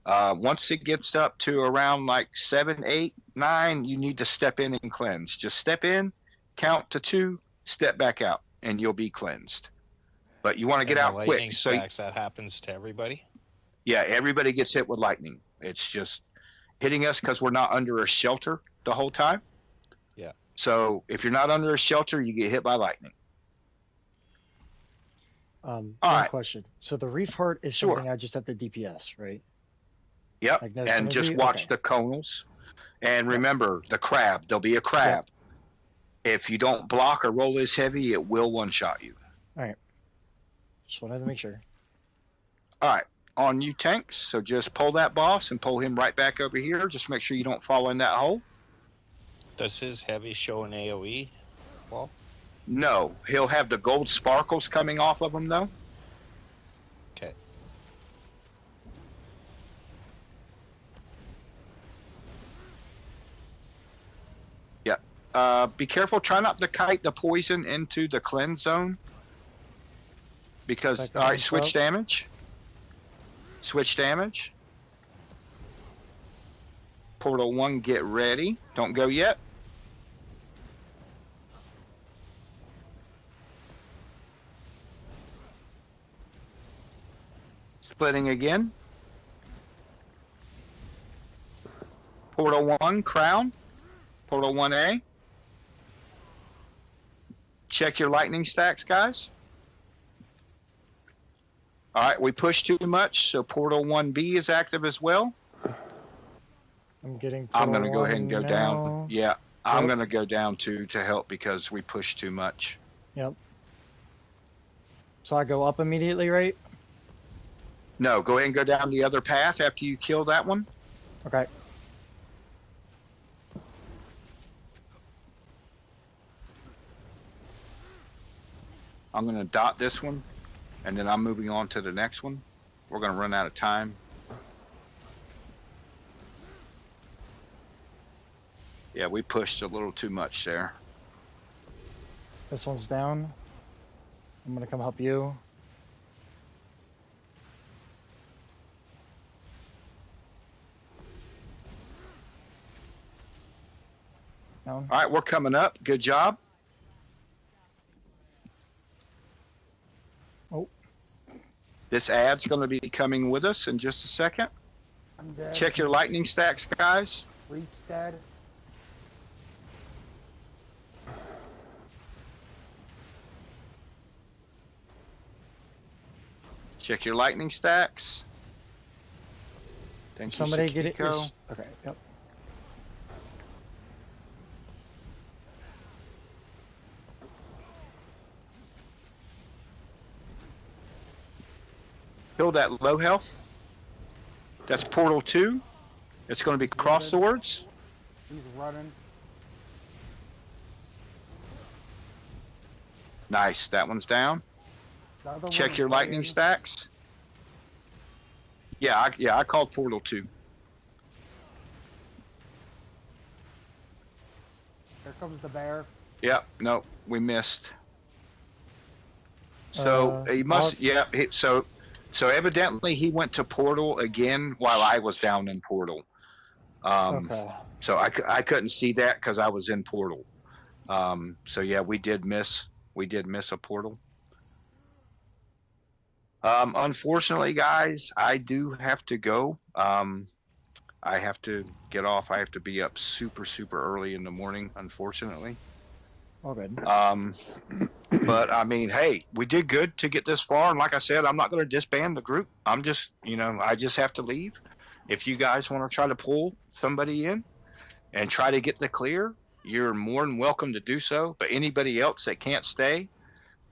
[SPEAKER 2] Once it gets up to around like 7, 8, 9, you need to step in and cleanse. Just step in, count to 2, step back out, and you'll be cleansed. But you want to get out quick. So
[SPEAKER 3] that happens to everybody?
[SPEAKER 2] Yeah, everybody gets hit with lightning. It's just hitting us because we're not under a shelter the whole time.
[SPEAKER 3] Yeah.
[SPEAKER 2] So if you're not under a shelter, you get hit by lightning.
[SPEAKER 1] One
[SPEAKER 2] right.
[SPEAKER 1] question. So the Reef Heart is something I just have to DPS, right?
[SPEAKER 2] Yep.
[SPEAKER 1] Like no
[SPEAKER 2] and
[SPEAKER 1] synergy?
[SPEAKER 2] just watch
[SPEAKER 1] Okay.
[SPEAKER 2] the conals. And remember, the crab. There'll be a crab. If you don't block or roll as heavy, it will one-shot you.
[SPEAKER 1] All right. Just wanted to make sure.
[SPEAKER 2] All right. On you, tanks. So just pull that boss and pull him right back over here. Just make sure you don't fall in that hole.
[SPEAKER 3] Does his heavy show an AoE? Well,
[SPEAKER 2] No. He'll have the gold sparkles coming off of him, though.
[SPEAKER 3] okay.
[SPEAKER 2] Yeah. Be careful. Try not to kite the poison into the cleanse zone. Because, all right, switch damage. Switch damage. Portal 1, get ready. Don't go yet. Splitting again. Portal 1, crown. Portal 1A. Check your lightning stacks, guys. All right, we pushed too much, so Portal 1B is active as well.
[SPEAKER 1] I'm getting.
[SPEAKER 2] I'm going to go ahead and go
[SPEAKER 1] now.
[SPEAKER 2] down. Yeah, I'm
[SPEAKER 1] Yep.
[SPEAKER 2] going to go down to help because we pushed too much.
[SPEAKER 1] Yep. So I go up immediately, right?
[SPEAKER 2] No, go ahead and go down the other path after you kill that one.
[SPEAKER 1] Okay.
[SPEAKER 2] I'm going to dot this one, and then I'm moving on to the next one. We're going to run out of time. Yeah, we pushed a little too much there.
[SPEAKER 1] This one's down. I'm gonna come help you. Down.
[SPEAKER 2] All right, we're coming up. Good job.
[SPEAKER 1] Oh.
[SPEAKER 2] This ad's going to be coming with us in just a second.
[SPEAKER 8] I'm dead.
[SPEAKER 2] Check your lightning stacks, guys.
[SPEAKER 8] Reach dead.
[SPEAKER 2] Check your lightning stacks. Thank
[SPEAKER 1] Somebody
[SPEAKER 2] you,
[SPEAKER 1] get it.
[SPEAKER 2] Sakiko.
[SPEAKER 1] Okay. Yep.
[SPEAKER 2] Kill that low health. That's Portal 2. It's going to be cross swords.
[SPEAKER 8] He's running.
[SPEAKER 2] Nice. That one's down. Check your lightning stacks. Yeah, I called Portal 2.
[SPEAKER 8] There comes the bear.
[SPEAKER 2] Yep. No, we missed. So he must. So evidently he went to Portal again while I was down in Portal.
[SPEAKER 1] Okay.
[SPEAKER 2] So I couldn't see that because I was in Portal. So yeah, we did miss a Portal. Unfortunately, guys, I do have to go. I have to get off. I have to be up super early in the morning, unfortunately.
[SPEAKER 1] All good.
[SPEAKER 2] But I mean, hey, we did good to get this far. And like I said, I'm not going to disband the group. I'm just, I just have to leave. If you guys want to try to pull somebody in and try to get the clear, you're more than welcome to do so. But anybody else that can't stay,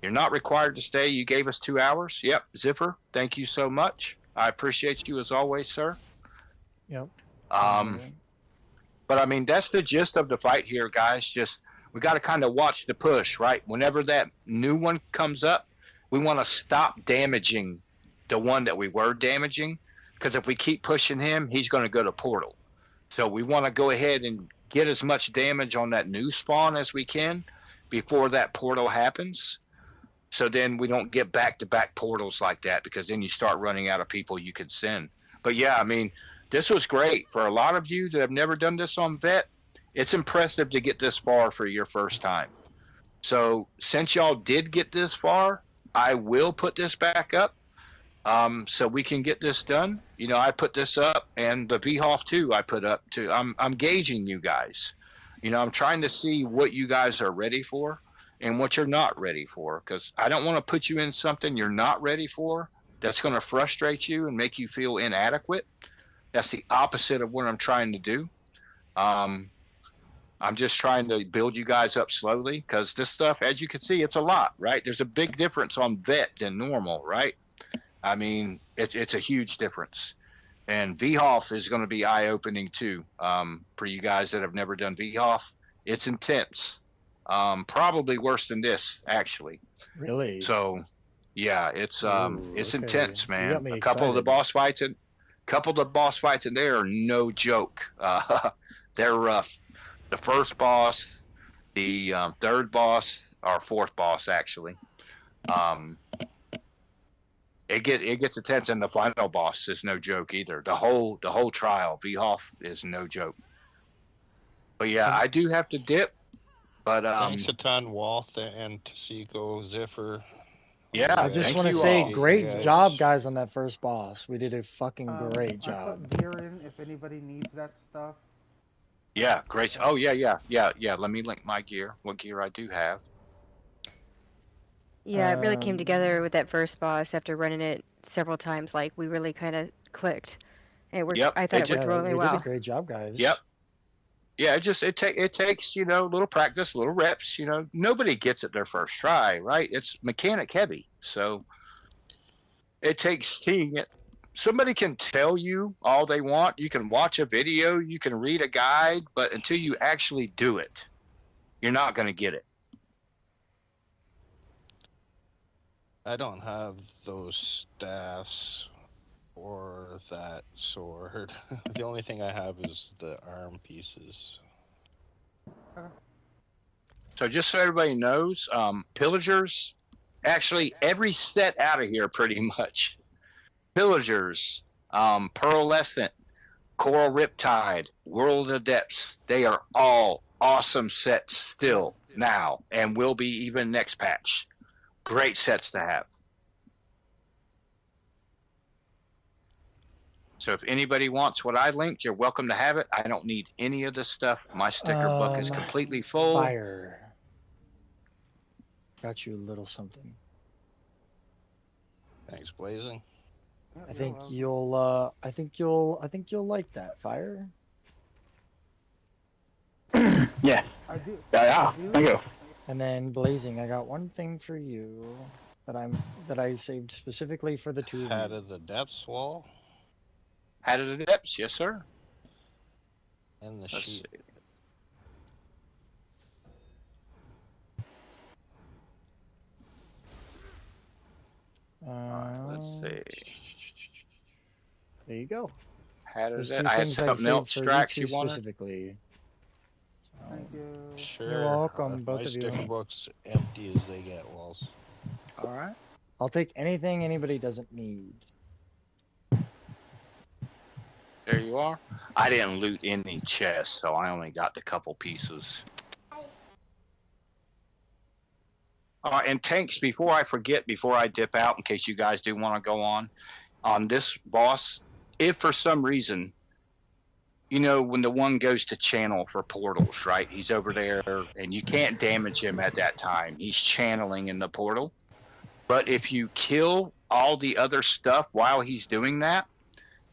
[SPEAKER 2] you're not required to stay. You gave us 2 hours. Yep. Zipper, thank you so much. I appreciate you as always, sir.
[SPEAKER 1] Yep.
[SPEAKER 2] But I mean, that's the gist of the fight here, guys. Just, we got to kind of watch the push, right? Whenever that new one comes up, we want to stop damaging the one that we were damaging, because if we keep pushing him, he's going to go to Portal. So we want to go ahead and get as much damage on that new spawn as we can before that portal happens. So then we don't get back-to-back portals like that, because then you start running out of people you could send. But yeah, I mean, this was great. For a lot of you that have never done this on Vet, it's impressive to get this far for your first time. So since y'all did get this far, I will put this back up so we can get this done. I put this up, and the VHOF too I put up too. I'm gauging you guys. I'm trying to see what you guys are ready for and what you're not ready for, because I don't want to put you in something you're not ready for that's going to frustrate you and make you feel inadequate. That's the opposite of what I'm trying to do. I'm just trying to build you guys up slowly, because this stuff, as you can see, it's a lot, right? There's a big difference on Vet than normal, right? I mean, it's a huge difference. And VHOF is going to be eye-opening too, for you guys that have never done VHOF. It's intense. Probably worse than this, actually.
[SPEAKER 1] Really?
[SPEAKER 2] So, yeah, it's intense, man.
[SPEAKER 1] A
[SPEAKER 2] couple of the boss fights in there are no joke. They're rough. The first boss, the third boss, or fourth boss, actually. It gets intense, and the final boss is no joke either. The whole trial, VHOF, is no joke. But yeah, I do have to dip. But
[SPEAKER 3] thanks a ton, Walt and Tasiko, Ziffer.
[SPEAKER 2] Yeah,
[SPEAKER 1] I just want to say, great job, guys, on that first boss. We did a fucking great job.
[SPEAKER 8] I put gear in if anybody needs that stuff.
[SPEAKER 2] Yeah, great. Oh yeah. Let me link my gear. What gear I do have.
[SPEAKER 5] Yeah, it really came together with that first boss after running it several times. Like, we really kind of clicked. It worked. Yep, I thought it worked really well.
[SPEAKER 1] You did a great job, guys.
[SPEAKER 2] Yep. Yeah, it takes, a little practice, little reps, nobody gets it their first try, right? It's mechanic heavy. So it takes seeing it. Somebody can tell you all they want. You can watch a video, you can read a guide, but until you actually do it, you're not going to get it.
[SPEAKER 3] I don't have those staffs or that sword. The only thing I have is the arm pieces.
[SPEAKER 2] So just so everybody knows, pillagers, actually every set out of here pretty much. Pillagers, Pearlescent, Coral Riptide, World of Depths, they are all awesome sets still now, and will be even next patch. Great sets to have. So if anybody wants what I linked, you're welcome to have it. I don't need any of this stuff. My sticker book is completely full.
[SPEAKER 1] Fire. Got you a little something.
[SPEAKER 3] Thanks, Blazing.
[SPEAKER 1] I think you'll like that, Fire.
[SPEAKER 4] Yeah.
[SPEAKER 8] I do.
[SPEAKER 4] Yeah. Thank you.
[SPEAKER 1] And then Blazing, I got one thing for you that I saved specifically for the two of
[SPEAKER 3] Hat
[SPEAKER 1] you.
[SPEAKER 3] of the Depths wall.
[SPEAKER 2] Hat of the Depths, yes, sir.
[SPEAKER 3] And the
[SPEAKER 2] Let's
[SPEAKER 3] sheet.
[SPEAKER 2] see. Let's see.
[SPEAKER 1] There you go.
[SPEAKER 2] Hat of
[SPEAKER 1] Those
[SPEAKER 2] the
[SPEAKER 1] two
[SPEAKER 2] Depths. I had
[SPEAKER 1] things I
[SPEAKER 2] something else,
[SPEAKER 1] saved for
[SPEAKER 2] Strax,
[SPEAKER 1] you
[SPEAKER 2] you wanted?
[SPEAKER 1] specifically.
[SPEAKER 8] Thank you.
[SPEAKER 3] Sure.
[SPEAKER 1] You're welcome, both
[SPEAKER 3] my
[SPEAKER 1] of you.
[SPEAKER 3] sticker book's empty as they get, Walls.
[SPEAKER 2] All right.
[SPEAKER 1] I'll take anything anybody doesn't need.
[SPEAKER 2] There you are. I didn't loot any chests, so I only got the couple pieces. And tanks, before I forget, before I dip out, in case you guys do want to go on this boss, if for some reason, you know, when the one goes to channel for portals, right? He's over there, and you can't damage him at that time. He's channeling in the portal. But if you kill all the other stuff while he's doing that,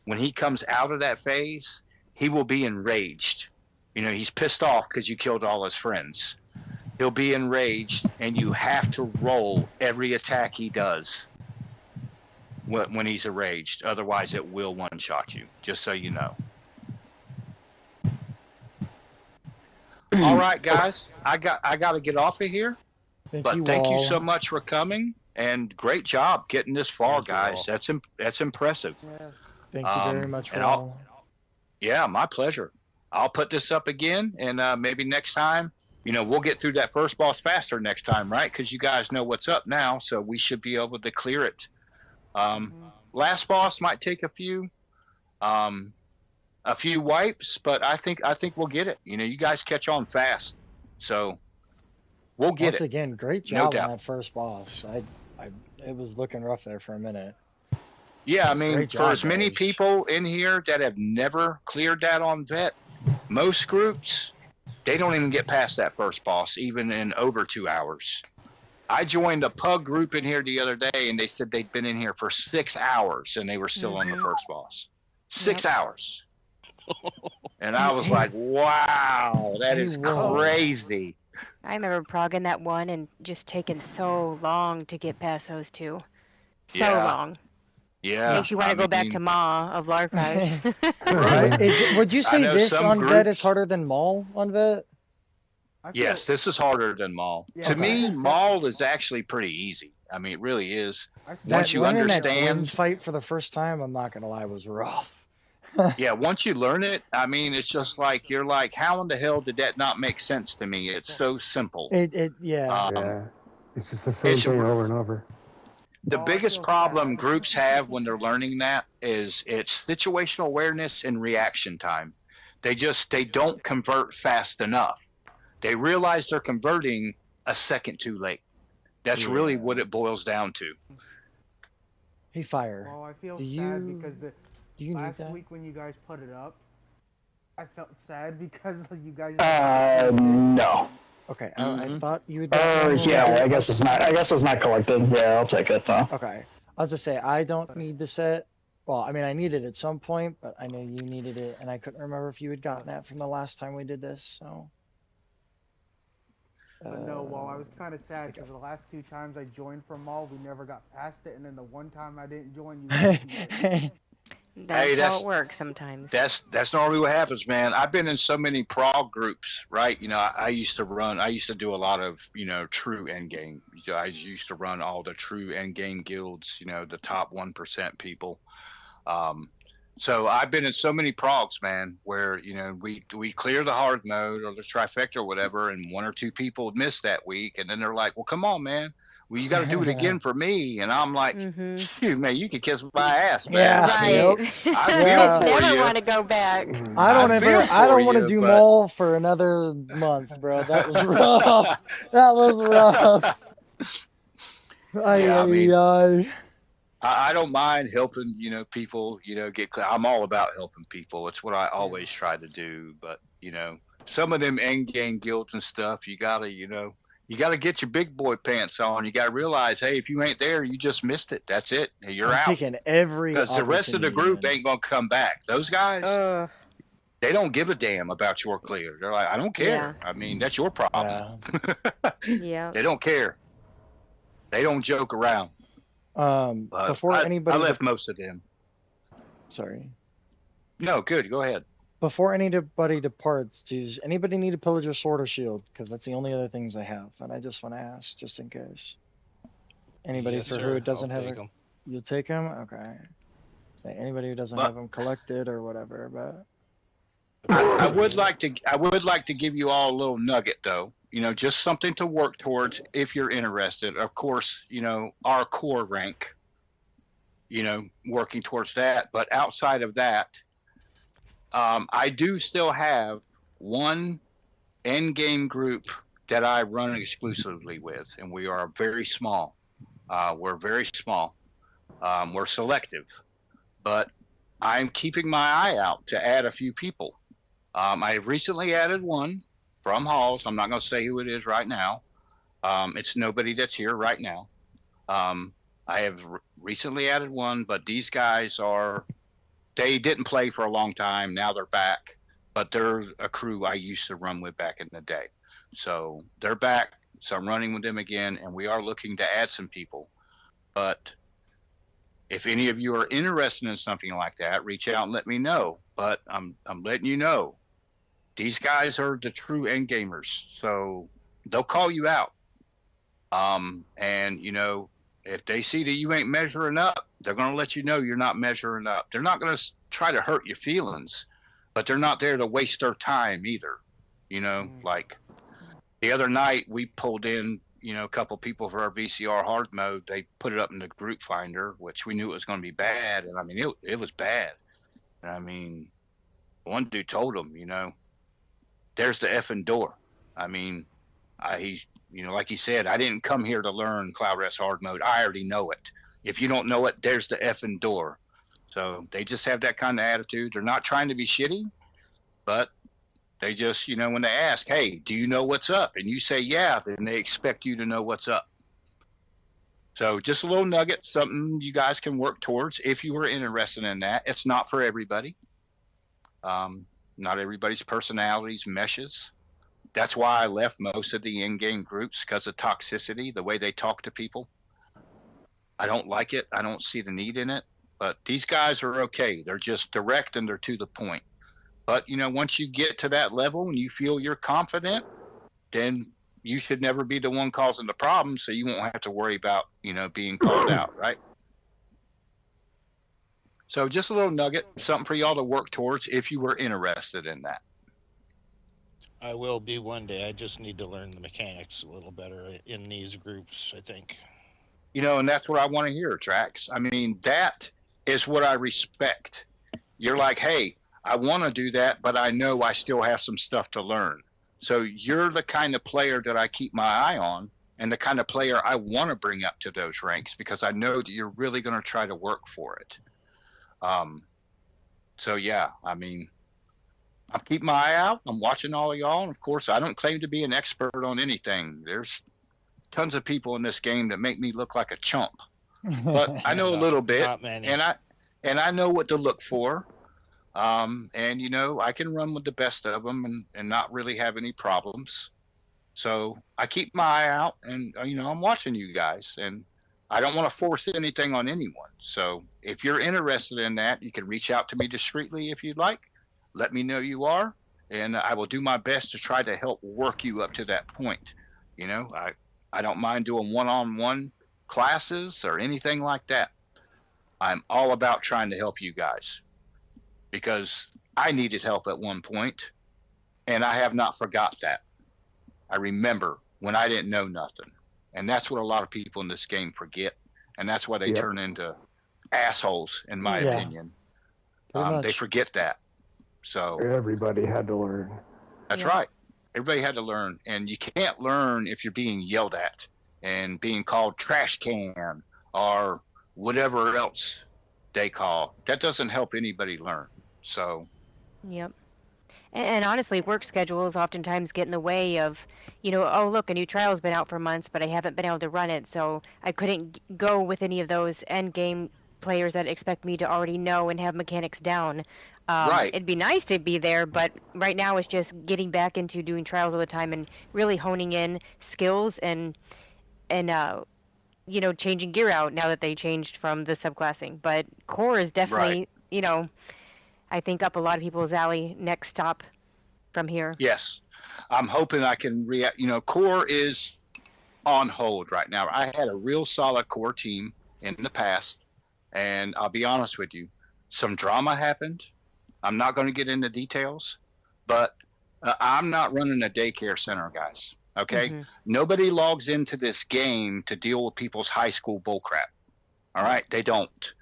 [SPEAKER 2] when he comes out of that phase, he will be enraged. You know, he's pissed off because you killed all his friends. He'll be enraged, and you have to roll every attack he does when he's enraged. Otherwise, it will one-shot you, just so you know. All right, guys, I got to get off of here. Thank you so much for coming, and great job getting this far, guys. That's impressive.
[SPEAKER 8] Yeah.
[SPEAKER 1] Thank you very much,
[SPEAKER 2] and
[SPEAKER 1] Wall.
[SPEAKER 2] Yeah, my pleasure. I'll put this up again, and maybe next time, you know, we'll get through that first boss faster next time, right? Because you guys know what's up now, so we should be able to clear it. Last boss might take a few wipes, but I think we'll get it. You know, you guys catch on fast, so we'll get
[SPEAKER 1] Once
[SPEAKER 2] it.
[SPEAKER 1] again, great
[SPEAKER 2] No
[SPEAKER 1] job
[SPEAKER 2] doubt.
[SPEAKER 1] on that first boss. It was looking rough there for a minute.
[SPEAKER 2] Yeah, I mean,
[SPEAKER 1] Great
[SPEAKER 2] for
[SPEAKER 1] job,
[SPEAKER 2] as many
[SPEAKER 1] guys.
[SPEAKER 2] people in here that have never cleared that on vet, most groups, they don't even get past that first boss, even in over 2 hours. I joined a pug group in here the other day, and they said they'd been in here for 6 hours, and they were still on the first boss. 6 hours. And I was like, wow, that is crazy.
[SPEAKER 5] I remember progging that one and just taking so long to get past those two. So long.
[SPEAKER 2] Yeah.
[SPEAKER 5] Makes you want to go back to Ma of Larkage.
[SPEAKER 2] Right?
[SPEAKER 1] Would you say this on vet is harder than Maul on vet?
[SPEAKER 2] Yes, this is harder than Maul.
[SPEAKER 8] Yeah,
[SPEAKER 2] to me, Maul is actually pretty easy. I mean, it really is. Once you
[SPEAKER 1] Learning that
[SPEAKER 2] understand,
[SPEAKER 1] twins fight for the first time, I'm not gonna lie, was rough.
[SPEAKER 2] yeah, once you learn it, I mean, it's just like you're like, how in the hell did that not make sense to me? It's so simple.
[SPEAKER 6] Yeah. It's just the same thing over and over.
[SPEAKER 2] The biggest problem groups have when they're learning that is it's situational awareness and reaction time. They don't convert fast enough. They realize they're converting a second too late. That's really what it boils down to.
[SPEAKER 1] Hey, Fire.
[SPEAKER 8] Well, I feel
[SPEAKER 1] do
[SPEAKER 8] sad
[SPEAKER 1] you,
[SPEAKER 8] because
[SPEAKER 1] do you
[SPEAKER 8] last
[SPEAKER 1] need that?
[SPEAKER 8] week when you guys put it up, I felt sad because you guys.
[SPEAKER 4] No.
[SPEAKER 1] Okay, I thought you would.
[SPEAKER 4] Yeah. I guess it's not. I guess it's not collected. Yeah, I'll take it though.
[SPEAKER 1] Okay. I was to say I don't need the set. Well, I mean, I need it at some point, but I know you needed it, and I couldn't remember if you had gotten that from the last time we did this. So.
[SPEAKER 8] But no, well, I was kind of sad because the last 2 times I joined from Mall, we never got past it, and then the one time I didn't join, you guys did it.
[SPEAKER 5] That's how it works sometimes.
[SPEAKER 2] That's normally what happens, man. I've been in so many prog groups, right? You know, I used to do a lot of, you know, true endgame. I used to run all the true endgame guilds, you know, the top 1% people. So I've been in so many progs, man, where, you know, we clear the hard mode or the trifecta or whatever, and 1 or 2 people would miss that week, and then they're like, well, come on, man, well, you got to do it again for me. And I'm like, shoot, man, you could kiss my ass, man.
[SPEAKER 1] Yeah,
[SPEAKER 2] I mean,
[SPEAKER 5] Right.
[SPEAKER 2] I
[SPEAKER 1] Yeah.
[SPEAKER 2] feel for
[SPEAKER 5] Never
[SPEAKER 2] you.
[SPEAKER 5] want to go back.
[SPEAKER 1] I don't want to
[SPEAKER 2] you,
[SPEAKER 1] do
[SPEAKER 2] but
[SPEAKER 1] mall for another month, bro. That was rough. That was rough.
[SPEAKER 2] yeah, I mean,
[SPEAKER 1] Ay.
[SPEAKER 2] I don't mind helping, people, get clear. I'm all about helping people. It's what I always try to do. But, some of them end game guilds and stuff, you gotta get your big boy pants on. You gotta realize, hey, if you ain't there, you just missed it. That's it. You're
[SPEAKER 1] I'm
[SPEAKER 2] out.
[SPEAKER 1] taking every
[SPEAKER 2] Because the rest of the group
[SPEAKER 1] opportunity
[SPEAKER 2] ain't gonna come back. Those guys, they don't give a damn about your clear. They're like, I don't care.
[SPEAKER 5] Yeah.
[SPEAKER 2] I mean, that's your problem.
[SPEAKER 5] Yeah.
[SPEAKER 2] They don't care. They don't joke around.
[SPEAKER 1] Before
[SPEAKER 2] I
[SPEAKER 1] anybody
[SPEAKER 2] left most of them.
[SPEAKER 1] Sorry.
[SPEAKER 2] No, good. Go ahead.
[SPEAKER 1] Before anybody departs, does anybody need a pillager sword or shield? Because that's the only other things I have, and I just want to ask, just in case. Anybody
[SPEAKER 3] Yes,
[SPEAKER 1] for
[SPEAKER 3] sir.
[SPEAKER 1] who it doesn't
[SPEAKER 3] I'll
[SPEAKER 1] have
[SPEAKER 3] take
[SPEAKER 1] it?
[SPEAKER 3] 'em.
[SPEAKER 1] You'll take them? Okay. Say anybody who doesn't have them collected or whatever, but
[SPEAKER 2] I would like to give you all a little nugget though. Just something to work towards if you're interested. Of course, our core rank, working towards that. But outside of that, I do still have one end game group that I run exclusively with, and we are very small. We're very small. We're selective, but I'm keeping my eye out to add a few people. I recently added one from Halls. I'm not going to say who it is right now. It's nobody that's here right now. I have recently added one, but these guys they didn't play for a long time. Now they're back, but they're a crew I used to run with back in the day. So they're back. So I'm running with them again, and we are looking to add some people. But if any of you are interested in something like that, reach out and let me know. But I'm letting you know, these guys are the true end gamers, so they'll call you out. And if they see that you ain't measuring up, they're going to let you know you're not measuring up. They're not going to try to hurt your feelings, but they're not there to waste their time either. Like the other night we pulled in, a couple people for our VCR hard mode. They put it up in the group finder, which we knew it was going to be bad. And I mean, it was bad. And I mean, one dude told them, there's the effing door. I mean, he's, like he said, I didn't come here to learn Cloud Rest hard mode. I already know it. If you don't know it, there's the effing door. So they just have that kind of attitude. They're not trying to be shitty, but they just, when they ask, hey, do you know what's up? And you say, yeah, then they expect you to know what's up. So just a little nugget, something you guys can work towards if you were interested in that. It's not for everybody. Not everybody's personalities meshes. That's why I left most of the in-game groups, because of toxicity, the way they talk to people. I don't like it. I don't see the need in it. But these guys are okay. They're just direct and they're to the point. But, once you get to that level and you feel you're confident, then you should never be the one causing the problem, so you won't have to worry about, being called out, right? So just a little nugget, something for y'all to work towards if you were interested in that.
[SPEAKER 3] I will be one day. I just need to learn the mechanics a little better in these groups, I think.
[SPEAKER 2] And that's what I want to hear, Trax. I mean, that is what I respect. You're like, hey, I want to do that, but I know I still have some stuff to learn. So you're the kind of player that I keep my eye on, and the kind of player I want to bring up to those ranks, because I know that you're really going to try to work for it. So yeah, I mean, I'm keeping my eye out. I'm watching all of y'all. And of course, I don't claim to be an expert on anything. There's tons of people in this game that make me look like a chump, but I know a little bit, and I know what to look for. And I can run with the best of them and not really have any problems. So I keep my eye out, and I'm watching you guys, and I don't want to force anything on anyone. So if you're interested in that, you can reach out to me discreetly if you'd like. Let me know you are, and I will do my best to try to help work you up to that point. I don't mind doing one-on-one classes or anything like that. I'm all about trying to help you guys, because I needed help at one point, and I have not forgot that. I remember when I didn't know nothing. And that's what a lot of people in this game forget. And that's why they turn into assholes, in my opinion. They forget that. So
[SPEAKER 6] everybody had to learn.
[SPEAKER 2] That's right. Everybody had to learn. And you can't learn if you're being yelled at and being called trash can or whatever else they call. That doesn't help anybody learn. So.
[SPEAKER 5] Yep. And honestly, work schedules oftentimes get in the way of, oh, look, a new trial's been out for months, but I haven't been able to run it, so I couldn't go with any of those end game players that expect me to already know and have mechanics down.
[SPEAKER 2] Right.
[SPEAKER 5] It'd be nice to be there, but right now it's just getting back into doing trials all the time and really honing in skills and changing gear out now that they changed from the subclassing. But core is definitely, I think up a lot of people's alley next stop from here.
[SPEAKER 2] Yes. I'm hoping I can react. Core is on hold right now. I had a real solid core team in the past, and I'll be honest with you, some drama happened. I'm not going to get into details, but I'm not running a daycare center, guys. Okay? Mm-hmm. Nobody logs into this game to deal with people's high school bullcrap. All right? They don't.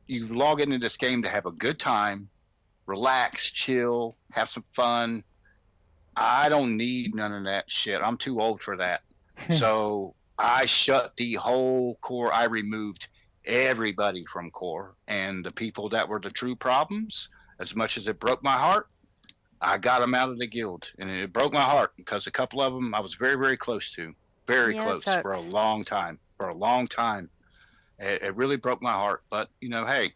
[SPEAKER 2] You log into this game to have a good time, relax, chill, have some fun. I don't need none of that shit. I'm too old for that. So I shut the whole core. I removed everybody from core, and the people that were the true problems, as much as it broke my heart, I got them out of the guild. And it broke my heart because a couple of them I was very, very close to. Very close for a long time. It really broke my heart. But, hey,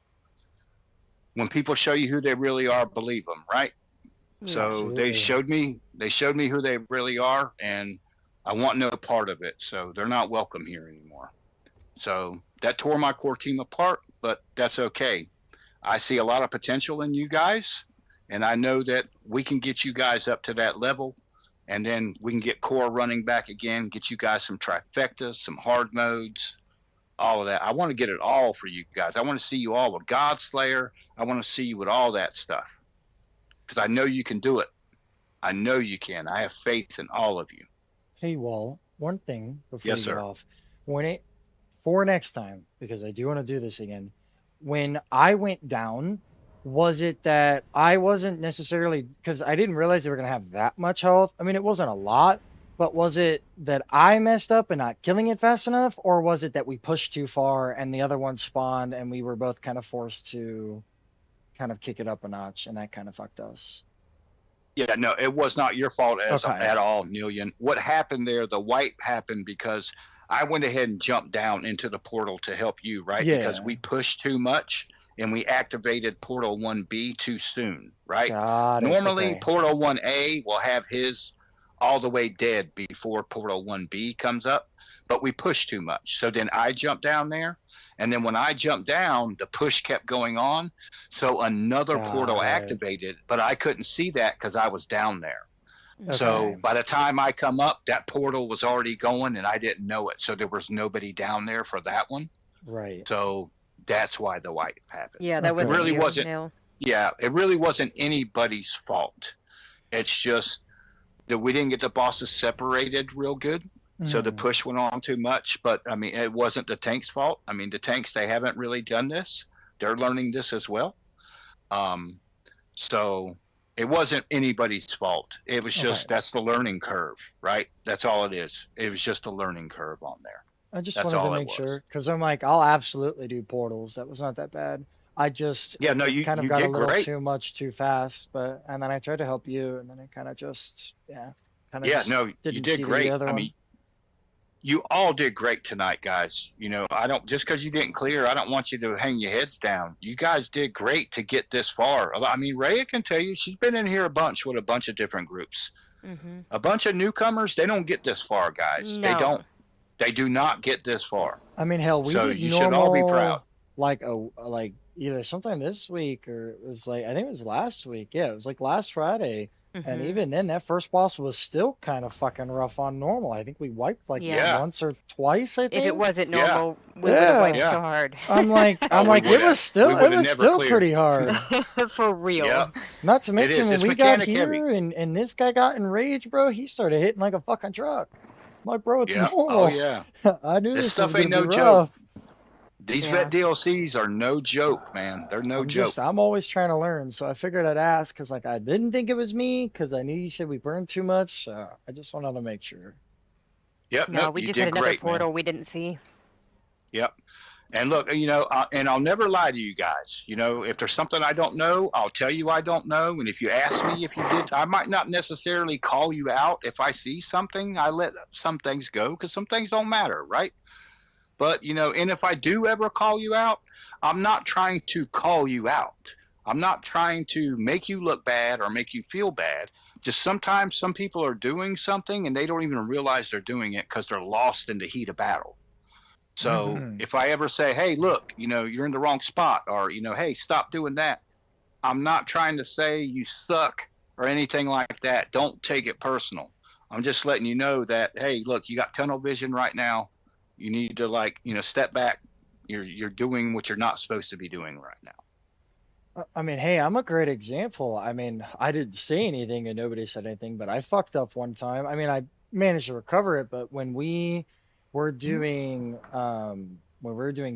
[SPEAKER 2] when people show you who they really are, believe them, right? Yeah, so absolutely. They showed me who they really are, and I want no part of it. So they're not welcome here anymore. So that tore my core team apart, but that's okay. I see a lot of potential in you guys, and I know that we can get you guys up to that level, and then we can get core running back again, get you guys some trifectas, some hard modes, all of that. I want to get it all for you guys. I want to see you all with Godslayer. I want to see you with all that stuff, because I know you can do it. I know you can. I have faith in all of you.
[SPEAKER 1] Hey, Wall, one thing before
[SPEAKER 2] yes,
[SPEAKER 1] you
[SPEAKER 2] sir.
[SPEAKER 1] get off. For next time, because I do want to do this again, when I went down, was it that I wasn't necessarily, because I didn't realize they were going to have that much health. I mean, it wasn't a lot, but was it that I messed up and not killing it fast enough, or was it that we pushed too far and the other one spawned and we were both kind of forced to kind of kick it up a notch, and that kind of fucked us?
[SPEAKER 2] Yeah, no, it was not your fault at all, Nillian. What happened there, the wipe happened because I went ahead and jumped down into the portal to help you, right?
[SPEAKER 1] Yeah.
[SPEAKER 2] Because we pushed too much and we activated Portal 1B too soon, right? Normally,
[SPEAKER 1] okay.
[SPEAKER 2] Portal 1A will have his all the way dead before Portal 1B comes up, but we pushed too much. So then I jumped down there, and then when I jumped down, the push kept going on. So another portal activated, but I couldn't see that because I was down there. Okay. So by the time I come up, that portal was already going, and I didn't know it. So there was nobody down there for that one.
[SPEAKER 1] Right.
[SPEAKER 2] So that's why the wipe happened.
[SPEAKER 5] Yeah, that wasn't
[SPEAKER 2] really
[SPEAKER 5] you,
[SPEAKER 2] wasn't.
[SPEAKER 5] no.
[SPEAKER 2] Yeah, it really wasn't anybody's fault. It's just that we didn't get the bosses separated real good. So the push went on too much. But I mean, it wasn't the tank's fault. I mean, the tanks, they haven't really done this. They're learning this as well. So it wasn't anybody's fault. It was just, that's the learning curve, right? That's all it is. It was just a learning curve on there.
[SPEAKER 1] I just wanted to make sure, because I'm like, I'll absolutely do portals. That was not that bad. I just
[SPEAKER 2] you
[SPEAKER 1] kind of got a little
[SPEAKER 2] great.
[SPEAKER 1] too much too fast, and then I tried to help you, and then it kind of just,
[SPEAKER 2] you did great. I mean, you all did great tonight, guys. I don't, just because you didn't clear, I don't want you to hang your heads down. You guys did great to get this far. I mean, Rhea can tell you, she's been in here a bunch with a bunch of different groups. Mm-hmm. A bunch of newcomers, they don't get this far, guys.
[SPEAKER 5] No.
[SPEAKER 2] They do not get this far.
[SPEAKER 1] I mean, hell, we did
[SPEAKER 2] you
[SPEAKER 1] normal,
[SPEAKER 2] should all be proud.
[SPEAKER 1] Like either sometime this week or it was I think it was last week. Yeah, it was like last Friday. Mm-hmm. And even then, that first boss was still kind of fucking rough on normal. I think we wiped once or twice. I think
[SPEAKER 5] if it wasn't normal, we would have wiped so hard.
[SPEAKER 1] I'm like, it was still pretty hard.
[SPEAKER 5] For real.
[SPEAKER 2] Yeah.
[SPEAKER 1] Not to mention when we got here and this guy got enraged, bro. He started hitting like a fucking truck. like, bro, it's
[SPEAKER 2] Yeah.
[SPEAKER 1] normal.
[SPEAKER 2] Oh yeah.
[SPEAKER 1] I knew
[SPEAKER 2] This
[SPEAKER 1] this was
[SPEAKER 2] stuff
[SPEAKER 1] gonna
[SPEAKER 2] ain't
[SPEAKER 1] be
[SPEAKER 2] no
[SPEAKER 1] rough.
[SPEAKER 2] joke. These
[SPEAKER 5] Yeah.
[SPEAKER 2] vet DLCs are no joke, man. They're no joke.
[SPEAKER 1] I'm always trying to learn, so I figured I'd ask because like I didn't think it was me because I knew you said we burned too much. So I just wanted to make sure.
[SPEAKER 2] Yep.
[SPEAKER 5] No,
[SPEAKER 2] Nope.
[SPEAKER 5] we
[SPEAKER 2] You
[SPEAKER 5] just had
[SPEAKER 2] did
[SPEAKER 5] another
[SPEAKER 2] great, man.
[SPEAKER 5] portal we didn't see.
[SPEAKER 2] Yep. And look, and I'll never lie to you guys. If there's something I don't know, I'll tell you I don't know. And if you ask me if you did, I might not necessarily call you out. If I see something, I let some things go because some things don't matter, right? But, and if I do ever call you out, I'm not trying to call you out. I'm not trying to make you look bad or make you feel bad. Just sometimes some people are doing something and they don't even realize they're doing it because they're lost in the heat of battle. So if I ever say, hey, look, you're in the wrong spot, or, hey, stop doing that, I'm not trying to say you suck or anything like that. Don't take it personal. I'm just letting you know that, hey, look, you got tunnel vision right now. You need to step back. You're doing what you're not supposed to be doing right now.
[SPEAKER 1] I mean, hey, I'm a great example. I mean, I didn't say anything and nobody said anything, but I fucked up one time. I mean, I managed to recover it, but when we were doing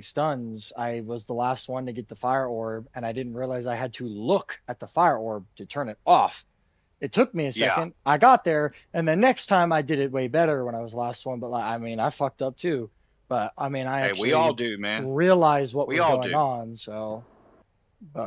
[SPEAKER 1] stuns, I was the last one to get the fire orb, and I didn't realize I had to look at the fire orb to turn it off. It took me a second. I got there, and the next time I did it way better when I was the last one. But like, I mean, I fucked up too. But I mean, I
[SPEAKER 2] Hey, we all do, man.
[SPEAKER 1] realized what
[SPEAKER 2] We
[SPEAKER 1] was
[SPEAKER 2] all
[SPEAKER 1] going
[SPEAKER 2] do.
[SPEAKER 1] on. So.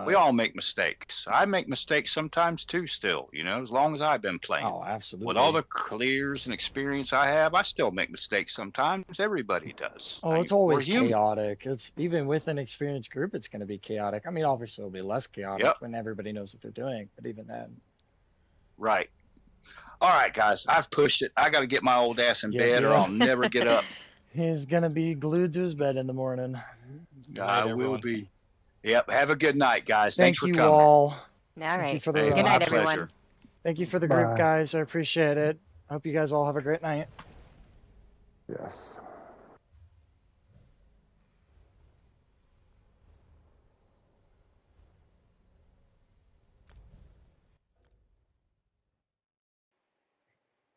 [SPEAKER 2] We all make mistakes. I make mistakes sometimes too, still, as long as I've been playing.
[SPEAKER 1] Oh, absolutely.
[SPEAKER 2] With all the clears and experience I have, I still make mistakes sometimes. Everybody does.
[SPEAKER 1] Oh, it's always chaotic. It's even with an experienced group, it's going to be chaotic. I mean, obviously it'll be less chaotic when everybody knows what they're doing, but even then.
[SPEAKER 2] Right. All right, guys, I've pushed it. I got to get my old ass in bed or I'll never get up.
[SPEAKER 1] He's going to be glued to his bed in the morning.
[SPEAKER 2] I will be. Yep. Have a good night, guys. Thanks for
[SPEAKER 1] coming.
[SPEAKER 2] Thank you
[SPEAKER 1] all.
[SPEAKER 5] All right.
[SPEAKER 1] For the
[SPEAKER 5] good night, everyone.
[SPEAKER 2] Pleasure.
[SPEAKER 1] Thank you for the group, guys. I appreciate it. I hope you guys all have a great night.
[SPEAKER 6] Yes.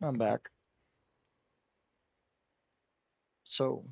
[SPEAKER 1] I'm back. So